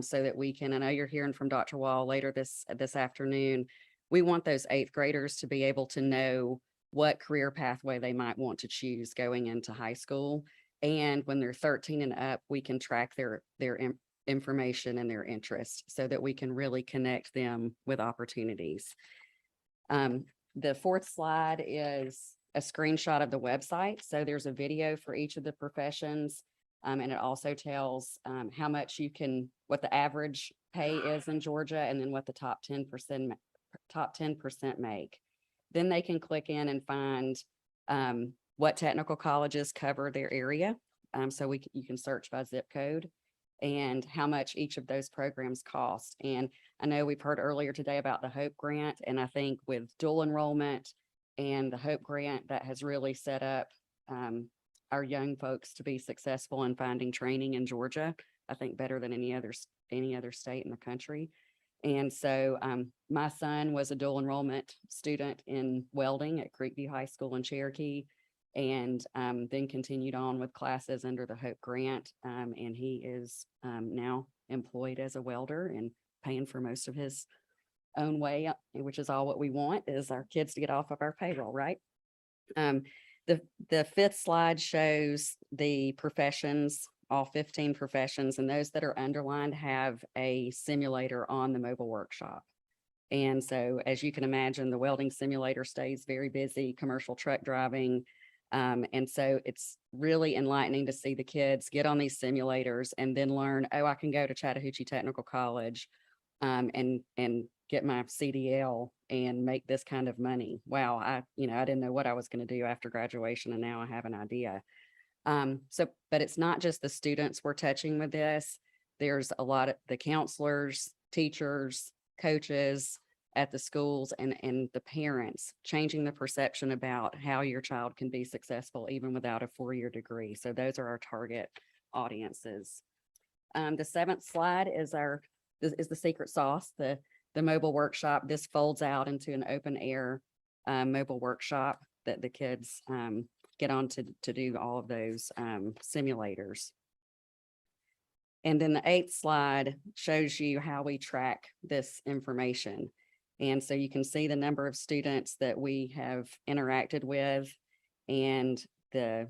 so that we can, I know you're hearing from Dr. Wall later this afternoon, we want those 8th graders to be able to know what career pathway they might want to choose going into high school. And when they're 13 and up, we can track their information and their interests so that we can really connect them with opportunities. The fourth slide is a screenshot of the website. So there's a video for each of the professions. And it also tells how much what the average pay is in Georgia, and then what the top 10% make. Then they can click in and find what technical colleges cover their area. So you can search by zip code and how much each of those programs cost. And I know we've heard earlier today about the HOPE grant, and I think with dual enrollment and the HOPE grant, that has really set up our young folks to be successful in finding training in Georgia, I think better than any other state in the country. And so my son was a dual enrollment student in welding at Creekview High School in Cherokee, and then continued on with classes under the HOPE grant. And he is now employed as a welder and paying for most of his own way, which is all what we want, is our kids to get off of our payroll, right? The fifth slide shows the professions, all 15 professions, and those that are underlined have a simulator on the mobile workshop. And so, as you can imagine, the welding simulator stays very busy, commercial truck driving. And so it's really enlightening to see the kids get on these simulators and then learn, oh, I can go to Chattahoochee Technical College and get my CDL and make this kind of money. Wow, I didn't know what I was going to do after graduation, and now I have an idea. But it's not just the students we're touching with this. There's a lot of the counselors, teachers, coaches at the schools, and the parents, changing the perception about how your child can be successful even without a 4-year degree. So those are our target audiences. The seventh slide is the secret sauce, the mobile workshop. This folds out into an open air mobile workshop that the kids get on to do all of those simulators. And then the 8th slide shows you how we track this information. And so you can see the number of students that we have interacted with, and the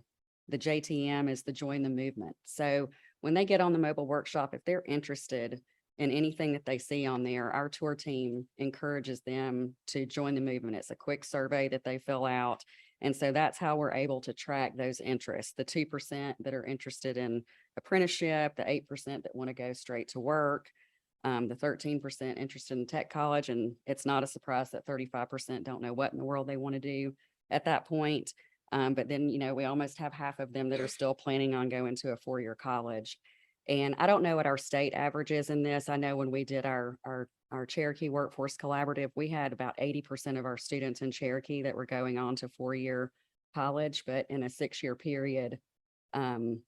JTM is the join the movement. So when they get on the mobile workshop, if they're interested in anything that they see on there, our tour team encourages them to join the movement. It's a quick survey that they fill out. And so that's how we're able to track those interests. The 2% that are interested in apprenticeship, the 8% that want to go straight to work, the 13% interested in tech college. And it's not a surprise that 35% don't know what in the world they want to do at that point. But then, we almost have half of them that are still planning on going to a 4-year college. And I don't know what our state average is in this. I know when we did our Cherokee Workforce Collaborative, we had about 80% of our students in Cherokee that were going on to 4-year college, but in a 6-year period, over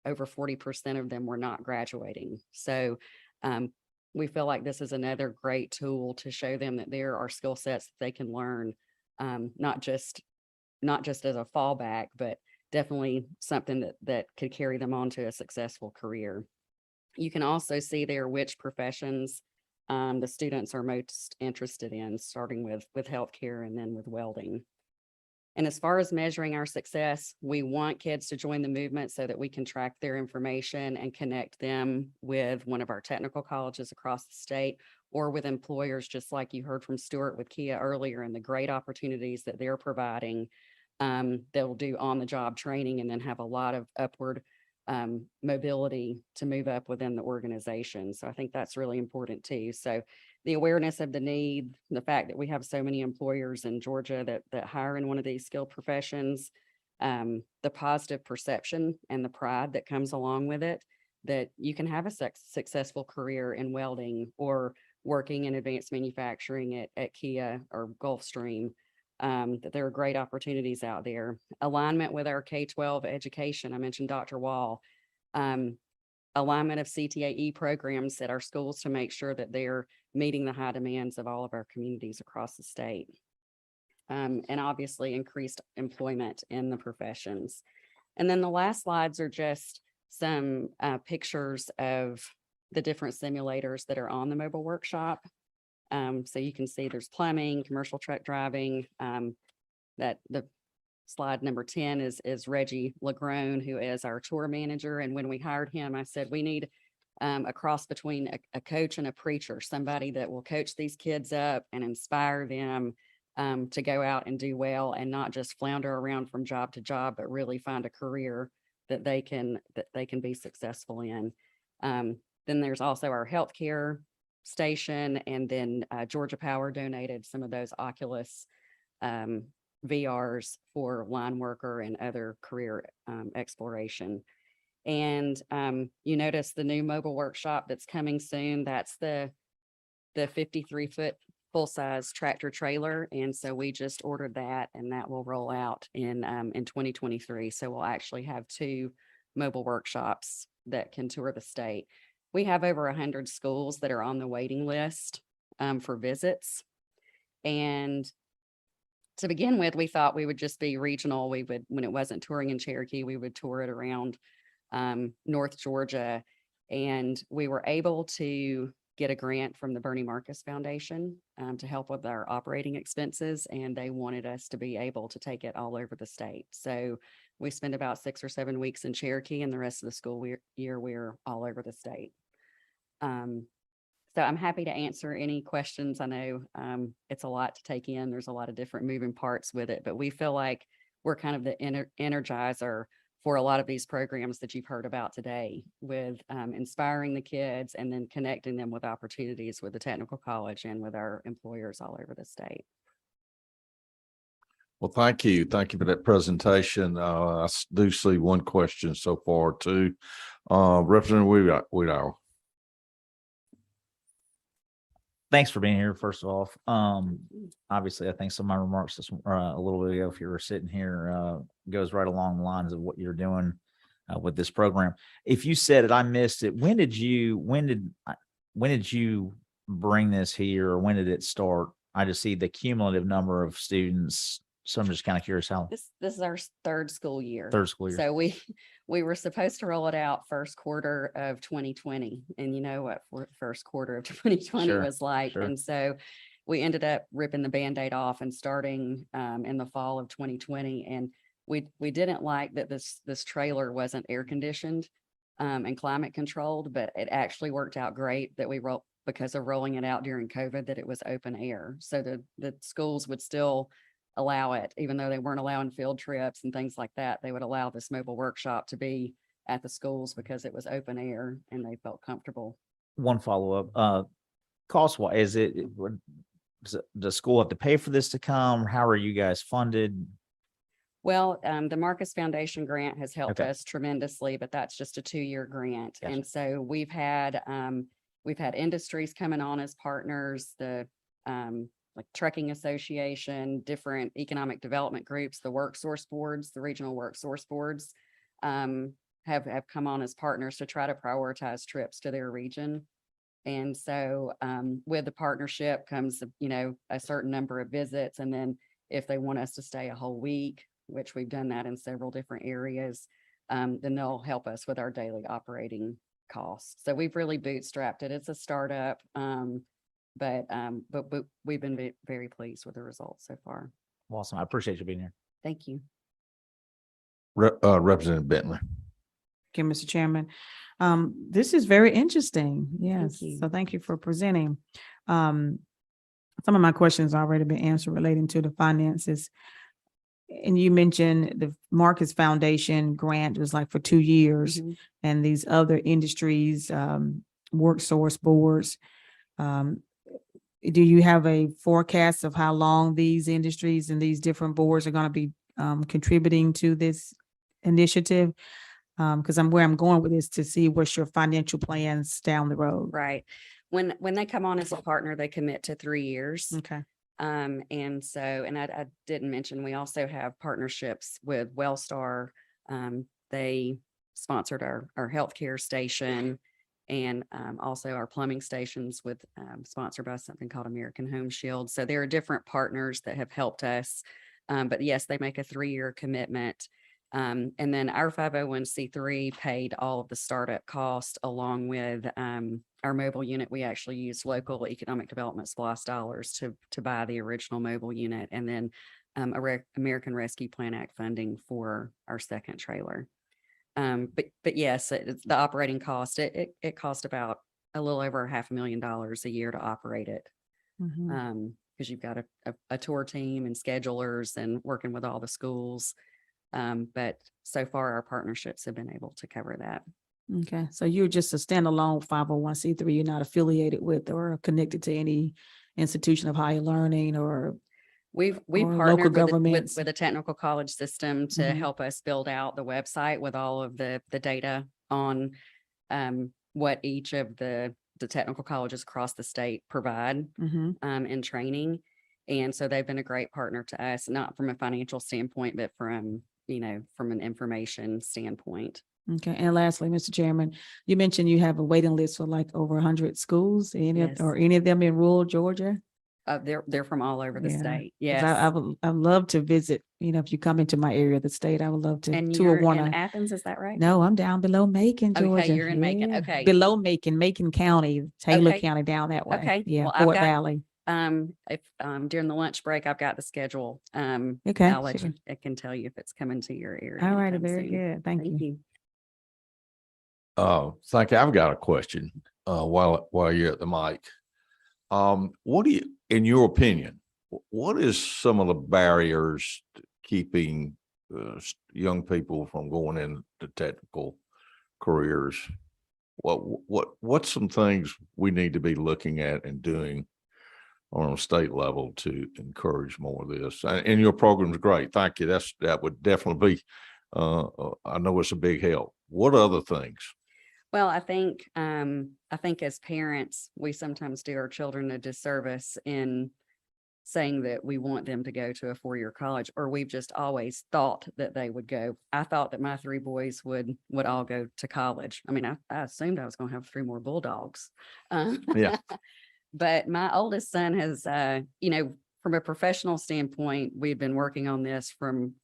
40% of them were not graduating. So we feel like this is another great tool to show them that there are skill sets that they can learn, not just as a fallback, but definitely something that could carry them on to a successful career. You can also see there which professions the students are most interested in, starting with healthcare and then with welding. And as far as measuring our success, we want kids to join the movement so that we can track their information and connect them with one of our technical colleges across the state, or with employers, just like you heard from Stuart with Kia earlier, and the great opportunities that they're providing. They'll do on-the-job training and then have a lot of upward mobility to move up within the organization. So I think that's really important too. So the awareness of the need, the fact that we have so many employers in Georgia that hire in one of these skilled professions, the positive perception and the pride that comes along with it, that you can have a successful career in welding or working in advanced manufacturing at Kia or Gulfstream, that there are great opportunities out there. Alignment with our K-12 education. I mentioned Dr. Wall. Alignment of CTAE programs at our schools to make sure that they're meeting the high demands of all of our communities across the state. And obviously increased employment in the professions. And then the last slides are just some pictures of the different simulators that are on the mobile workshop. So you can see there's plumbing, commercial truck driving, that the slide number 10 is Reggie Lagrone, who is our tour manager. And when we hired him, I said, we need a cross between a coach and a preacher, somebody that will coach these kids up and inspire them to go out and do well and not just flounder around from job to job, but really find a career that they can be successful in. Then there's also our healthcare station, and then Georgia Power donated some of those Oculus VRs for line worker and other career exploration. And you notice the new mobile workshop that's coming soon. That's the 53-foot full-size tractor trailer. And so we just ordered that, and that will roll out in 2023. So we'll actually have 2 mobile workshops that can tour the state. We have over 100 schools that are on the waiting list for visits. And to begin with, we thought we would just be regional. We would, when it wasn't touring in Cherokee, we would tour it around North Georgia. And we were able to get a grant from the Bernie Marcus Foundation to help with our operating expenses. And they wanted us to be able to take it all over the state. So we spend about 6 or 7 weeks in Cherokee, and the rest of the school year, we're all over the state. So I'm happy to answer any questions. I know it's a lot to take in. There's a lot of different moving parts with it, but we feel like we're kind of the energizer for a lot of these programs that you've heard about today, with inspiring the kids and then connecting them with opportunities with the technical college and with our employers all over the state. Well, thank you. Thank you for that presentation. I do see one question so far too. Representative Weedow. Thanks for being here, first of all. Obviously, I think some of my remarks a little bit ago, if you were sitting here, goes right along the lines of what you're doing with this program. If you said it, I missed it. When did you bring this here, or when did it start? I just see the cumulative number of students. So I'm just kind of curious how. This is our third school year. Third school year. So we were supposed to roll it out first quarter of 2020, and you know what first quarter of 2020 Sure, was like. sure. And so we ended up ripping the Band-Aid off and starting in the fall of 2020. And we didn't like that this trailer wasn't air conditioned and climate controlled, but it actually worked out great that because of rolling it out during COVID, that it was open air. So the schools would still allow it, even though they weren't allowing field trips and things like that. They would allow this mobile workshop to be at the schools because it was open air and they felt comfortable. One follow-up, cost-wise, does the school have to pay for this to come? How are you guys funded? Well, the Marcus Foundation grant has helped Okay. us tremendously, but that's just a 2-year grant. Gotcha. And so we've had industries coming on as partners, the like Trucking Association, different economic development groups, the work source boards, the regional work source boards have come on as partners to try to prioritize trips to their region. And so with the partnership comes, a certain number of visits. And then if they want us to stay a whole week, which we've done that in several different areas, then they'll help us with our daily operating costs. So we've really bootstrapped it. It's a startup. But we've been very pleased with the results so far. Awesome. I appreciate you being here. Thank you. Representative Bentley. Thank you, Mr. Chairman. This is very interesting. Yes. you. So thank you for presenting. Some of my questions already been answered relating to the finances. And you mentioned the Marcus Foundation grant was like for 2 years, Mhm. and these other industries, work source boards. Do you have a forecast of how long these industries and these different boards are going to be contributing to this initiative? Because where I'm going with this to see what's your financial plans down the road. Right. When they come on as a partner, they commit to 3 years. Okay. And so, and I didn't mention, we also have partnerships with Wellstar. They sponsored our healthcare station and also our plumbing stations with sponsored by something called American Home Shield. So there are different partners that have helped us. But yes, they make a 3-year commitment. And then our 501c3 paid all of the startup cost along with our mobile unit. We actually used local economic development SPLOST dollars to buy the original mobile unit, and then American Rescue Plan Act funding for our second trailer. But yes, the operating cost, it cost about a little over $500,000 a year to operate it. Mhm. Because you've got a tour team and schedulers and working with all the schools. But so far our partnerships have been able to cover that. Okay, so you're just a standalone 501c3. You're not affiliated with or connected to any institution of higher learning or We or local partnered with governments. with a technical college system to Mhm. help us build out the website with all of the data on what each of the technical colleges across the state provide Mhm. in training. And so they've been a great partner to us, not from a financial standpoint, but from an information standpoint. Okay, and lastly, Mr. Chairman, you mentioned you have a waiting list for like over 100 schools. Yes. Any of them in rural Georgia? They're from all over the Yeah, state. 'Cause Yes. I'd love to visit. If you come into my area of the state, I would love to And tour you're one in of. Athens, is that right? No, I'm down below Macon, Okay, Georgia. you're in Macon. Yeah, Okay. below Macon County, Taylor Okay. County, down that way. Okay. Yeah, Well, I've Fort got- Valley. If during the lunch break, I've got the schedule. Okay, I'll let sure. you, I can tell you if it's coming to your area. All right, anytime very soon. good. Thank you. you. Thank you. I've got a question, while you're at the mic. What do you, in your opinion, what is some of the barriers to keeping young people from going into technical careers? What's some things we need to be looking at and doing on a state level to encourage more of this? And your program's great. Thank you. That would definitely be, I know it's a big help. What other things? Well, I think as parents, we sometimes do our children a disservice in saying that we want them to go to a 4-year college, or we've just always thought that they would go. I thought that my 3 boys would all go to college. I mean, I assumed I was going to have 3 more Bulldogs. Yeah. But my oldest son has, from a professional standpoint, we've been working on this from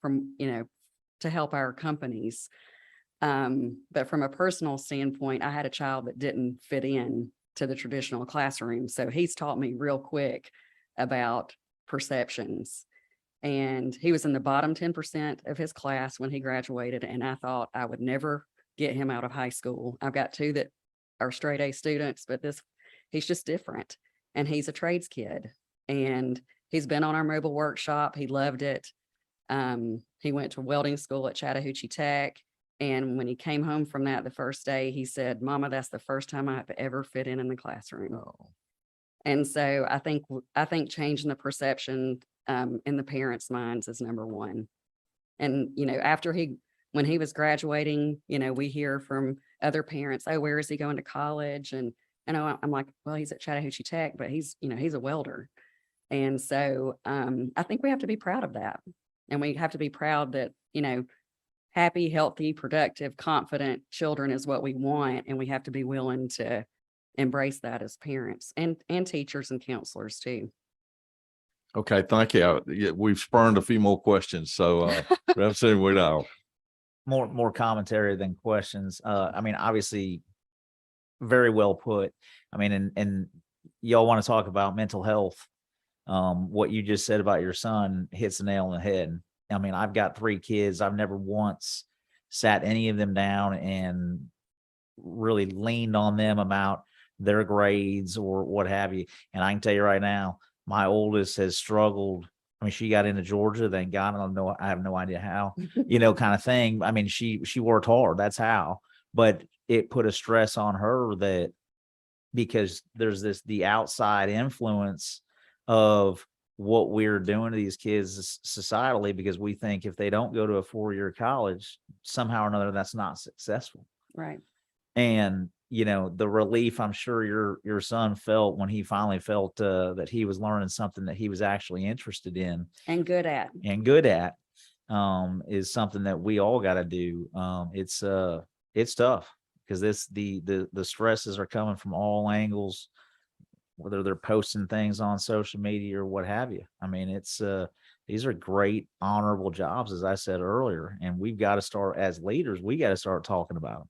to help our companies. But from a personal standpoint, I had a child that didn't fit in to the traditional classroom. So he's taught me real quick about perceptions. And he was in the bottom 10% of his class when he graduated. And I thought I would never get him out of high school. I've got 2 that are straight A students, but he's just different. And he's a trades kid. And he's been on our mobile workshop. He loved it. He went to welding school at Chattahoochee Tech. And when he came home from that the first day, he said, "Mama, that's the first time I've ever fit in the classroom." Oh. And so I think changing the perception in the parents' minds is number one. And, when he was graduating, we hear from other parents, "Oh, where is he going to college?" And I'm like, "Well, he's at Chattahoochee Tech, but he's a welder." And so I think we have to be proud of that. And we have to be proud that, happy, healthy, productive, confident children is what we want. And we have to be willing to embrace that as parents and teachers and counselors too. Okay, thank you. Yeah, we've spurned a few more questions, so real soon we know. More commentary than questions. I mean, obviously, very well put. I mean, and y'all want to talk about mental health. What you just said about your son hits the nail on the head. I mean, I've got 3 kids. I've never once sat any of them down and really leaned on them about their grades or what have you. And I can tell you right now, my oldest has struggled. I mean, she got into Georgia, thank God. I have no idea how, kind of thing. I mean, she worked hard. That's how. But it put a stress on her that because there's the outside influence of what we're doing to these kids societally, because we think if they don't go to a 4-year college, somehow or another, that's not successful. Right. And, you know, the relief I'm sure your son felt when he finally felt that he was learning something that he was actually interested in And good at. is something that we all got to do. It's tough because the stresses are coming from all angles, whether they're posting things on social media or what have you. I mean, these are great, honorable jobs, as I said earlier, and we've got to start, as leaders, we got to start talking about them.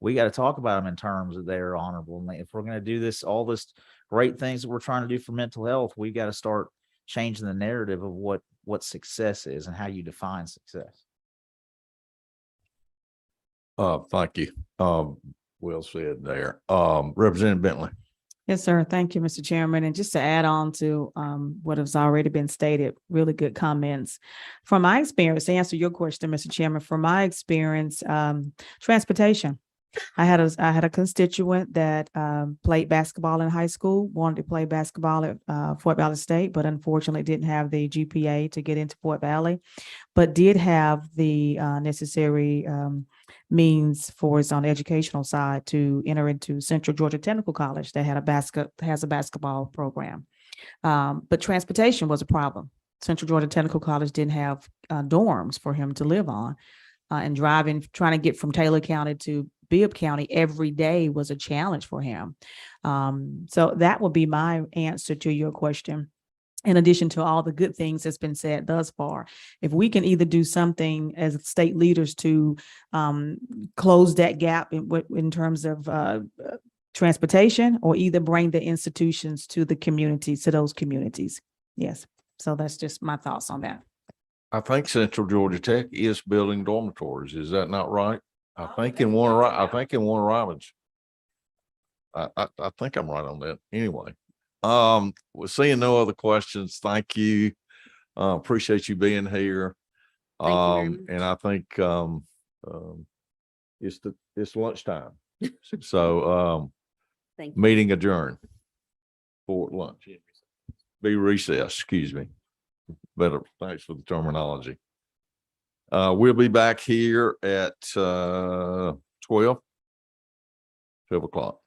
We got to talk about them in terms of they're honorable. And if we're going to do all this great things that we're trying to do for mental health, we've got to start changing the narrative of what success is and how you define success. Thank you. Well said there. Representative Bentley. Yes, sir. Thank you, Mr. Chairman. And just to add on to what has already been stated, really good comments. From my experience, to answer your question, Mr. Chairman, from my experience, transportation. I had a constituent that played basketball in high school, wanted to play basketball at Fort Valley State, but unfortunately didn't have the GPA to get into Fort Valley, but did have the necessary means for his on the educational side to enter into Central Georgia Technical College that has a basketball program. But transportation was a problem. Central Georgia Technical College didn't have dorms for him to live on, and trying to get from Taylor County to Bibb County every day was a challenge for him. So that would be my answer to your question. In addition to all the good things that's been said thus far, if we can either do something as state leaders to close that gap in terms of transportation, or either bring the institutions to the communities, to those communities. Yes. So that's just my thoughts on that. I think Central Georgia Tech is building dormitories. Is that not right? I think in Warner Robins. I think I'm right on that. Anyway, we're seeing no other questions. Thank you. Appreciate you being here. Thank you very much. And I think it's lunchtime. So Thank you. meeting adjourned for lunch. Be recessed, excuse me. Better, thanks for the terminology. We'll be back here at 12 o'clock.